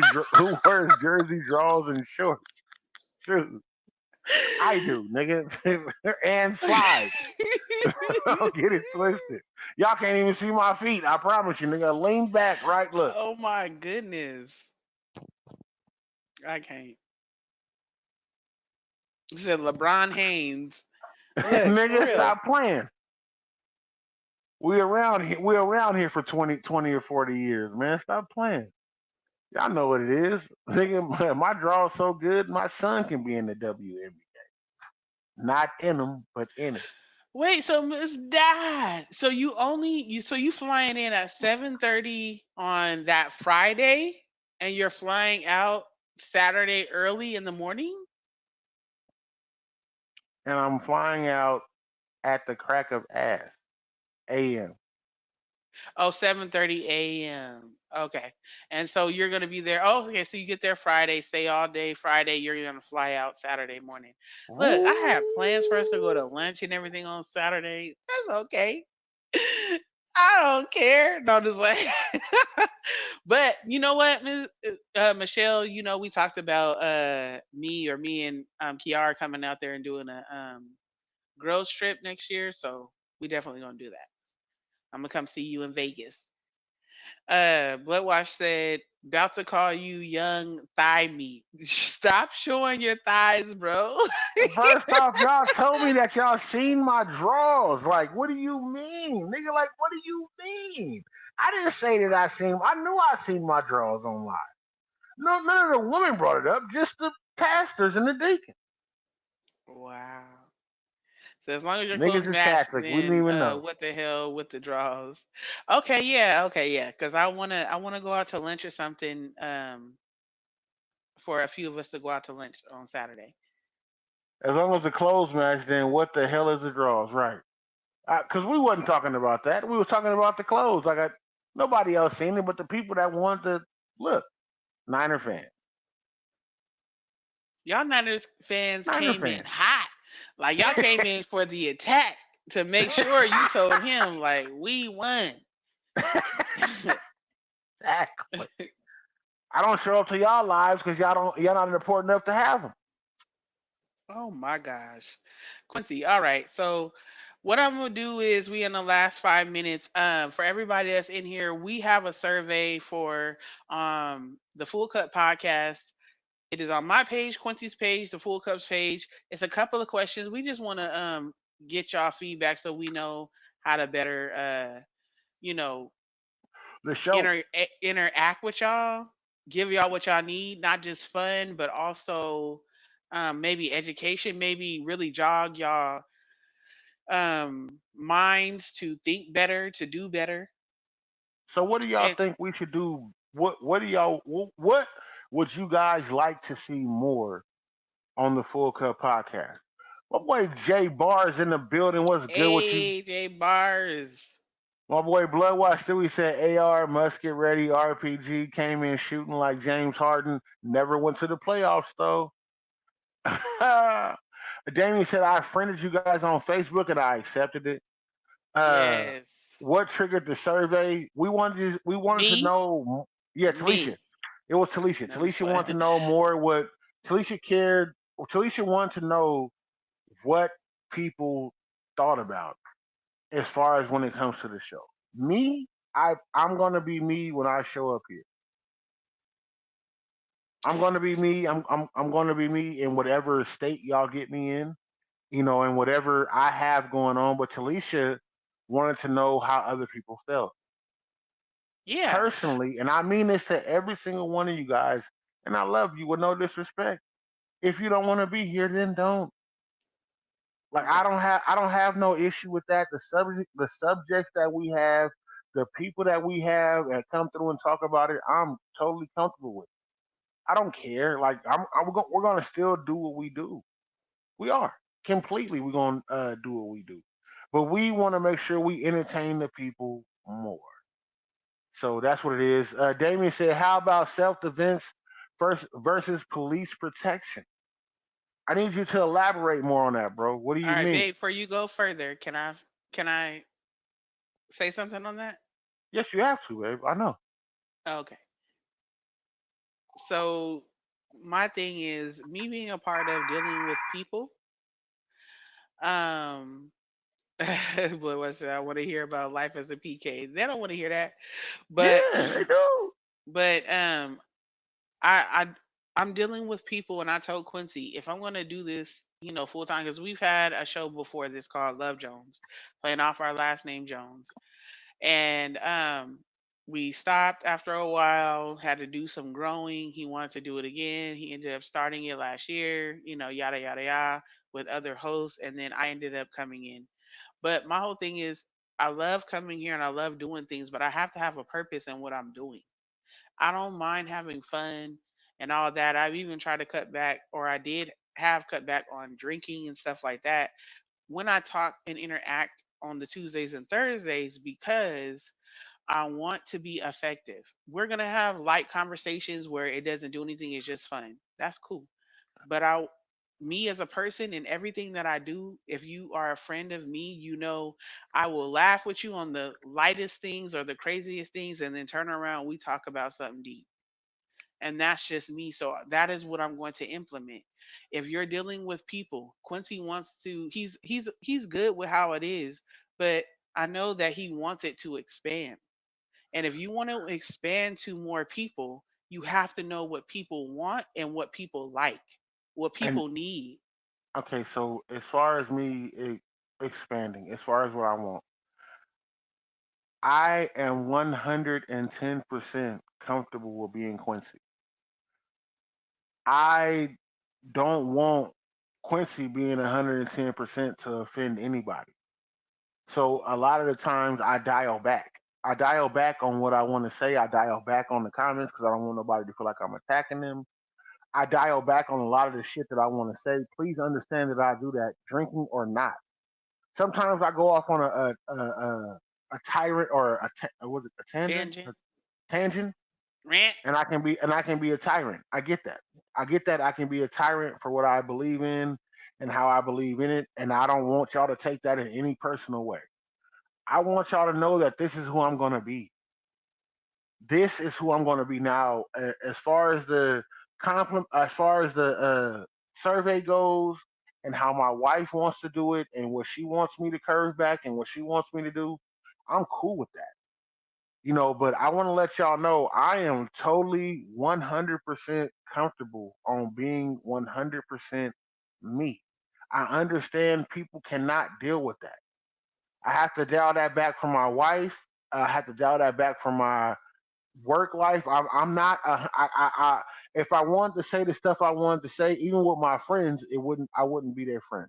draws and shorts? Shoot, I do, nigga, and slides. Don't get it twisted. Y'all can't even see my feet. I promise you, nigga. Lean back, right? Look, Oh my goodness. I can't. He said LeBron Haynes. Look, for nigga, real. stop playing. We around here for 20 or 40 years, man. Stop playing. Y'all know what it is. Nigga, my draw is so good, my son can be in the WNBA. Not in them, but in it. Wait, so Miss Dad. So you flying in at 7:30 on that Friday and you're flying out Saturday early in the morning? And I'm flying out at the crack of ass, AM. Oh, 7:30 a.m. Okay. And so you're going to be there. Oh, okay. So you get there Friday, stay all day Friday. You're going to fly out Saturday morning. Look, I have plans for us to go Woo! to lunch and everything on Saturday. That's okay. I don't care. No, just like, but you know what, Michelle, we talked about me and Kiara coming out there and doing a girls trip next year. So we definitely going to do that. I'm going to come see you in Vegas. Bloodwash said, about to call you young thigh meat. Stop showing your thighs, bro. First off, y'all told me that y'all seen my draws. Like, what do you mean? Nigga, like, what do you mean? I didn't say that I knew I seen my draws online. No, none of the women brought it up, just the pastors and the deacons. Wow. So as long as your clothes Niggas is match, Catholic. We didn't then even know. what the hell with the draws? Okay, yeah. Because I wanna go out to lunch or something. For a few of us to go out to lunch on Saturday. As long as the clothes match, then what the hell is the draws? Right. Because we wasn't talking about that. We was talking about the clothes. Like, Nobody else seen it, but the people that wanted to look, Niner fans, Y'all Niners fans Niner came in fans. hot. Like y'all came in for the attack to make sure you told him like we won. Exactly. I don't show up to y'all lives because y'all not important enough to have them. Oh my gosh. Quincy, all right. So what I'm gonna do is we in the last 5 minutes, for everybody that's in here, we have a survey for the Full Cut podcast. It is on my page, Quincy's page, the Full Cups page. It's a couple of questions. We just want to get y'all feedback so we know how to better you know, The show. interact with y'all, give y'all what y'all need, not just fun, but also maybe education, maybe really jog y'all minds to think better, to do better. So what do y'all And think we should do? What do y'all what would you guys like to see more on the Full Cup podcast? My boy Jay Barr is in the building. What's good with you? AJ Bars. My boy Bloodwatch Stewie said AR, musket ready, RPG, came in shooting like James Harden. Never went to the playoffs though. Damien said I friended you guys on Facebook and I accepted it. Uh, Yes. what triggered the survey? We wanted to Me? know. Yeah, Talisha. Me. It was Talisha. No, I'm just Talisha playing. wanted to know more. What Talisha cared. Talisha wanted to know what people thought about as far as when it comes to the show. Me, I'm gonna be me when I show up here. I'm gonna be me. I'm gonna be me in whatever state y'all get me in. And whatever I have going on. But Talisha wanted to know how other people felt Yeah. personally, and I mean this to every single one of you guys. And I love you with no disrespect. If you don't want to be here, then don't. Like Don't. I don't have no issue with that. The subjects that we have, the people that we have and come through and talk about it, I'm totally comfortable with. I don't care. Like we're gonna still do what we do. We are completely. We're gonna do what we do, but we want to make sure we entertain the people more. So that's what it is. Damien said, "How about self-defense first versus police protection?" I need you to elaborate more on that, bro. What do All you right, mean? babe, before you go further, can I say something on that? Yes, you have to, babe. I know. Okay. So my thing is me being a part of dealing with people. Um Boy, what's that? I want to hear about life as a PK. They don't want to hear that. But Yeah, they do. but I I'm dealing with people, and I told Quincy if I'm gonna do this, full time, because we've had a show before this called Love Jones, playing off our last name Jones. And we stopped after a while, had to do some growing. He wanted to do it again. He ended up starting it last year, yada yada yada, with other hosts, and then I ended up coming in. But my whole thing is I love coming here and I love doing things, but I have to have a purpose in what I'm doing. I don't mind having fun and all that. I've even tried to cut back, or I did have cut back on drinking and stuff like that when I talk and interact on the Tuesdays and Thursdays, because I want to be effective. We're going to have light conversations where it doesn't do anything, it's just fun. That's cool. But me as a person and everything that I do, if you are a friend of me, I will laugh with you on the lightest things or the craziest things, and then turn around, we talk about something deep. And that's just me. So that is what I'm going to implement. If you're dealing with people, Quincy wants to he's good with how it is, but I know that he wants it to expand. And if you want to expand to more people, you have to know what people want and what people like, what And people need. okay, so as far as me expanding, as far as what I want, I am 110% comfortable with being Quincy. I don't want Quincy being 110% to offend anybody. So a lot of the times I dial back. I dial back on what I want to say. I dial back on the comments because I don't want nobody to feel like I'm attacking them. I dial back on a lot of the shit that I want to say. Please understand that I do that, drinking or not. Sometimes I go off on a tyrant or was it a tangent, Tangent, a tangent, rant. and I can be a tyrant. I get that. I get that I can be a tyrant for what I believe in and how I believe in it, and I don't want y'all to take that in any personal way. I want y'all to know that this is who I'm going to be. This is who I'm going to be now. As far as the as far as the survey goes, and how my wife wants to do it, and what she wants me to curve back, and what she wants me to do, I'm cool with that. But I want to let y'all know I am totally 100% comfortable on being 100% me. I understand people cannot deal with that. I have to dial that back from my wife. I have to dial that back from my work life. I'm not. If I wanted to say the stuff I wanted to say, even with my friends, it wouldn't. I wouldn't be their friend.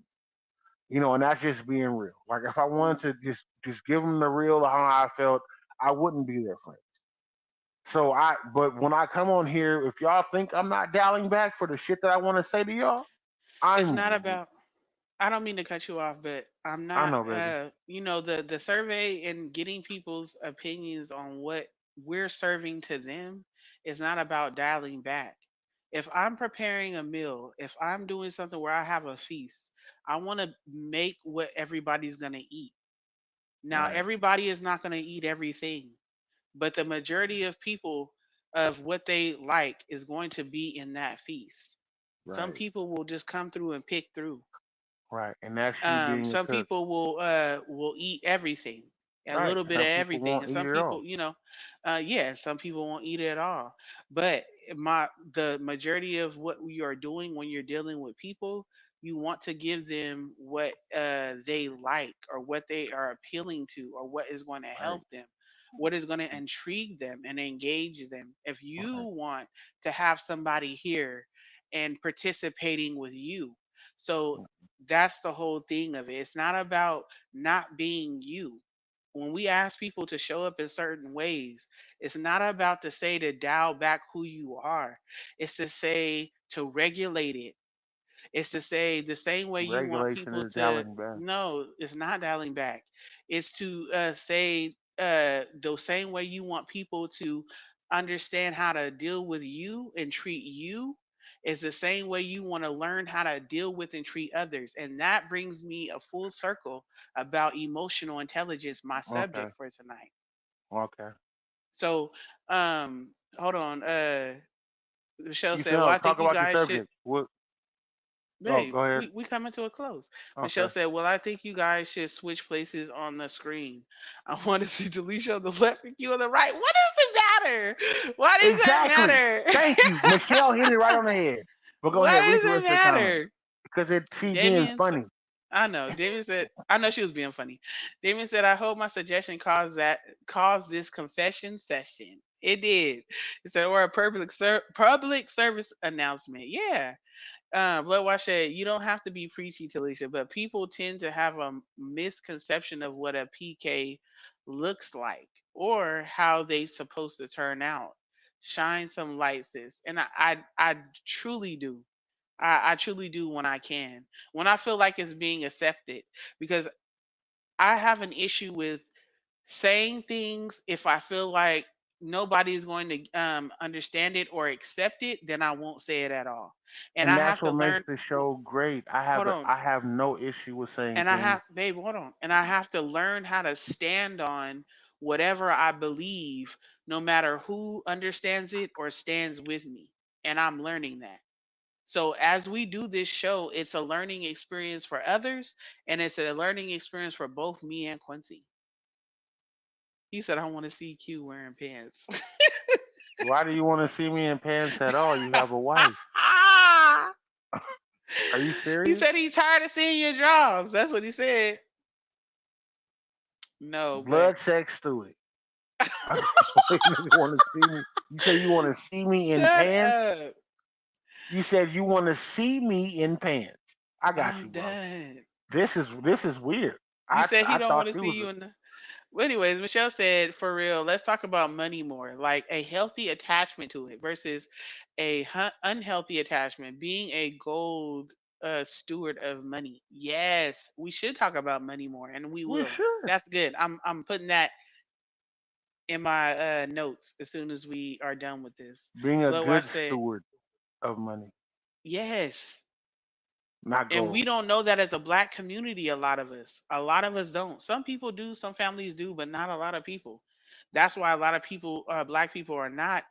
And that's just being real. Like if I wanted to just give them the real how I felt, I wouldn't be their friend. But when I come on here, if y'all think I'm not dialing back for the shit that I want to say to y'all, It's not I'm. about. I don't mean to cut you off, but I'm I not. know, baby. The survey and getting people's opinions on what we're serving to them is not about dialing back. If I'm preparing a meal, if I'm doing something where I have a feast, I want to make what everybody's gonna eat. Now, Right, everybody is not gonna eat everything, but the majority of people of what they like is going to be in that feast. Some right, people will just come through and pick through. right. And that's you being a Some cook. people will eat everything, a Right. little bit of Some people everything, won't and eat some it people, all. yeah, some people won't eat it at all. But the majority of what you are doing when you're dealing with people, you want to give them what they like or what they are appealing to or what is going to Right, help them. What is going to intrigue them and engage them? If right, you want to have somebody here and participating with you, so that's the whole thing of it. It's not about not being you. When we ask people to show up in certain ways, it's not about to say to dial back who you are. It's to say to regulate it. It's to say the same way you want regulation people is to. dialing back. No, it's not dialing back. It's to say the same way you want people to understand how to deal with you and treat you is the same way you want to learn how to deal with and treat others. And that brings me a full circle about emotional intelligence, my Okay, subject for tonight. okay. So, hold on. Michelle You said, can "Well, I talk think you about your guys should." subject. What? Oh, Babe, go ahead. we coming to a close. Michelle Okay. said, "Well, I think you guys should switch places on the screen. I want to see Delisha on the left and you on the right. What does it matter? Why does that Exactly. matter? Thank you. Michelle hit it right on the head. But go Why ahead, read the does it rest of the comment. matter?" Because she being Damien, funny. I know. Damien said, "I know she was being funny." Damien said, "I hope my suggestion caused this confession session. It did." He said, "Or a public service announcement." Yeah. Bloodwash said, "You don't have to be preachy, Talisha, but people tend to have a misconception of what a PK looks like or how they supposed to turn out. Shine some light, sis." And I truly do. I truly do when I can. When I feel like it's being accepted. Because I have an issue with saying things if I feel like nobody's going to understand it or accept it, then I won't say it at all. And And I that's have to what makes learn. the show great. Hold on. I have no issue with saying And I things. have, babe, hold on. And I have to learn how to stand on whatever I believe, no matter who understands it or stands with me. And I'm learning that. So as we do this show, it's a learning experience for others, and it's a learning experience for both me and Quincy. He said, "I want to see Q wearing pants." Why do you want to see me in pants at all? You have a wife. Are you He serious? said he's tired of seeing your drawers. That's what he said. No, but Blood sex through it. You want to see me? You say you want to see me in shut pants? up. You said you want to see me in pants. I got I'm you, bro. done. This is weird. He said he I don't thought want to you see was you in the. Well, anyways, Michelle said, for real, let's talk about money more. Like a healthy attachment to it versus a unhealthy attachment. Being a gold steward of money? Yes, we should talk about money more, and we We will. should. That's good. I'm putting that in my notes as soon as we are done with this. Being a Bloodwash good said, steward of money, yes. not And we gold. don't know that as a black community, a lot of us don't. Some people do, some families do, but not a lot of people. That's why a lot of people, black people, are not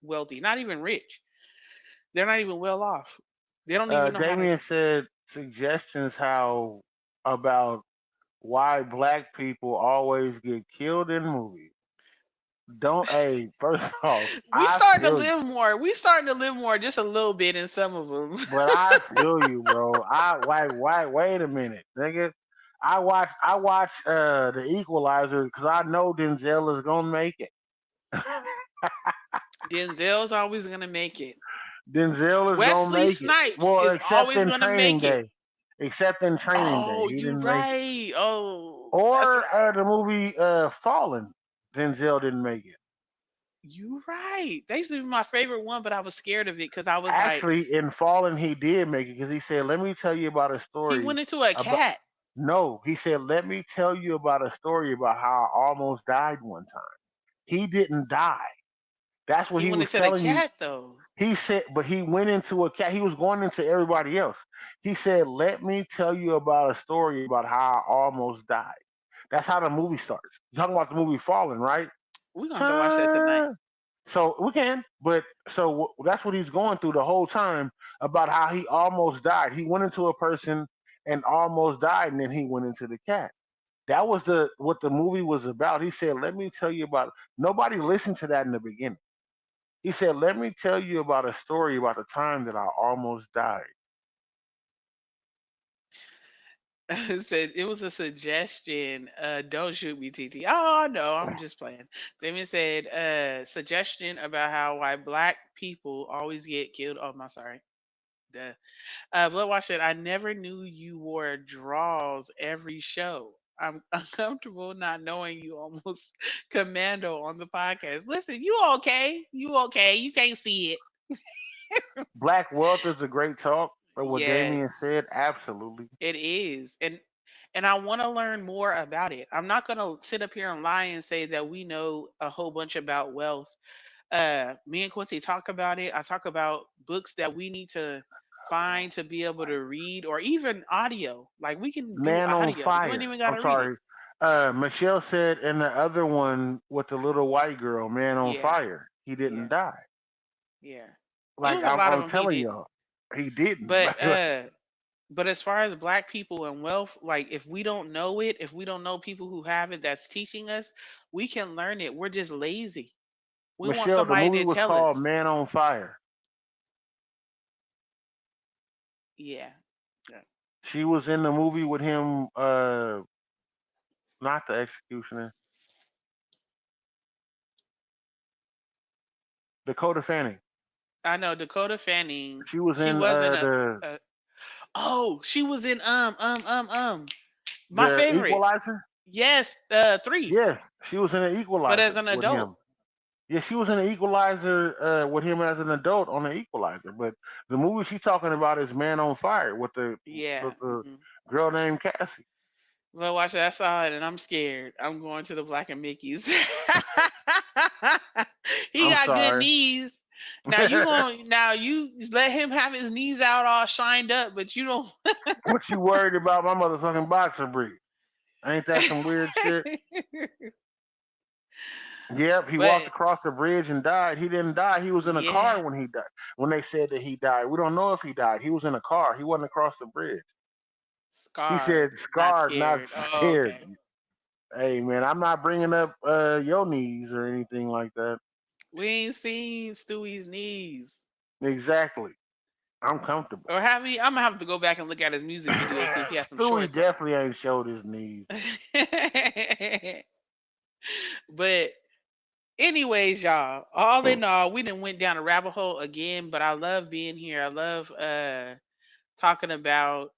wealthy, not even rich. They're not even well off. They don't even know how to. Damien said suggestions how about why black people always get killed in movies. Don't hey, first off, We I starting to feel you. live more. We starting to live more, just a little bit in some of them. But I feel you, bro. I why wait a minute, nigga. I watch the Equalizer because I know Denzel is gonna make it. Denzel's always gonna make it. Denzel is gonna Wesley make it. Snipes Well, is except always in gonna Training make it. Day. Except in Training Day, Oh, he you didn't make it. right. Oh, that's Or right. the movie Fallen, Denzel didn't make it. You right. That used to be my favorite one, but I was scared of it because I was like, Actually, in Fallen, he did make it because he said, "Let me tell you about a he story went into a about." cat. No, he said, "Let me tell you about a story about how I almost died one time." He didn't die. That's what He he went was into the telling you. cat though. He said, but he went into a cat. He was going into everybody else. He said, "Let me tell you about a story about how I almost died." That's how the movie starts. You're talking about the movie Fallen, right? We're gonna have to watch that tonight. Huh. So we can, but that's what he's going through the whole time about how he almost died. He went into a person and almost died, and then he went into the cat. That was the what the movie was about. He said, "Let me tell you about." Nobody listened to that in the beginning. He said, "Let me tell you about a story about the time that I almost died." It said it was a suggestion. Don't shoot me, TT. Oh no, I'm just playing. Damien said, suggestion about how why black people always get killed. Oh, I'm sorry. Duh. Bloodwash said, I never knew you wore draws every show. I'm uncomfortable not knowing you almost commando on the podcast. Listen, you okay? You okay? You can't see it. Black wealth is a great talk. But what Damien said, Yes, absolutely. it is. And I want to learn more about it. I'm not going to sit up here and lie and say that we know a whole bunch about wealth. Me and Quincy talk about it. I talk about books that we need to find to be able to read, or even audio. Like we can do Man on audio. You ain't fire. even got I'm to read it. sorry. Michelle said in the other one with the little white girl, Man on Yeah, Fire, he didn't yeah, die. yeah. It Like was a lot of I'm them he telling didn't. y'all, he didn't. But but as far as black people and wealth, like if we don't know it, if we don't know people who have it that's teaching us, we can learn it. We're just lazy. We want Michelle, the somebody movie to was tell us. called Man on Fire. Yeah. Yeah. She was in the movie with him, not the executioner, Dakota Fanning. I know Dakota Fanning. She was She in wasn't a oh, she was in my the favorite. Equalizer. Yes, 3, Yes, she was in the but as Equalizer an with adult. him. Yeah, she was in the Equalizer with him as an adult on the Equalizer. But the movie she's talking about is Man on Fire with Yeah. the girl named Cassie. Well, watch it. I saw it and I'm scared. I'm going to the Black and Mickey's. He I'm got good sorry. knees. Now you let him have his knees out all shined up, but you don't. What you worried about my motherfucking boxer brief? Ain't that some weird shit? Yep, he walked But across the bridge and died. He didn't die. He was in a yeah, car when he died. When they said that he died, we don't know if he died. He was in a car. He wasn't across the bridge. He scarred, said not scarred, not scared. Oh, scared. okay. Hey man, I'm not bringing up your knees or anything like that. We ain't seen Stewie's knees. Exactly. I'm comfortable. Or have he? I'm gonna have to go back and look at his music video, see if he has some Stewie shorts on. definitely ain't showed his knees. But anyways, y'all, all in all, we didn't went down a rabbit hole again, but I love being here. I love talking about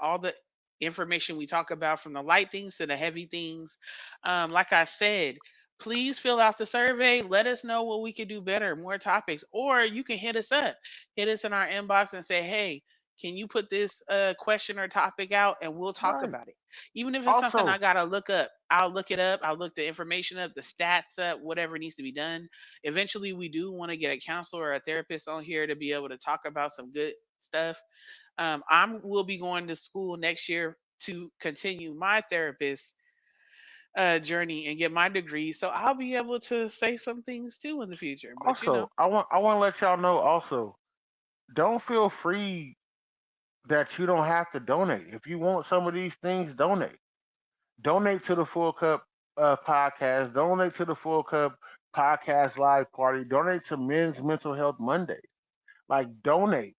all the information we talk about, from the light things to the heavy things. Like I said, please fill out the survey. Let us know what we could do better, more topics, or you can hit us up, hit us in our inbox and say, hey, Can you put this question or topic out and we'll talk Right. about it? Even if it's something I Also, gotta look up, I'll look it up. I'll look the information up, the stats up, whatever needs to be done. Eventually, we do want to get a counselor or a therapist on here to be able to talk about some good stuff. I will be going to school next year to continue my therapist journey and get my degree, so I'll be able to say some things too in the future. But I want to let y'all know also, don't feel free that you don't have to donate. If you want some of these things, donate. Donate to the Full Cup podcast. Donate to the Full Cup podcast live party. Donate to Men's Mental Health Monday. Like donate.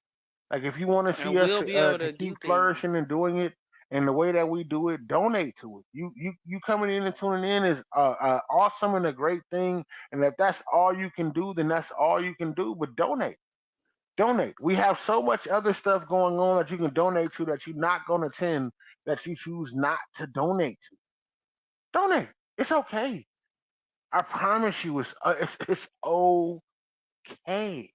Like if you want to and see us we'll be able to to do keep things. flourishing and doing it in the way that we do it, donate to it. You coming in and tuning in is awesome and a great thing. And if that's all you can do, then that's all you can do. But donate, donate. We have so much other stuff going on that you can donate to that you're not going to attend, that you choose not to donate to. Donate. It's okay. I promise you, it's okay.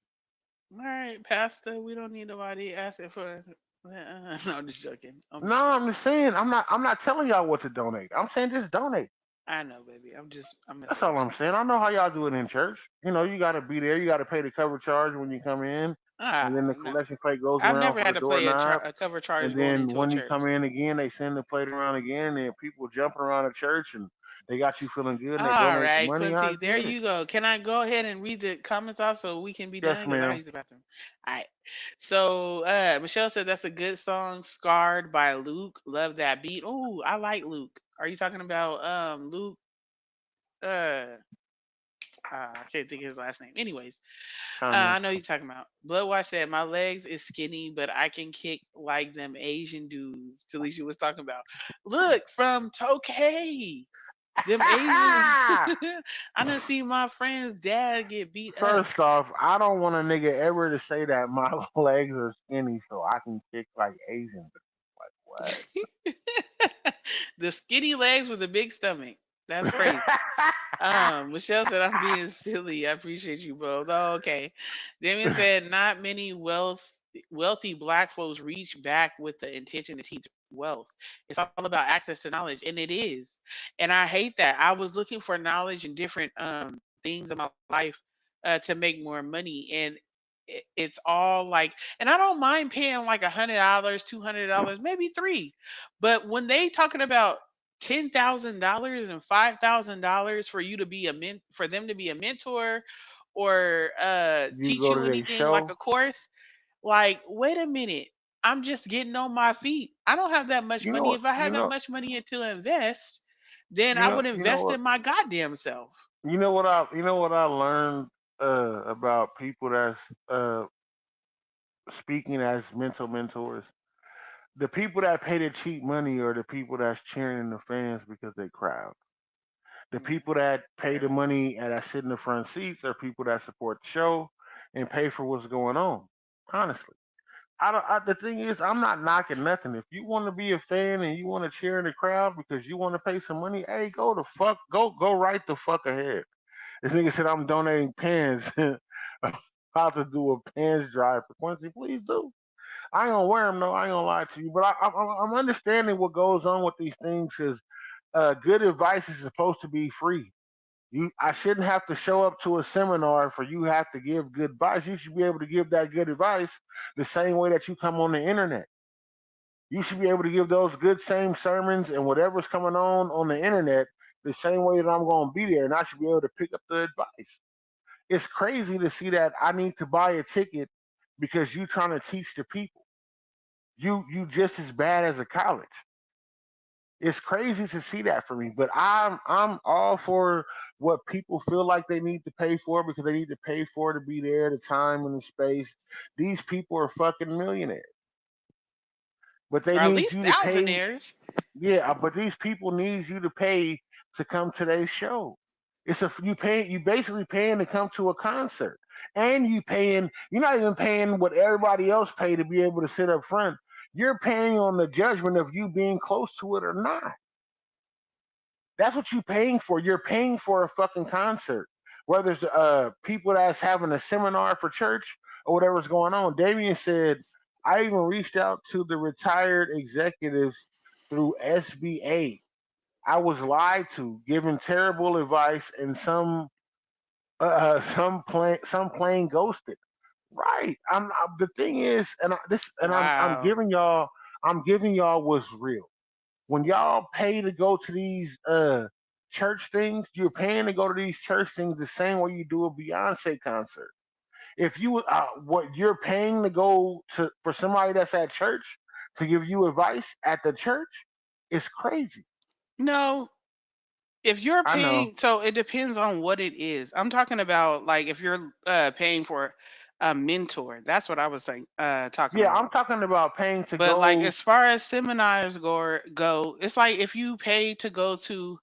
All right, Pastor, we don't need nobody asking for. No, I'm just joking. I'm No, just joking. I'm just saying. I'm not telling y'all what to donate. I'm saying just donate. I know, baby. I'm That's messing all with I'm you. saying. I know how y'all do it in church. You got to be there. You got to pay the cover charge when you come in, and then the No, collection plate goes I've around never for the had to play doorknob. a cover charge And going then into a when you church. come in again, they send the plate around again, and people jumping around the church, and they got you feeling good, and they All donate the right, money. I Quincy, there get it. you go. Can I go ahead and read the comments off so we can be Yes, done? Because I gotta ma'am. use the bathroom. All right. So Michelle said that's a good song, "Scarred" by Luke. Love that beat. Ooh, I like Luke. Are you talking about Luke? Uh, I can't think of his last name. Anyways, I Thomas. know you're talking about. Bloodwash said, "My legs is skinny, but I can kick like them Asian dudes." Talisha was talking about. Look from Tokay. Them Asian. I done see my friend's dad get beat up. First off, I don't want a nigga ever to say that my legs are skinny so I can kick like Asian. Like what? The skinny legs with the big stomach. That's crazy. Michelle said I'm being silly. I appreciate you both. Oh, okay. Damien said not many wealthy black folks reach back with the intention to teach wealth. It's all about access to knowledge, and it is. And I hate that. I was looking for knowledge in different things in my life to make more money, and it's all like, and I don't mind paying like $100, $200, maybe three, but when they talking about $10,000 and $5,000 for you to be for them to be a mentor or You teach go you to their anything like show. a course, like wait a minute, I'm just getting on my feet. I don't have that much You know money. what? If I You had that know. much money to invest, then You I know. would You know invest what? in my goddamn self. You know what I. You know what I learned about people that's uh, speaking as mental mentors. The people that pay the cheap money are the people that's cheering the fans because they crowd. The Yeah, people that pay fair the enough. money and that sit in the front seats are people that support the show and pay for what's going on. Honestly, I don't. The thing is, I'm not knocking nothing. If you want to be a fan and you want to cheer in the crowd because you want to pay some money, hey, go right the fuck ahead. This nigga said I'm donating pens. About to do a pens drive for Quincy. Please do. I ain't gonna wear them though. I ain't gonna lie to you, but I'm understanding what goes on with these things because good advice is supposed to be free. I shouldn't have to show up to a seminar for you have to give good advice. You should be able to give that good advice the same way that you come on the internet. You should be able to give those good same sermons and whatever's coming on the internet the same way that I'm going to be there, and I should be able to pick up the advice. It's crazy to see that I need to buy a ticket because you trying to teach the people. You just as bad as a college. It's crazy to see that for me, but I'm all for what people feel like they need to pay for because they need to pay for to be there, the time and the space. These people are fucking millionaires, but they Or at need least you to pay. thousandaires. Yeah, but these people need you to pay to come to their show. You basically paying to come to a concert, and you're not even paying what everybody else pay to be able to sit up front. You're paying on the judgment of you being close to it or not. That's what you're paying for. You're paying for a fucking concert. Whether it's people that's having a seminar for church or whatever's going on. Damien said I even reached out to the retired executives through SBA. I was lied to, given terrible advice, and some plain ghosted. Right. The thing is, I'm Wow. giving y'all what's real. When y'all pay to go to these church things, you're paying to go to these church things the same way you do a Beyonce concert. If you what you're paying to go to for somebody that's at church to give you advice at the church, it's crazy. No, if you're I know. paying, so it depends on what it is. I'm talking about like if you're paying for a mentor. That's what I was saying, talking Yeah, I'm about. talking about paying to But like go. as far as seminars go, it's like if you pay to go to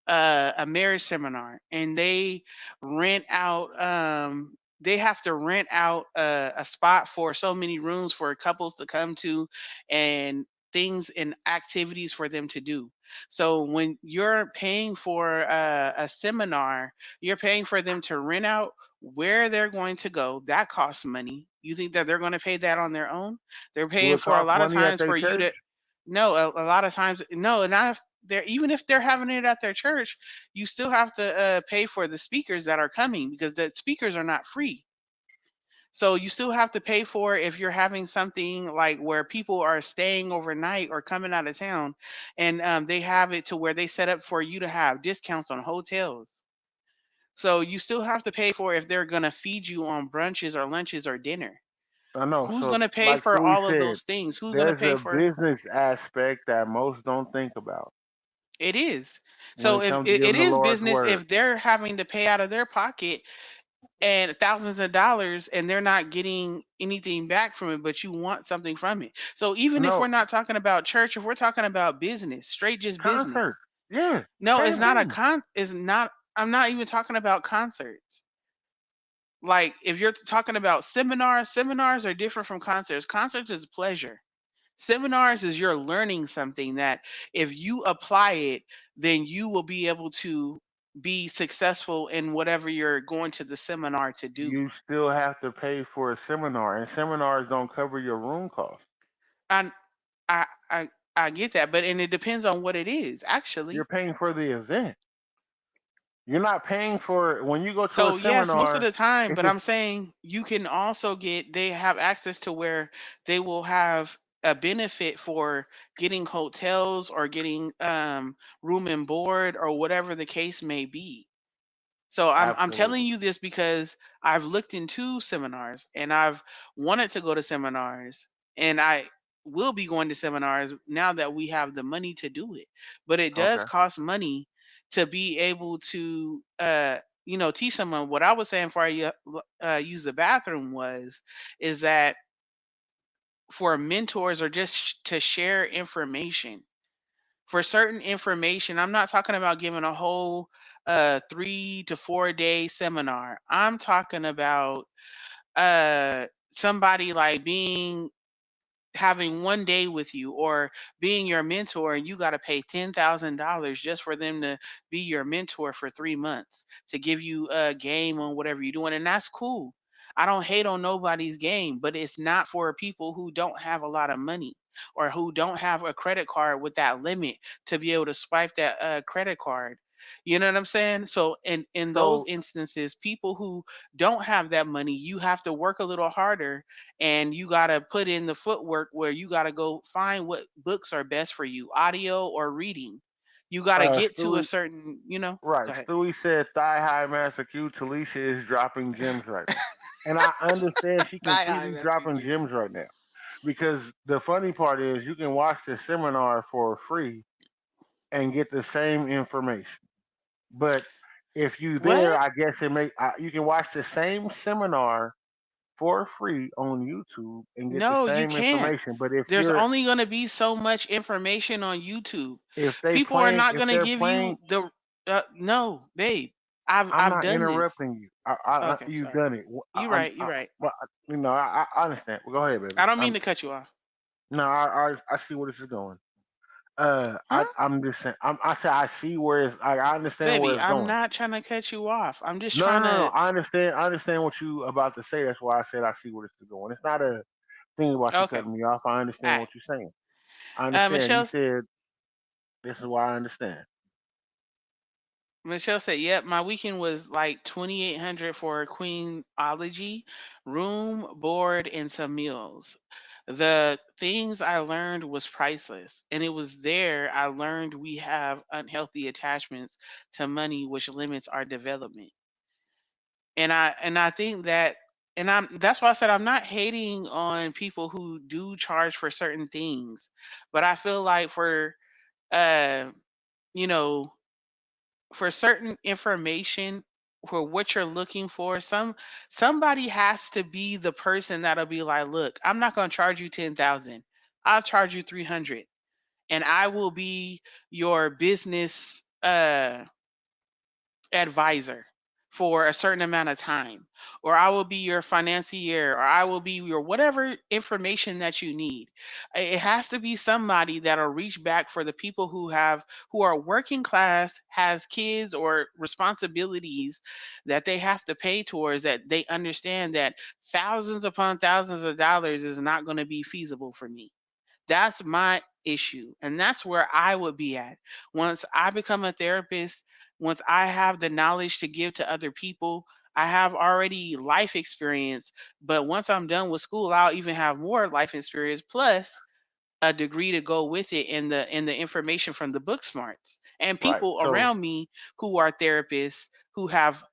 a marriage seminar and they have to rent out a spot for so many rooms for couples to come to and things and activities for them to do. So when you're paying for a seminar, you're paying for them to rent out where they're going to go. That costs money. You think that they're going to pay that on their own? They're Do paying it for a cost lot of money at times their for you church? to. No, a lot of times, no, not if they're, even if they're having it at their church, you still have to pay for the speakers that are coming because the speakers are not free. So you still have to pay for it if you're having something like where people are staying overnight or coming out of town, and they have it to where they set up for you to have discounts on hotels. So you still have to pay for if they're gonna feed you on brunches or lunches or dinner. I know. Who's So, gonna pay like for Stewie all of said, those things? Who's gonna there's pay a for business aspect that most don't think about it is. when So it if comes to it giving the is Lord's business, word. if they're having to pay out of their pocket and thousands of dollars and they're not getting anything back from it, but you want something from it. So even if we're No, not talking about church, if we're talking about business, straight just business. concerts. Yeah, No, it's same not a thing. con it's not I'm not even talking about concerts. Like if you're talking about seminars, seminars are different from concerts. Concerts is pleasure. Seminars is you're learning something that if you apply it, then you will be able to be successful in whatever you're going to the seminar to do. You still have to pay for a seminar, and seminars don't cover your room cost. And I I I get that, but and it depends on what it is, You're actually. paying for the event. You're not paying for when you go to a So yes, most of seminar. the time, It's but a I'm saying you can also they have access to where they will have a benefit for getting hotels or getting room and board or whatever the case may be. So I'm telling absolutely you this because I've looked into seminars and I've wanted to go to seminars and I will be going to seminars now that we have the money to do it. But it does okay. cost money to be able to teach someone. What I was saying before use the bathroom was is that for mentors or just to share information for certain information. I'm not talking about giving a whole 3 to 4 day seminar. I'm talking about somebody like being having 1 day with you or being your mentor and you got to pay $10,000 just for them to be your mentor for 3 months to give you a game on whatever you're doing. And that's cool. I don't hate on nobody's game, but it's not for people who don't have a lot of money or who don't have a credit card with that limit to be able to swipe that credit card. You know what I'm saying? So in those So instances, people who don't have that money, you have to work a little harder and you got to put in the footwork where you got to go find what books are best for you, audio or reading. You got to get to a Stewie, certain, right? go ahead. Stewie said thigh high master Q. Talisha is dropping gems right now, and I understand she Die high, completely that's dropping you. gems right now because the funny part is you can watch the seminar for free and get the same information. But if you there, What? I guess you can watch the same seminar for free on YouTube and get the No, you same can't. information. But if There's you're only going to be so much information on YouTube. People are not if going to they're give playing, you the no, babe. I've I'm I've not done this. interrupting you. Okay, You've sorry. done it. You're right. You're right. But I understand. Well, go ahead, baby. I don't mean to cut you off. No, I see where this is going. Huh? I'm just saying. I said I see where I understand where Baby, it's I'm going. not trying to cut you off. I'm just No, no, trying no, no. to I understand. I understand what you about to say. That's why I said I see where this is going. It's not a Thinking about you Okay. cutting me off. I All understand right. what you're saying. I understand. You Michelle said this is why I understand. Michelle said, "Yep, my weekend was like 2,800 for a queenology, room, board, and some meals. The things I learned was priceless, and it was there I learned we have unhealthy attachments to money, which limits our development. And I think that, and I'm that's why I said I'm not hating on people who do charge for certain things, but I feel like uh, you know." for certain information for what you're looking for, somebody has to be the person that'll be like, look, I'm not going to charge you 10,000. I'll charge you 300, and I will be your business advisor for a certain amount of time, or I will be your financier, or I will be your whatever information that you need. It has to be somebody that'll reach back for the people who are working class, has kids or responsibilities that they have to pay towards, that they understand that thousands upon thousands of dollars is not going to be feasible for me. That's my issue. And that's where I would be at. Once I become a therapist, once I have the knowledge to give to other people, I have already life experience. But once I'm done with school, I'll even have more life experience plus a degree to go with it in the information from the book smarts and Right. people So around me who are therapists who have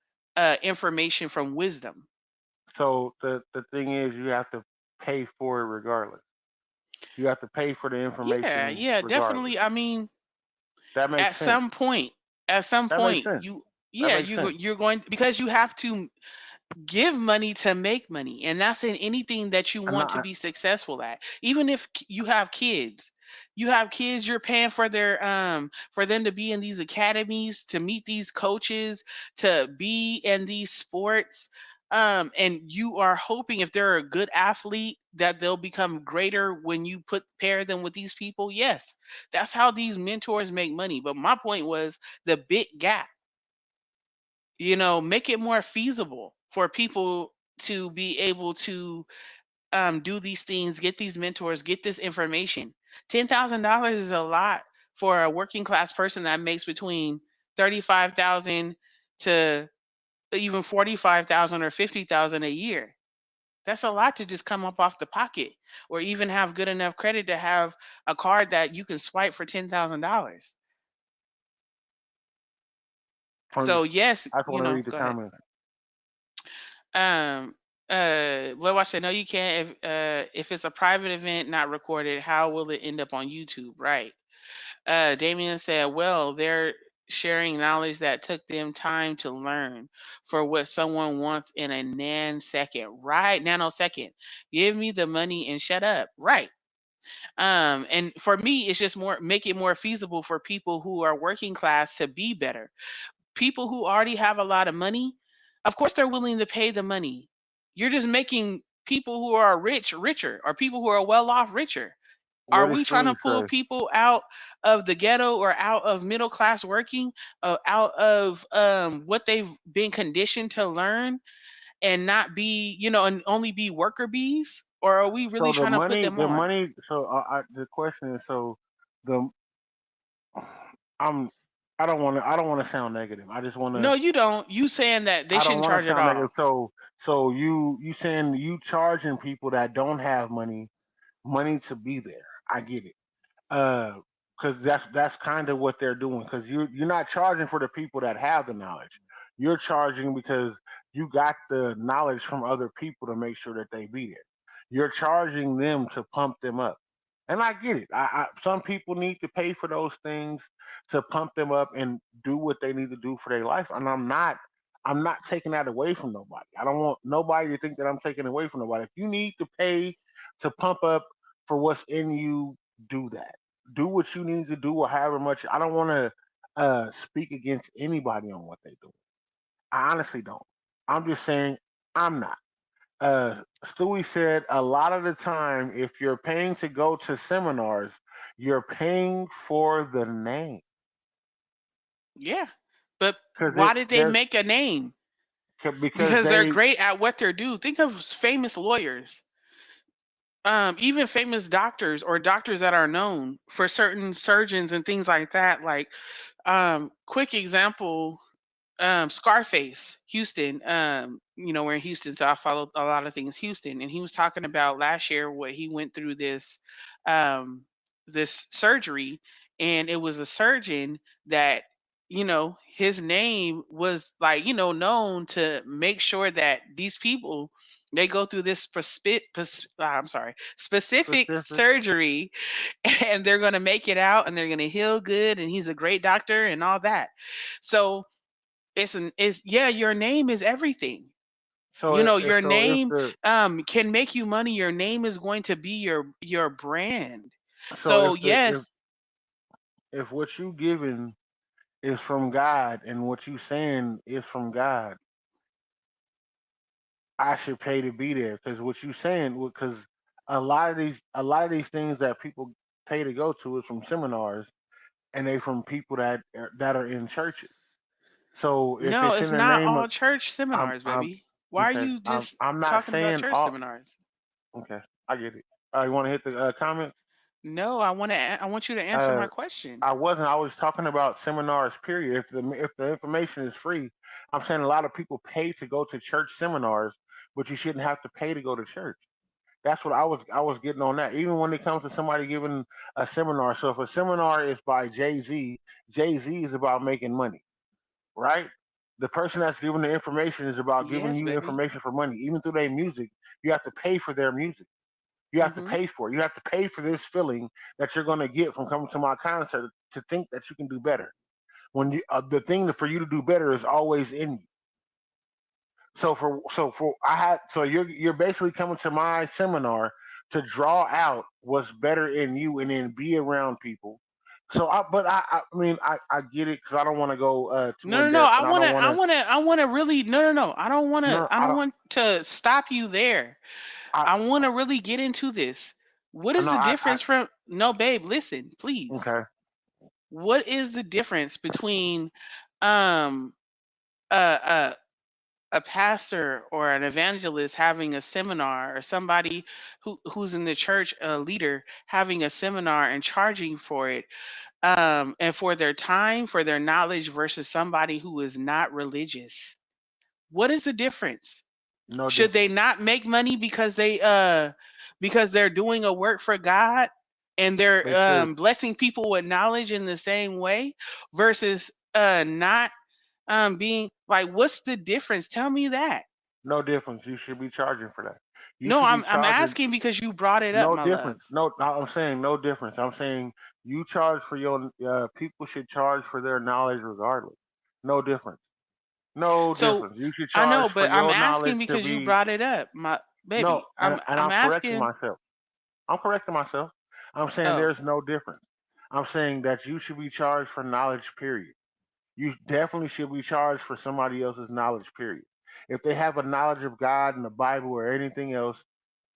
information from wisdom. the thing is, you have to pay for it regardless. You have to pay for the Yeah, information yeah, regardless. definitely. I mean, That makes at sense. some point at some That makes point sense. you That yeah makes you sense. you're going because you have to give money to make money, and that's in anything that you And want to I, be successful at. Even if you have kids, you're paying for them to be in these academies, to meet these coaches, to be in these sports, and you are hoping if they're a good athlete that they'll become greater when you put pair them with these people. Yes, that's how these mentors make money. But my point was the big gap. Make it more feasible for people to be able to do these things, get these mentors, get this information. $10,000 is a lot for a working class person that makes between 35,000 to even 45,000 or 50,000 a year. That's a lot to just come up off the pocket, or even have good enough credit to have a card that you can swipe for $10,000. I'm So just, yes, I just want to read the go ahead. comments. Um, Blood Watch said, no, you can't. If it's a private event not recorded, how will it end up on YouTube? Right. Damien said, well, they're sharing knowledge that took them time to learn for what someone wants in a nanosecond. Right. Nanosecond. Give me the money and shut up. Right. And for me, it's just more make it more feasible for people who are working class to be better. People who already have a lot of money, of course they're willing to pay the money. You're just making people who are rich richer, or people who are well off richer. Are What does we trying to Stewie pull say? people out of the ghetto or out of middle class working, out of what they've been conditioned to learn, and not be, and only be worker bees? Or are we So really trying to put them the on? money. So the question is, so the I'm, I don't want to sound negative. I just want to, No, you don't. You saying that they I don't shouldn't want charge to at sound negative. all. So you saying you charging people that don't have money to be there. I get it. Because that's kind of what they're doing. Because you're not charging for the people that have the knowledge. You're charging because you got the knowledge from other people to make sure that they be there. You're charging them to pump them up, and I get it. Some people need to pay for those things to pump them up and do what they need to do for their life. And I'm not taking that away from nobody. I don't want nobody to think that I'm taking away from nobody. If you need to pay to pump up for what's in you, do that. Do what you need to do, or however much. I don't want to speak against anybody on what they do. I honestly don't. I'm just saying I'm not. Stewie said a lot of the time, if you're paying to go to seminars, you're paying for the name Yeah. But because why did they there's make a name? because Because they're they great at what they do. Think of famous lawyers. even famous doctors or doctors that are known for certain surgeons and things like that. Like, quick example, Scarface, Houston. We're in Houston, so I followed a lot of things Houston, and he was talking about last year what he went through um, this surgery, and it was a surgeon that his name was like known to make sure that these people they go through this I'm sorry, specific Specific. surgery, and they're gonna make it out, and they're gonna heal good, and he's a great doctor and all that. So it's yeah, your name is everything. Your If name the can make you money. Your name is going to be your brand. so So yes, if what you giving is from God and what you saying is from God, I should pay to be there because what you saying because a lot of these things that people pay to go to is from seminars and they from people that are in churches. So if no, it's in it's the not name of all church seminars, I'm baby. Why are okay. you I'm just I'm not talking about saying church all. seminars? Okay, I get it. You want to hit the comments? No, I want you to answer my Uh, question. I wasn't. I was talking about seminars. Period. If the information is free, I'm saying a lot of people pay to go to church seminars, but you shouldn't have to pay to go to church. That's what I was getting on that. Even when it comes to somebody giving a seminar. So if a seminar is by Jay-Z, Jay-Z is about making money, right? The person that's giving the information is about giving Yes, you baby. information for money. Even through their music, you have to pay for their music. You have to Mhm. pay for it. You have to pay for this feeling that you're going to get from coming to my concert to think that you can do better. When the thing for you to do better is always in you. So for I had so you're basically coming to my seminar to draw out what's better in you and then be around people. I get it because I don't want to go too No, in no, no. depth I and I wanna, don't want I to. wanna, I wanna really. No, no, no. I don't wanna. No, I I don't don't. want to stop you there. I I want to really get into this. What is no. the I difference from? No, babe. Listen, please. okay. What is the difference between um a a pastor or an evangelist having a seminar, or somebody who's in the church, a leader having a seminar and charging for it, and for their time, for their knowledge, versus somebody who is not religious? What is the difference? No Should they difference. not make money because they're doing a work for God, and they're They should. blessing people with knowledge in the same way, versus not being like, what's the difference? Tell me that. No difference. You should be charging for that. You No, should be I'm charging. asking because you brought it up, No my love. difference. No, I'm saying no difference. I'm saying you charge for your people should charge for their knowledge regardless. No difference. No So difference. You should I charge know, for but I'm your knowledge asking to because you be brought it up, my no, baby. and, I'm and I'm I'm correcting asking. myself. I'm correcting myself. I'm saying Oh, there's no difference. I'm saying that you should be charged for knowledge, period. You definitely should be charged for somebody else's knowledge, period. If they have a knowledge of God and the Bible or anything else,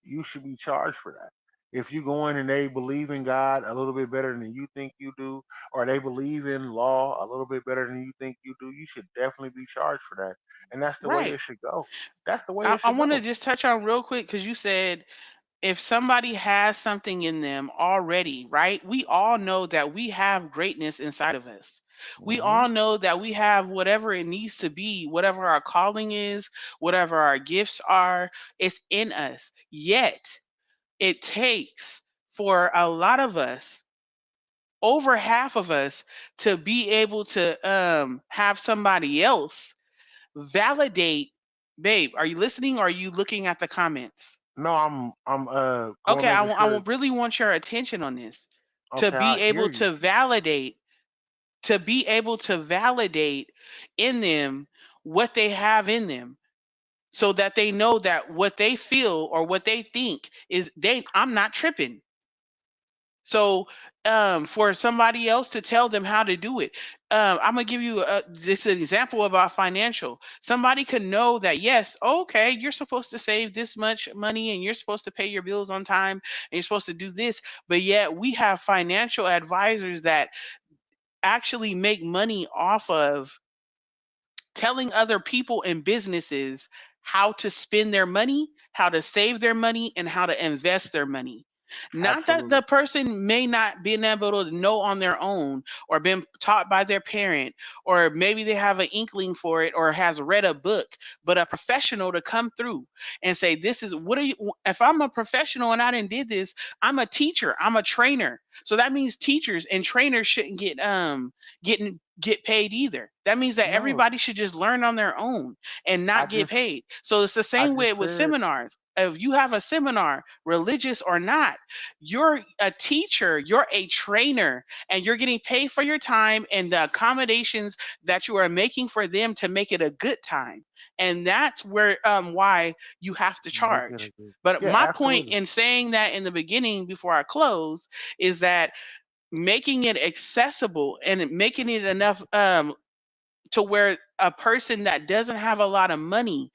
you should be charged for that. If you go in and they believe in God a little bit better than you think you do, or they believe in law a little bit better than you think you do, you should definitely be charged for that. And that's the way right. it should go. That's the way I, it I should want to go. just touch on real quick because you said if somebody has something in them already, right? We all know that we have greatness inside of us. We Hmm. all know that we have whatever it needs to be, whatever our calling is, whatever our gifts are, it's in us. Yet, it takes for a lot of us, over half of us, to be able to have somebody else validate. Babe, are you listening, or are you looking at the comments? No, I'm going Okay, making sure. really want your attention on this. To Okay, be I hear able you. to validate, to be able to validate in them what they have in them, so that they know that what they feel or what they think is they I'm not tripping. So, for somebody else to tell them how to do it, I'm gonna give you this an example about financial. Somebody could know that, yes, okay, you're supposed to save this much money, and you're supposed to pay your bills on time, and you're supposed to do this, but yet we have financial advisors that actually make money off of telling other people and businesses how to spend their money, how to save their money, and how to invest their money. Not that Absolutely. the person may not been able to know on their own or been taught by their parent, or maybe they have an inkling for it or has read a book, but a professional to come through and say, this is what are you, if I'm a professional and I didn't did this, I'm a teacher, I'm a trainer. So that means teachers and trainers shouldn't get paid either. That means that No, everybody should just learn on their own and I not get just paid. So it's the I same just way with said seminars. If you have a seminar, religious or not, you're a teacher, you're a trainer, and you're getting paid for your time and the accommodations that you are making for them to make it a good time. And that's where why you have to make it a charge. good. But Yeah, my point absolutely. in saying that in the beginning before I close is that making it accessible and making it enough to where a person that doesn't have a lot of money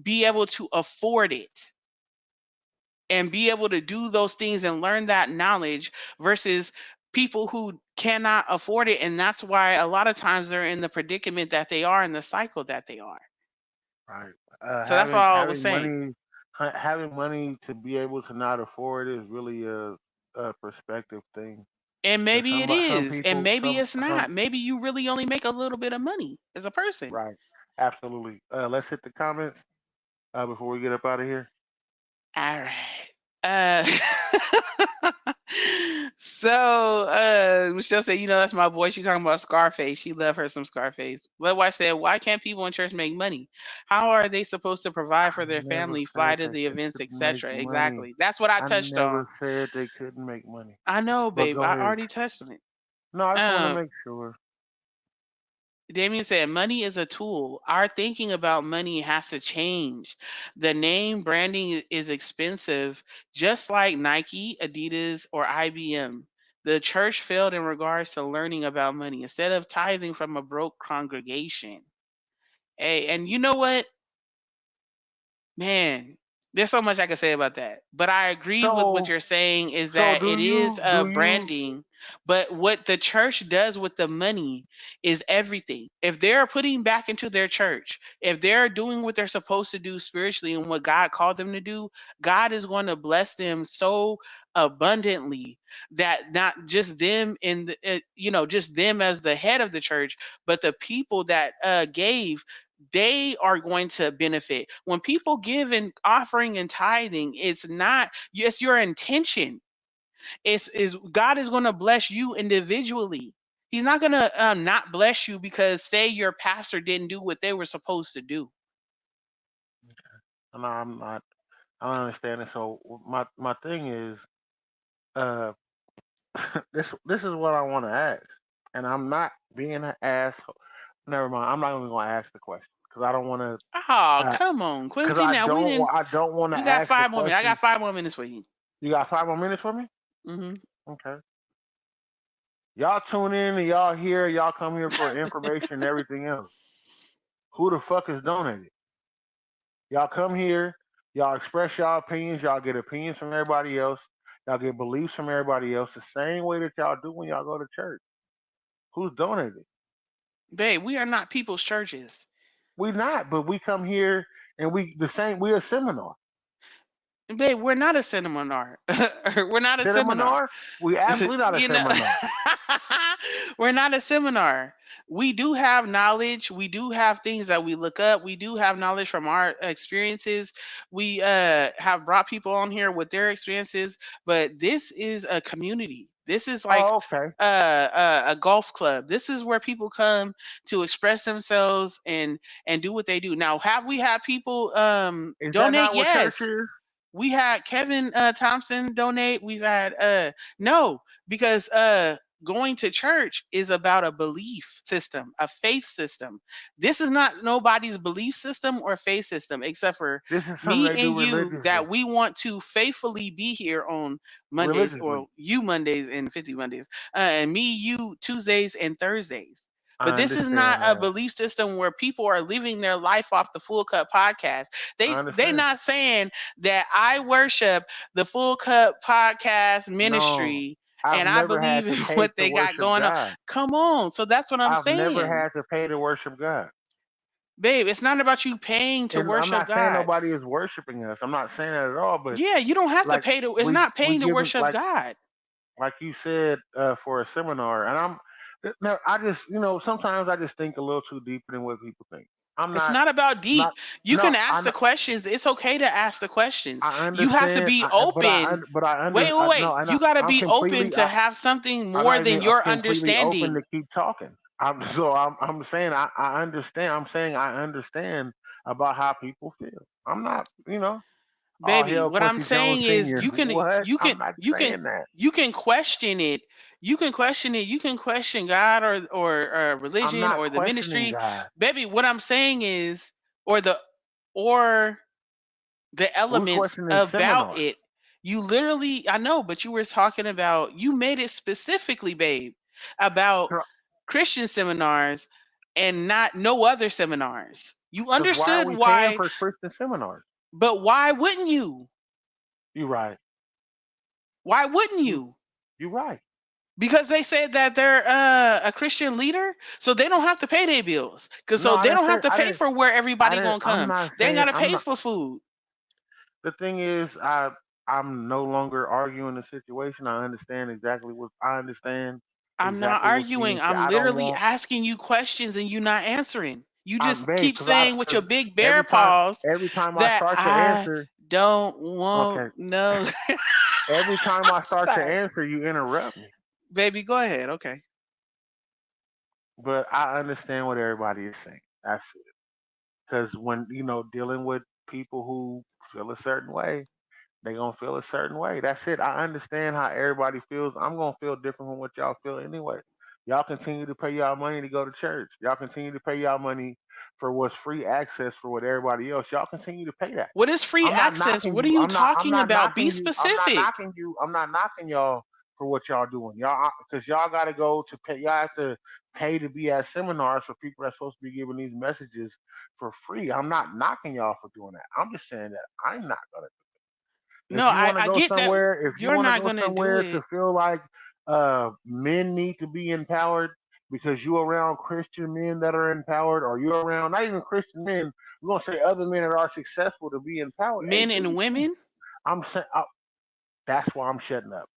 be able to afford it and be able to do those things and learn that knowledge versus people who cannot afford it. And that's why a lot of times they're in the predicament that they are, in the cycle that they are. Right. So that's all I was saying. Having money to be able to not afford is really a perspective thing. And Because maybe it some is, and people, maybe it's some not. Maybe you really only make a little bit of money as a person. right. Absolutely. Let's hit the comments before we get up out of here. All right. Uh, Michelle said, that's my boy. She's talking about Scarface. She love her some Scarface. Let Watch said, why can't people in church make money? How are they supposed to provide I for their never family, fly said to they the events, couldn't make etc.? money. Exactly. That's what I I touched on. never said they couldn't make money. I know, But babe. go I ahead. already touched on it. No, I just want to Um, make sure. Damien said, money is a tool. Our thinking about money has to change. The name branding is expensive, just like Nike, Adidas, or IBM. The church failed in regards to learning about money instead of tithing from a broke congregation. Hey, and you know what? Man, there's so much I can say about that. But I agree with what So, you're saying is so that do it is you do you branding. But what the church does with the money is everything. If they're putting back into their church, if they're doing what they're supposed to do spiritually and what God called them to do, God is going to bless them so abundantly that not just them in just them as the head of the church, but the people that gave, they are going to benefit. When people give in offering and tithing, it's not, it's your intention. It's is God is going to bless you individually. He's not going to not bless you because say your pastor didn't do what they were supposed to do. no, I'm not. I don't understand it. So my thing is, uh, this is what I want to ask, and I'm not being an asshole. Never mind. I'm not even going to ask the question because I don't want to. Oh, come on, Because Quincy. Now we didn't. I don't want to You got ask the 5 more minutes. I got question. 5 more minutes for you. You got 5 more minutes for me? Hmm. Okay. Y'all tune in and y'all here. Y'all come here for information and everything else. Who the fuck is donated? Y'all come here. Y'all express y'all opinions. Y'all get opinions from everybody else. Y'all get beliefs from everybody else. The same way that y'all do when y'all go to church. Who's donated? Babe, we are not people's churches. We not, but we come here and we the same. We a seminar. Babe, we're not a seminar. We're not a seminar. Seminar? We absolutely not a you know, seminar. we're not a seminar. We do have knowledge. We do have things that we look up. We do have knowledge from our experiences. We have brought people on here with their experiences, but this is a community. This is like Oh, okay. a golf club. This is where people come to express themselves and do what they do. Now, have we had people Is that donate? not what church Yes. is? We had Kevin Thompson donate. We've had no, because going to church is about a belief system, a faith system. This is not nobody's belief system or faith system except for This is something me they do and you, religiously. that we want to faithfully be here on Mondays, Religiously. or you Mondays and 50 Mondays, and me, you Tuesdays and Thursdays. But I this is not understand a that. belief system where people are living their life off the Full Cup podcast. I They understand. not saying that I worship the Full Cup podcast No, ministry I've and I never believe had in to pay what to they got worship going on. God. Come on. So that's what I'm I've never saying. had to pay to worship God. babe, it's not about you paying to And I'm worship not saying God. nobody is worshiping us. I'm not saying that at all. But Yeah, you don't have to like pay to. It's we not we paying to giving worship God. like you said for a seminar, and no, I just sometimes I just think a little too deeper than what people think. I'm It's not not about deep. not You no can ask I the questions. It's okay to ask the questions. I You have to understand, be open. but I Wait, under wait, I no wait. I You not got to I'm be open completely to have something I'm more not even than your completely open understanding. to keep talking. I'm saying I understand. I'm saying I understand about how people feel. I'm not all Baby, hell what I'm Quincy Jones saying is Senior. you can What? you can I'm not you can saying that. you can question it. You can question it. You can question God or I'm religion not or the questioning ministry. God. Baby, what I'm saying is or the or the We're elements questioning about seminars. it. You literally, I know, but you were talking about, you made it specifically, babe, about Christian seminars and not no other seminars. You Because why are understood we paying why, for Christian seminars? but why wouldn't you? You right. Why wouldn't You you? you right. Because they said that they're a Christian leader, so they don't have to pay their bills. Cause No, so I they didn't don't say have to pay for where everybody gonna I'm come. not They ain't saying gotta I'm pay not. for food. The thing is, I'm no longer arguing the situation. I understand I'm not exactly what's being arguing. said. I'm I don't literally want. asking you questions and you not answering. You I'm just babe, keep saying with your because big bear every time paws every time I that start to I answer, don't okay, want no. every time I start to Sorry. answer, you interrupt me. Baby, go ahead. Okay. But I understand what everybody is saying. That's it. Because when dealing with people who feel a certain way, they gonna feel a certain way. That's it. I understand how everybody feels. I'm gonna feel different from what y'all feel anyway. Y'all continue to pay y'all money to go to church. Y'all continue to pay y'all money for what's free access for what everybody else. Y'all continue to pay that. What is free I'm not access? knocking What are you. you I'm talking not about? Be knocking you. I'm not specific. knocking you. I'm not knocking y'all for what y'all doing. Y'all because y'all gotta go to pay. Y'all have to pay to be at seminars for people that's supposed to be giving these messages for free. I'm not knocking y'all for doing that. I'm just saying that I'm not gonna. No, I get that If you you're want to not go gonna do somewhere to it. feel like men need to be empowered because you're around Christian men that are empowered, or you're around not even Christian men, we're gonna say other men that are successful to be empowered. Hey, Men do and you think? women. I'm saying that's why I'm shutting up.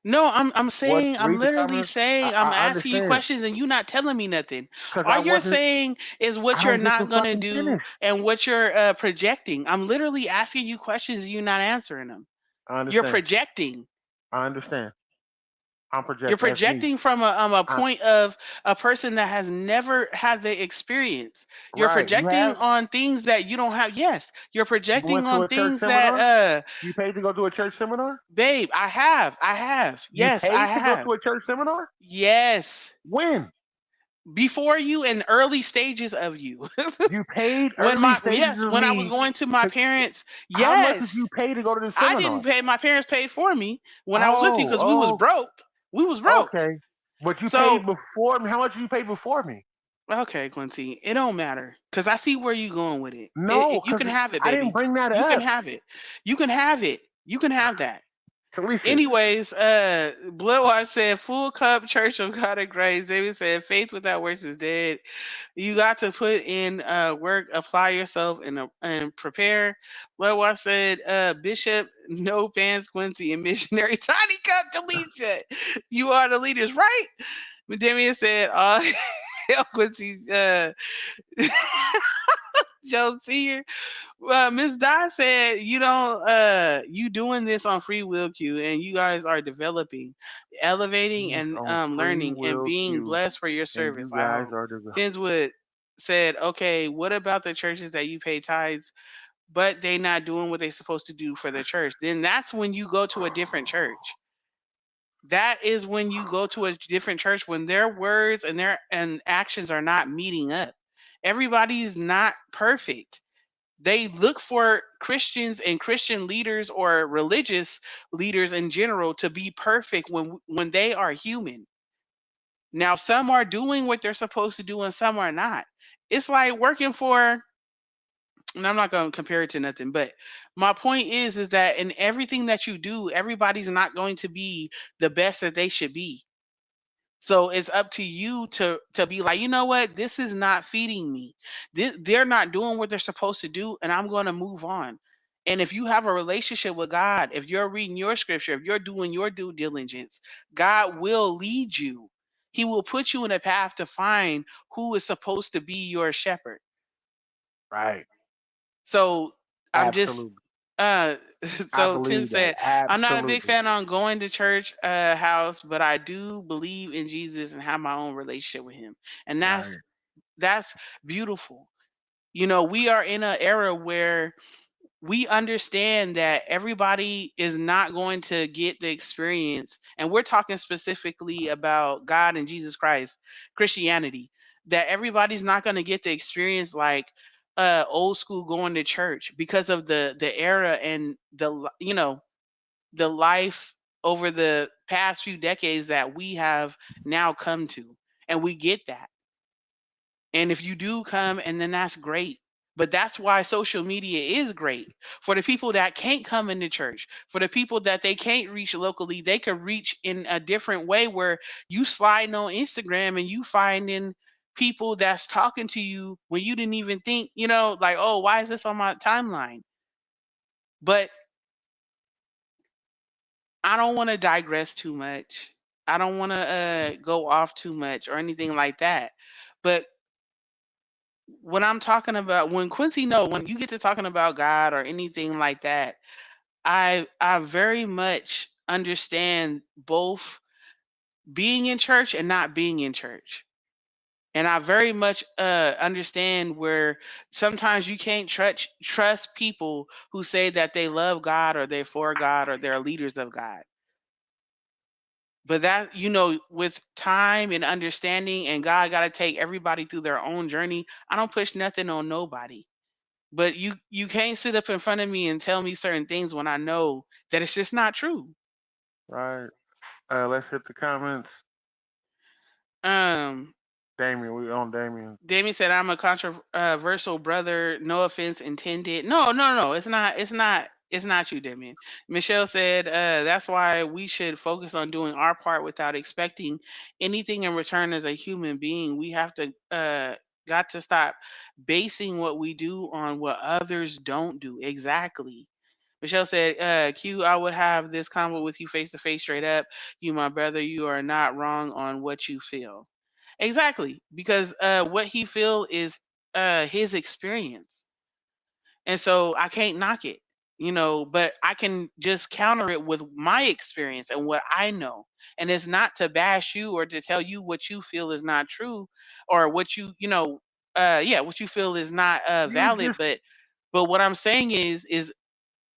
No, I'm What? saying, I'm Read the literally comments. saying, I'm I asking you understand questions and you not telling me nothing. because All I you're wasn't. saying is I what you're don't get to not gonna fucking do finish. and what you're projecting. I'm literally asking you questions and you not answering them. I You're understand. projecting. I understand. I'm You're projecting. That's me. projecting from a I, point of a person that has never had the experience. You're right. You projecting have. on things that you don't have. Yes, you're You projecting went to on a church things that seminar. You paid to go to a church seminar. babe, I have. You Yes, I paid to go have. to a church seminar? Yes. When? Before you and early stages of you. You paid When early my stages yes, of when I was me going to my to parents, how much did you yes. pay to go to the I didn't seminar? pay, my parents paid for me when I was with you Oh, because we was broke. We was broke. okay. But you So paid before me. How much did you pay before me? okay, Quincy, it don't matter because I see where you going with it. No, You because can have it, I didn't baby. bring that You can up. have it. You can have it. You can have that. Talisa, Anyways, Bloodwash said, "Full cup, Church of God of Grace." David said, "Faith without works is dead. You got to put in work, apply yourself, and prepare." Bloodwash said, "Bishop, no pants, Quincy, and missionary Tiny Cup, Delisha. You are the leaders, right?" Damian said, hell, Quincy, Joe Senior. Miss Dot said, "You don't, you doing this on free will, Q, and you guys are developing, elevating, he's and on free learning and will being cue, blessed for your and service." you guys Wow. are the Tinswood said, "Okay, what about the churches that you pay tithes, but they not doing what they supposed to do for the church? Then that's when you go to a different church. That is when you go to a different church when their words and their and actions are not meeting up. Everybody's not perfect. They look for Christians and Christian leaders or religious leaders in general to be perfect when they are human. Now some are doing what they're supposed to do and some are not. It's like working for, and I'm not going to compare it to nothing, but my point is that in everything that you do, everybody's not going to be the best that they should be. So it's up to you to be like, you know what, this is not feeding me. They're not doing what they're supposed to do, and I'm going to move on. And if you have a relationship with God, if you're reading your scripture, if you're doing your due diligence, God will lead you. He will put you in a path to find who is supposed to be your shepherd. Right. So I'm just Absolutely. uh I so Tim believe that. said, I'm not a big Absolutely. fan on going to church house, but I do believe in Jesus and have my own relationship with him. And Right. that's beautiful. You know, we are in an era where we understand that everybody is not going to get the experience, and we're talking specifically about God and Jesus Christ, Christianity, that everybody's not going to get the experience like old school going to church because of the era and the life over the past few decades that we have now come to, and we get that. And if you do come, and then that's great. But that's why social media is great. For the people that can't come into church, for the people that they can't reach locally, they could reach in a different way where you sliding on Instagram and you finding people that's talking to you when you didn't even think, like, oh, why is this on my timeline? But I don't want to digress too much. I don't want to go off too much or anything like that. But when I'm talking about, when Quincy, no, when you get to talking about God or anything like that, I very much understand both being in church and not being in church. And I very much understand where sometimes you can't trust people who say that they love God or they're for God or they're leaders of God. But that, with time and understanding, and God got to take everybody through their own journey. I don't push nothing on nobody. But you can't sit up in front of me and tell me certain things when I know that it's just not true. Right. Let's hit the comments. Um, Damien, we on Damien. Damien said I'm a controversial brother. No offense intended. No, no, no. It's not. It's not. It's not you, Damien. Michelle said that's why we should focus on doing our part without expecting anything in return as a human being. We have to got to stop basing what we do on what others don't do. Exactly. Michelle said, Q, I would have this convo with you face to face, straight up. You, my brother, you are not wrong on what you feel. Exactly, because what he feel is his experience, and so I can't knock it, but I can just counter it with my experience and what I know, and it's not to bash you or to tell you what you feel is not true, or what what you feel is not You valid, just but what I'm saying is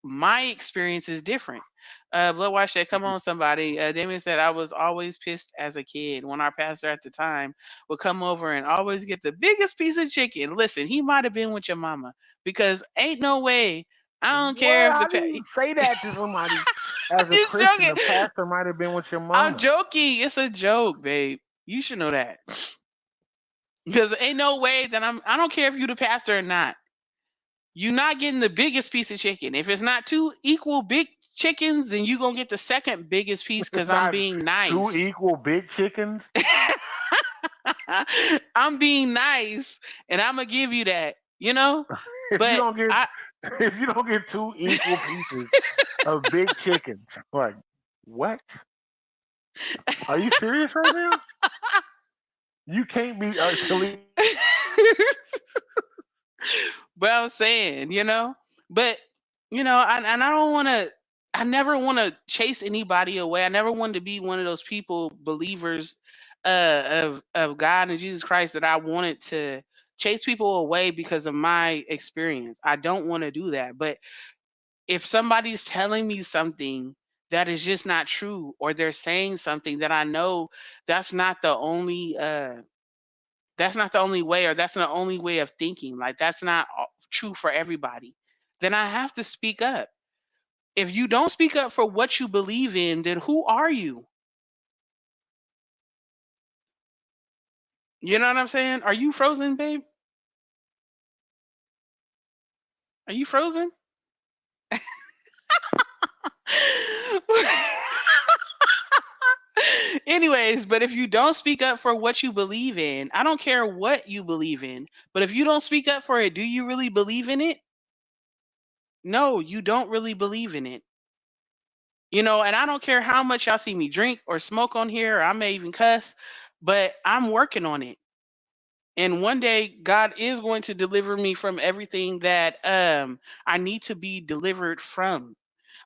my experience is different. Bloodwash said, "Come on, somebody." Damien said, "I was always pissed as a kid when our pastor at the time would come over and always get the biggest piece of chicken. Listen, he might have been with your mama because ain't no way. I don't care what? if How do you say that to somebody as I'm a just Christian? joking. The pastor might have been with your I'm mama. joking. It's a joke, babe. You should know that because ain't no way that I don't care if you the pastor or not. You're not getting the biggest piece of chicken. If it's not two equal big chickens, then you gonna get the second biggest piece It's because I'm not being two nice. equal big chickens. I'm being nice, and I'm gonna give you that. If you But don't get I if you don't get two equal pieces of big chickens, like what? Are you serious right now? You can't be Talib. but I'm saying, but and I don't want to. I never want to chase anybody away. I never wanted to be one of those people, believers of God and Jesus Christ, that I wanted to chase people away because of my experience. I don't want to do that. But if somebody's telling me something that is just not true, or they're saying something that I know that's not the only way, or that's not the only way of thinking, like that's not true for everybody, then I have to speak up. If you don't speak up for what you believe in, then who are you? You know what I'm saying? Are you frozen, babe? Are you frozen? Anyways, but if you don't speak up for what you believe in, I don't care what you believe in, but if you don't speak up for it, do you really believe in it? No, you don't really believe in it. And I don't care how much y'all see me drink or smoke on here, or I may even cuss, but I'm working on it. And one day God is going to deliver me from everything that I need to be delivered from.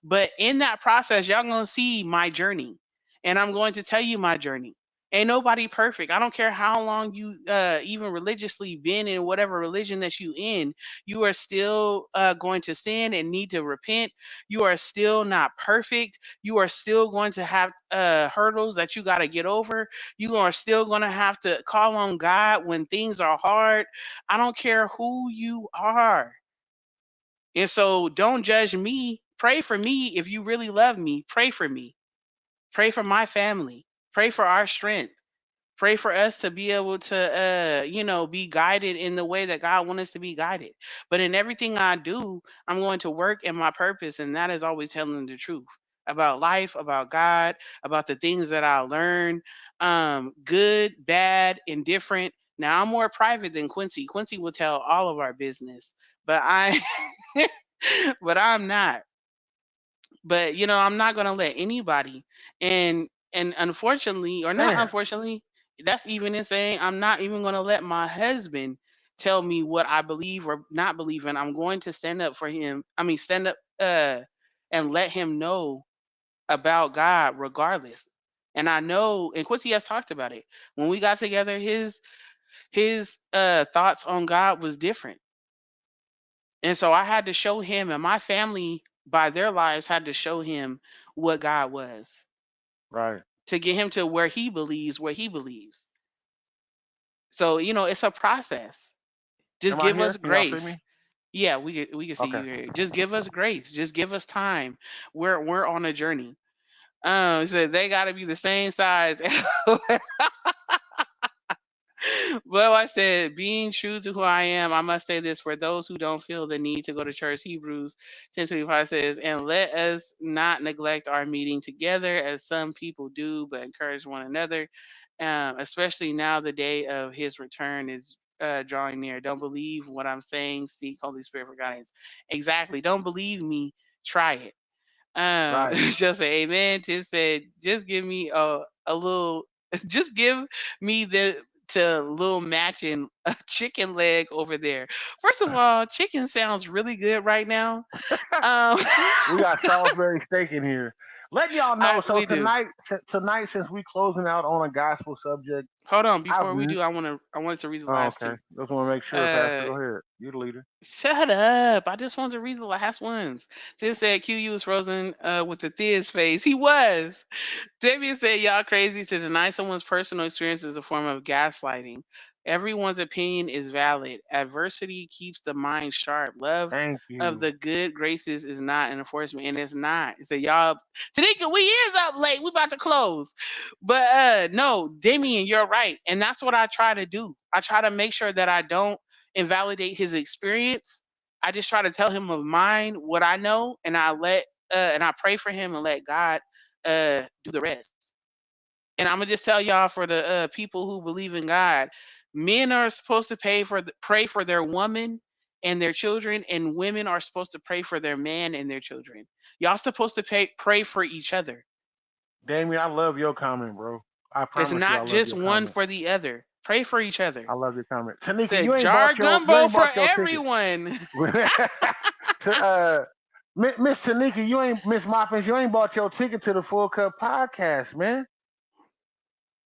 But in that process, y'all gonna see my journey, and I'm going to tell you my journey. Ain't nobody perfect. I don't care how long you even religiously been in whatever religion that you in. You are still going to sin and need to repent. You are still not perfect. You are still going to have hurdles that you got to get over. You are still going to have to call on God when things are hard. I don't care who you are. And so don't judge me. Pray for me if you really love me. Pray for me. Pray for my family. Pray for our strength. Pray for us to be able to be guided in the way that God wants us to be guided. But in everything I do, I'm going to work in my purpose, and that is always telling the truth about life, about God, about the things that I learn, good, bad, indifferent. Now I'm more private than Quincy. Quincy will tell all of our business, but I but I'm not. But I'm not gonna let anybody, and unfortunately, or not Man, unfortunately, that's even in saying I'm not even gonna let my husband tell me what I believe or not believe in. I'm going to stand up for him. I mean, stand up and let him know about God regardless. And I know, and Quincy has talked about it. When we got together, his thoughts on God was different. And so I had to show him, and my family, by their lives, had to show him what God was right. to get him to where he believes, where he believes. So, it's a process. Just Am I give here? us Can y'all see me? grace. Yeah, we can see Okay. you here. Just give us grace. Just give us time. We're on a journey. So they got to be the same size. Well, I said, being true to who I am, I must say this for those who don't feel the need to go to church. Hebrews 10:25 says, and let us not neglect our meeting together as some people do, but encourage one another, especially now the day of his return is drawing near. Don't believe what I'm saying. Seek Holy Spirit for guidance. Exactly. Don't believe me. Try it. Right. She'll say amen. Just said, just give me a little, just give me the to little matching a chicken leg over there. First of all, chicken sounds really good right now. Um, We got Salisbury steak in here. Letting y'all know. So we do. tonight, since we closing out on a gospel subject, Hold on, I've. before we do, I wanted to read the Oh, last okay. two. Just want to make sure, Pastor. Uh, Go ahead. You the leader. Shut up. I just wanted to read the last ones. Sid said QU was frozen with the Thiz face. He was. Damien said, y'all crazy to deny someone's personal experience is a form of gaslighting. Everyone's opinion is valid. Adversity keeps the mind sharp. Love Thank of you. the good graces is not an enforcement, and it's not. He said, y'all, Tanika, we is up late. We about to close. But no, Damien, you're right. And that's what I try to do. I try to make sure that I don't invalidate his experience. I just try to tell him of mine, what I know, and I pray for him and let God do the rest. And I'm gonna just tell y'all for the people who believe in God, men are supposed to pray for their woman and their children, and women are supposed to pray for their man and their children. Y'all supposed to pray for each other. Damien, I love your comment, bro. I It's promise you, I not love just your one comment. for the other. Pray for each I other. love your comment. Tanika, Said jar you gumbo ain't for bought your ticket. everyone. So, Miss Tanika, you ain't Miss Moppins, you ain't bought your ticket to the Full Cup podcast, man.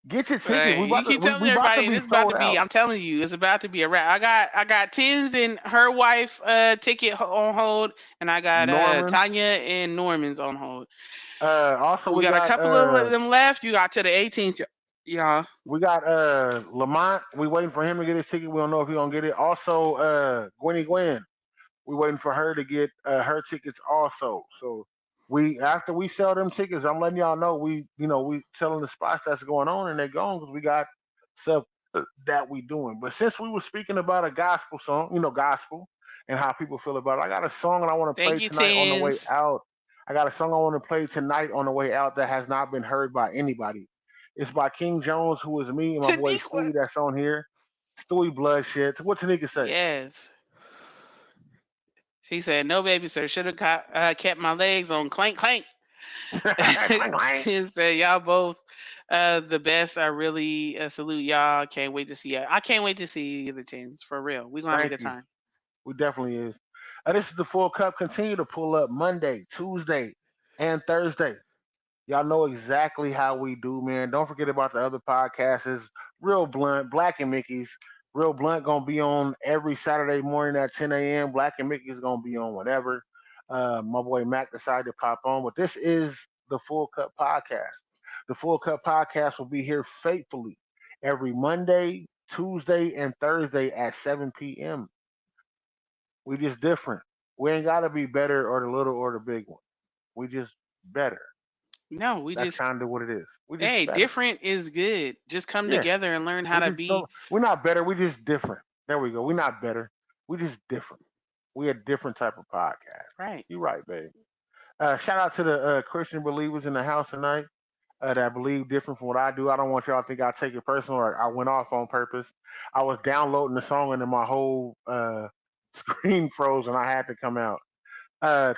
Get your tickets. Right. You keep telling We about to everybody, and be it's about sold to be. out. I'm telling you, it's about to be a wrap. I got Tins and her wife ticket on hold, and I got Norman. Tanya and Norman's on hold. Also We we got a got couple of them left. You got to the 18th, y'all. Lamont. We waiting for him to get his ticket. We don't know if he gonna get it. Also, Gwenny Gwen. We waiting for her to get her tickets also. So we after we sell them tickets, I'm letting y'all know we selling the spots that's going on and they're going because we got stuff that we doing. But since we were speaking about a gospel song, gospel and how people feel about it, I got a song that I want to Thank play you, tonight on the way Tins. out. I got a song I want to play tonight on the way out that has not been heard by anybody. It's by King Jones, who is me, and my boy Taniqua. Stewie that's on here. Stewie Bloodshed. So what Tanika say? Yes. She said, "No, baby, sir. Should have kept my legs on clank clank." Clang, clang. She said, "Y'all both the best. I really salute y'all. Can't wait to see you. I can't wait to see you the tens for real. We're gonna have a Thank good you. time." We definitely is. This is the full cup. Continue to pull up Monday, Tuesday, and Thursday. Y'all know exactly how we do, man. Don't forget about the other podcasts. It's Real Blunt, Black and Mickey's. Real Blunt gonna be on every Saturday morning at 10 a.m. Black and Mickey's gonna be on whenever. My boy Mac decided to pop on, but this is the Full Cup Podcast. The Full Cup Podcast will be here faithfully every Monday, Tuesday, and Thursday at 7 p.m. We just different. We ain't gotta be better or the little or the big one. We just better. No, we That's just kind of what it is. We just hey, better. different is good. Just come Yeah. together and learn how We to just be don't. We're not better. We just different. There we go. We're not better. We just different. We a different type of podcast. right. You right, babe. Shout out to the Christian believers in the house tonight that believe different from what I do. I don't want y'all to think I take it personal or I went off on purpose. I was downloading the song and then my whole screen froze and I had to come out.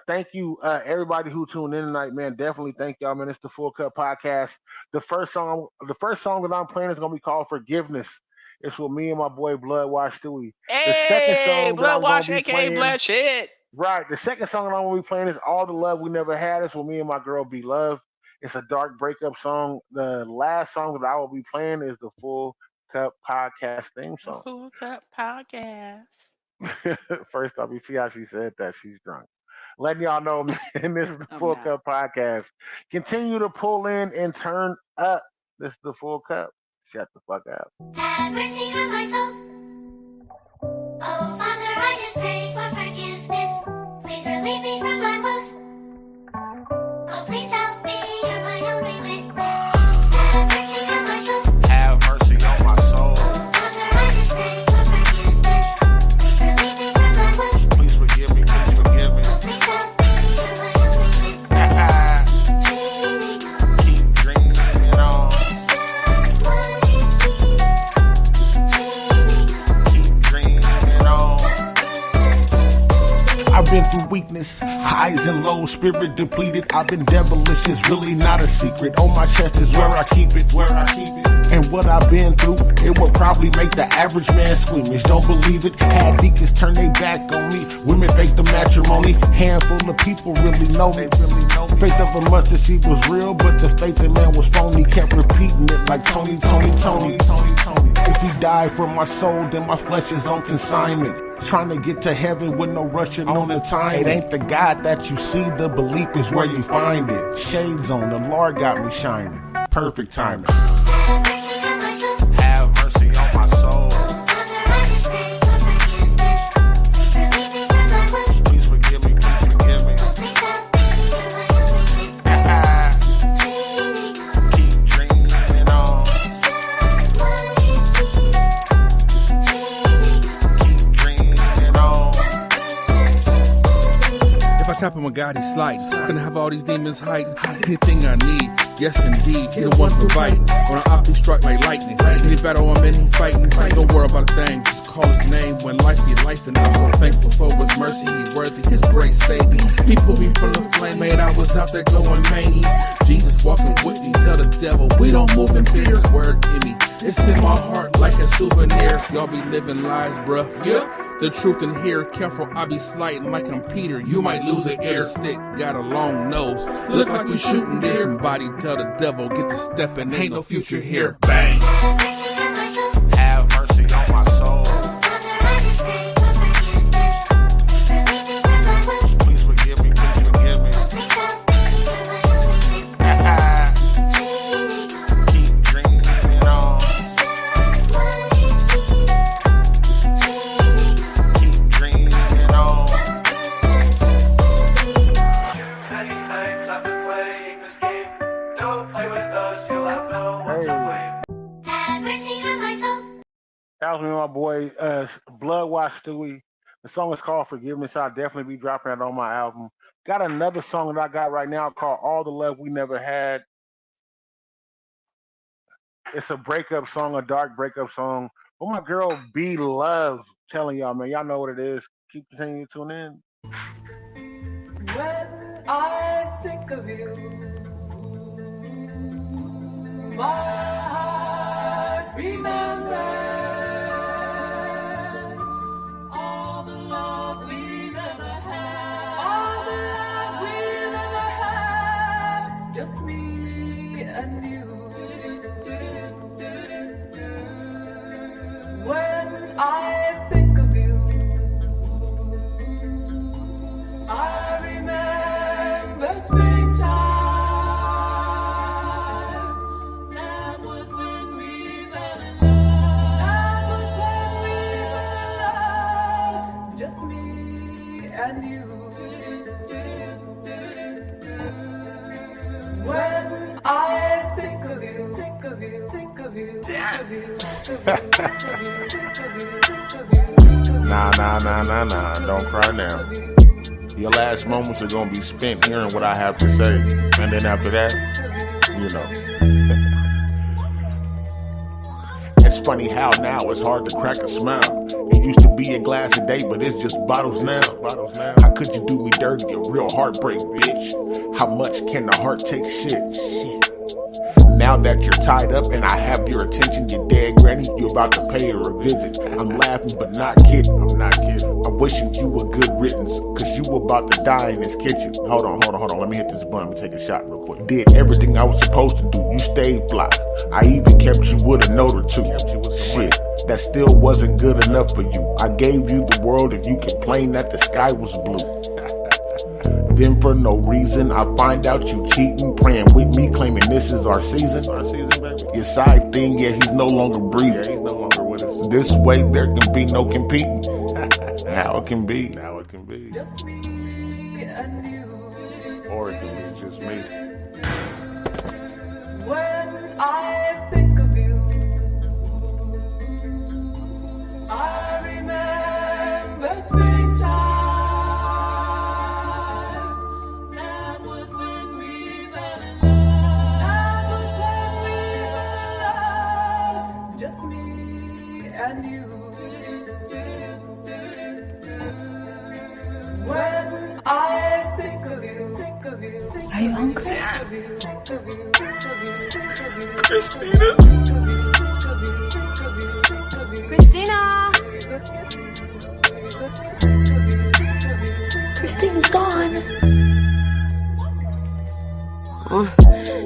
Thank you, everybody who tuned in tonight, man. Definitely thank y'all, man. It's the Full Cup Podcast. The first song that I'm playing is gonna be called "Forgiveness." It's with me and my boy Bloodwash Stewie. The second Hey, song that blood I'm gonna wash, be aka playing, blood shit. right? The second song that I'm gonna be playing is "All the Love We Never Had." It's with me and my girl Be Love. It's a dark breakup song. The last song that I will be playing is the Full Cup Podcast theme The song. Full Cup Podcast. First off, you see how she said that she's drunk. Letting y'all know, man, this is the I'm Full not. Cup Podcast. Continue to pull in and turn up. This is the Full Cup. Shut the fuck up. Have mercy on my soul. Oh, Father, I just pray for forgiveness. Please relieve me from my woes. Oh, please help me. You're my only witness. Have mercy on my soul. Have mercy on my soul. Oh, Father, I just pray for forgiveness. Please relieve me from my woes. Please forgive me, please forgive me. Oh, please help me. You're my only witness. Keep dreaming on. Keep dreaming on. Someone you see. Keep dreaming on. Keep dreaming on. I've been through weakness, highs and lows, spirit depleted. I've been devilish, it's really not a secret. On my chest is where I keep it, where I keep it. And what I've been through, it will probably make the average man squeamish. Don't believe it, had deacons turn their back on me. Women fake the matrimony, handful of people really know me. Faith of a mustard seed was real, but the faith in man was phony. Kept repeating it like Tony, Tony, Tony, Tony, Tony. If he died for my soul, then my flesh is on consignment. Trying to get to heaven with no rushing on the time. It ain't the God that you see, the belief is where you find it. Shades on, the Lord got me shining. Perfect timing. Have mercy on my soul. Have mercy on my soul. Father, I just pray for forgiveness. Please relieve me from my woes. Please forgive me, please forgive me. Please help me. You're my only witness. Keep dreaming on. Someone you see. Keep dreaming on. If I tap him on God, he slides. Gonna have all these demons hiding. Anything I need, yes indeed, he the one providing. When I op, he struck like lightning. Any battle I'm in, he fighting. Don't worry about a thing, just call his name. When life be life, and I'm so thankful for his mercy. He worthy, his grace saved me. He pulled me from the flame, made I was out there going mania. Jesus walking with me, tell the devil we don't move in fear. His word in me, it's in my heart like a souvenir. Y'all be living lies, bruh. Yep. The truth in here, careful, I be slighting like I'm Peter. You might lose an air stick, got a long nose. Look like we shooting deer. Somebody tell the devil, get to stepping, ain't no future here. Bang. Have mercy on my soul. Have mercy on my soul. Father, I just pray for forgiveness. Please relieve me from my woes. Please forgive me, please forgive me. Please help me. You're my only witness. Keep dreaming on. Someone you see. Keep dreaming on. Many times I've been playing this game. Don't play with us, you'll have no one to blame. Have mercy on my soul. That was me, and my boy Bloodwash Stewie. The song is called "Forgiveness." I'll definitely be dropping that on my album. Got another song that I got right now called "All the Love We Never Had." It's a breakup song, a dark breakup song. But my girl B Love telling y'all, man, y'all know what it is. Keep continuing to tune in. When I think of you, my heart remembers all the love we've ever had, all the love we've ever had, just me and you. When I think of you, I remember springtime. That was when we fell in love. That was when we fell in love. Just me and you. When I think of you, think of you, think of you, think of you, think of you, think of you, think of you, think of you. Nah. Don't cry now. Your last moments are gonna be spent hearing what I have to say. And then after that, you know. It's funny how now it's hard to crack a smile. It used to be a glass a day, but it's just bottles now. How could you do me dirty? A real heartbreak, bitch. How much can the heart take shit? Now that you're tied up and I have your attention, your dead granny, you're about to pay her a visit. I'm laughing but not kidding. I'm wishing you a good riddance, cause you about to die in this kitchen. Hold on. Let me hit this blunt. Let me take a shot real quick. Did everything I was supposed to do. You stayed fly. I even kept you with a note or two. Shit, that still wasn't good enough for you. I gave you the world and you complained that the sky was blue. Then for no reason, I find out you cheating, praying with me, claiming this is our season. Baby. Your side thing, yeah, he's no longer breathing. Yeah, he's no longer with us. This way, there can be no competing. Now it can be. Just me and you. Or it can be just me. When I think of you, I remember springtime. That was when we fell in love. That was when we fell in love. Just me and you. When I think of you, think of you, think Are you hungry? think of you, think of you, think of you, think of you, Christina. think of you, think of you, think of you, think of you. Christina! Christina's gone.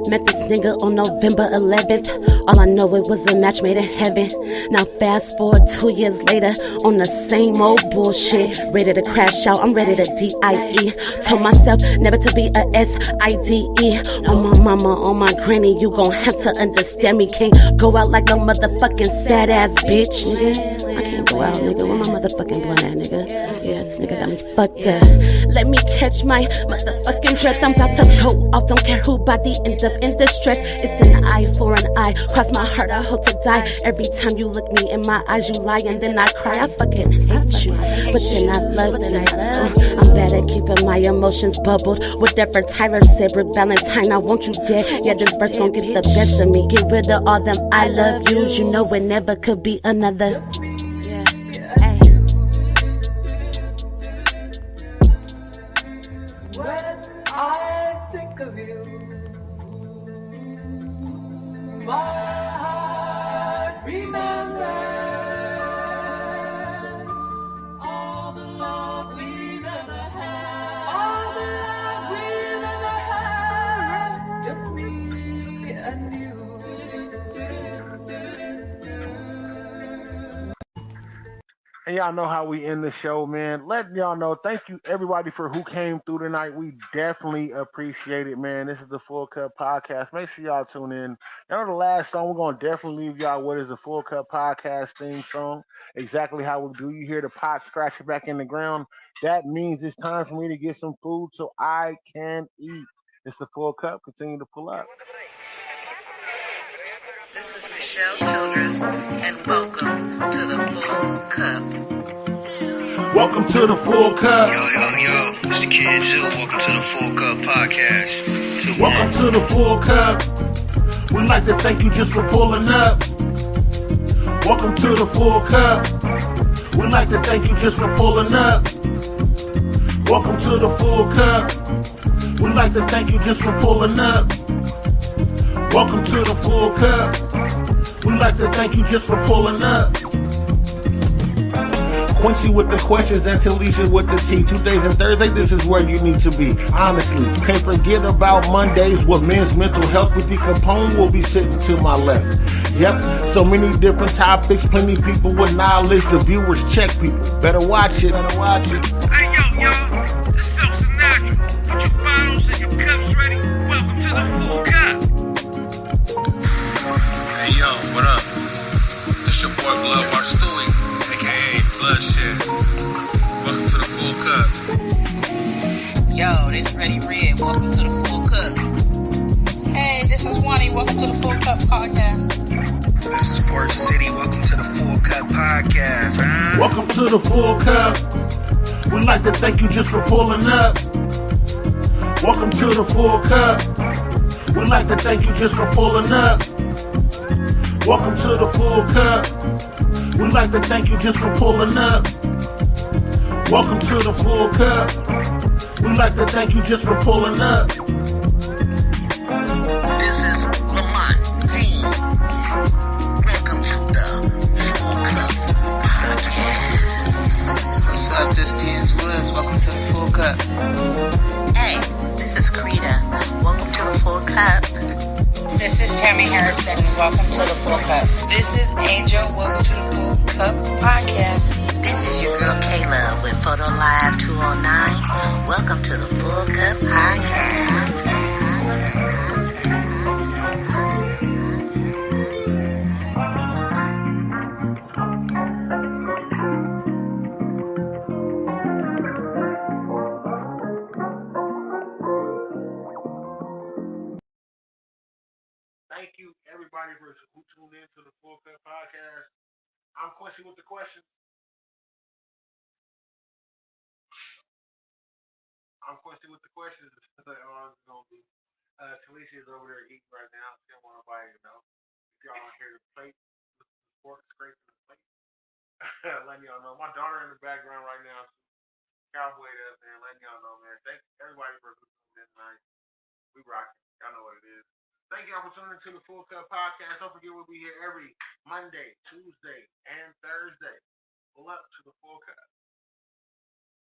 Met this nigga on November 11th. All I know, it was a match made in heaven. Now fast forward 2 years later, on the same old bullshit. Ready to crash out, I'm ready to D.I.E. Told myself never to be a S.I.D.E. On my mama, on my granny, you gon' have to understand me. Can't go out like a motherfucking sad ass bitch, nigga. I can't go out, nigga. Where my motherfucking blunt at, nigga? Yeah, this nigga got me fucked up. Let me catch my motherfucking breath. I'm about to go off, don't care who body end up in distress. It's an eye for an eye. Cross my heart, I hope to die. Every time you look me in my eyes, you lie and then I cry. I fucking hate you, but then I love you. I'm bad at keeping my emotions bubbled. Whatever Tyler said, Rick Valentine, I want you dead. Yeah, this verse gon' get the best of me. Get rid of all them I love yous. You know it never could be another. When I think of you, my heart remembers all the love we've ever had, all the love we've ever had, just me and you. And y'all know how we end the show, man. Letting y'all know, thank you everybody for who came through tonight. We definitely appreciate it, man. This is the Phull Cup podcast. Make sure y'all tune in. Y'all know the last song we're gonna definitely leave y'all with is the Phull Cup podcast theme song. Exactly how we do. You hear the pot scratching back in the ground. That means it's time for me to get some food so I can eat. It's the Phull Cup. Continue to pull up. This is Michelle Childress, and welcome to the Phull Cup. Welcome to the Phull Cup. Yo, it's the Kid Zoo. Welcome to the Phull Cup podcast. Welcome to the Phull Cup. We'd like to thank you just for pulling up. Welcome to the Phull Cup. We'd like to thank you just for pulling up. Welcome to the Phull Cup. We'd like to thank you just for pulling up. Welcome to the Phull Cup. We'd like to thank you just for pulling up. Quincy with the questions and Talisha with the tea. Tuesdays and Thursdays, this is where you need to be. Honestly, can't forget about Mondays with men's mental health. With the Capone will be sitting to my left. Yep, so many different topics, plenty people with knowledge. The viewers check people. Better watch it. Hey, yo, y'all. This is El Sinatra. Put your bottles and your cups ready. Welcome to the Phull Cup. Hey, yo, what up? It's your boy Blood Mark Stewie, a.k.a. Bloodshed. Welcome to the Phull Cup. Yo, this Ready Red. Welcome to the Phull Cup. Hey, this is Wani. Welcome to the Phull Cup podcast. This is Port City. Welcome to the Phull Cup podcast. Welcome to the Phull Cup. We'd like to thank you just for pulling up. Welcome to the Phull Cup. We'd like to thank you just for pulling up. Welcome to the Phull Cup. We'd like to thank you just for pulling up. Welcome to the Phull Cup. We'd like to thank you just for pulling up. This is Lamont T. Welcome to the Phull Cup podcast. What's up, this T's Woods. Welcome to the Phull Cup. Hey, this is Krita. Welcome to the Phull Cup. This is Tammy Harrison. Welcome to the Phull Cup. This is Angel. Welcome to the Phull Cup podcast. This is your girl Kayla with Photo Live 209. Welcome to the Phull Cup podcast. Thank you, everybody, for who tuned in to the Phull Cup podcast. I'm Quincy with the questions. I'm Quincy with the questions. Talisha is over there eating right now. She don't want nobody to know. If y'all don't hear the plate, the fork scraping the plate. Letting y'all know. My daughter in the background right now. Cowboy up, man. Letting y'all know, man. Thank everybody for tuning in tonight. We rocking. Y'all know what it is. Thank y'all for tuning into the Phull Cup podcast. Don't forget we'll be here every Monday, Tuesday, and Thursday. Pull up to the Phull Cup.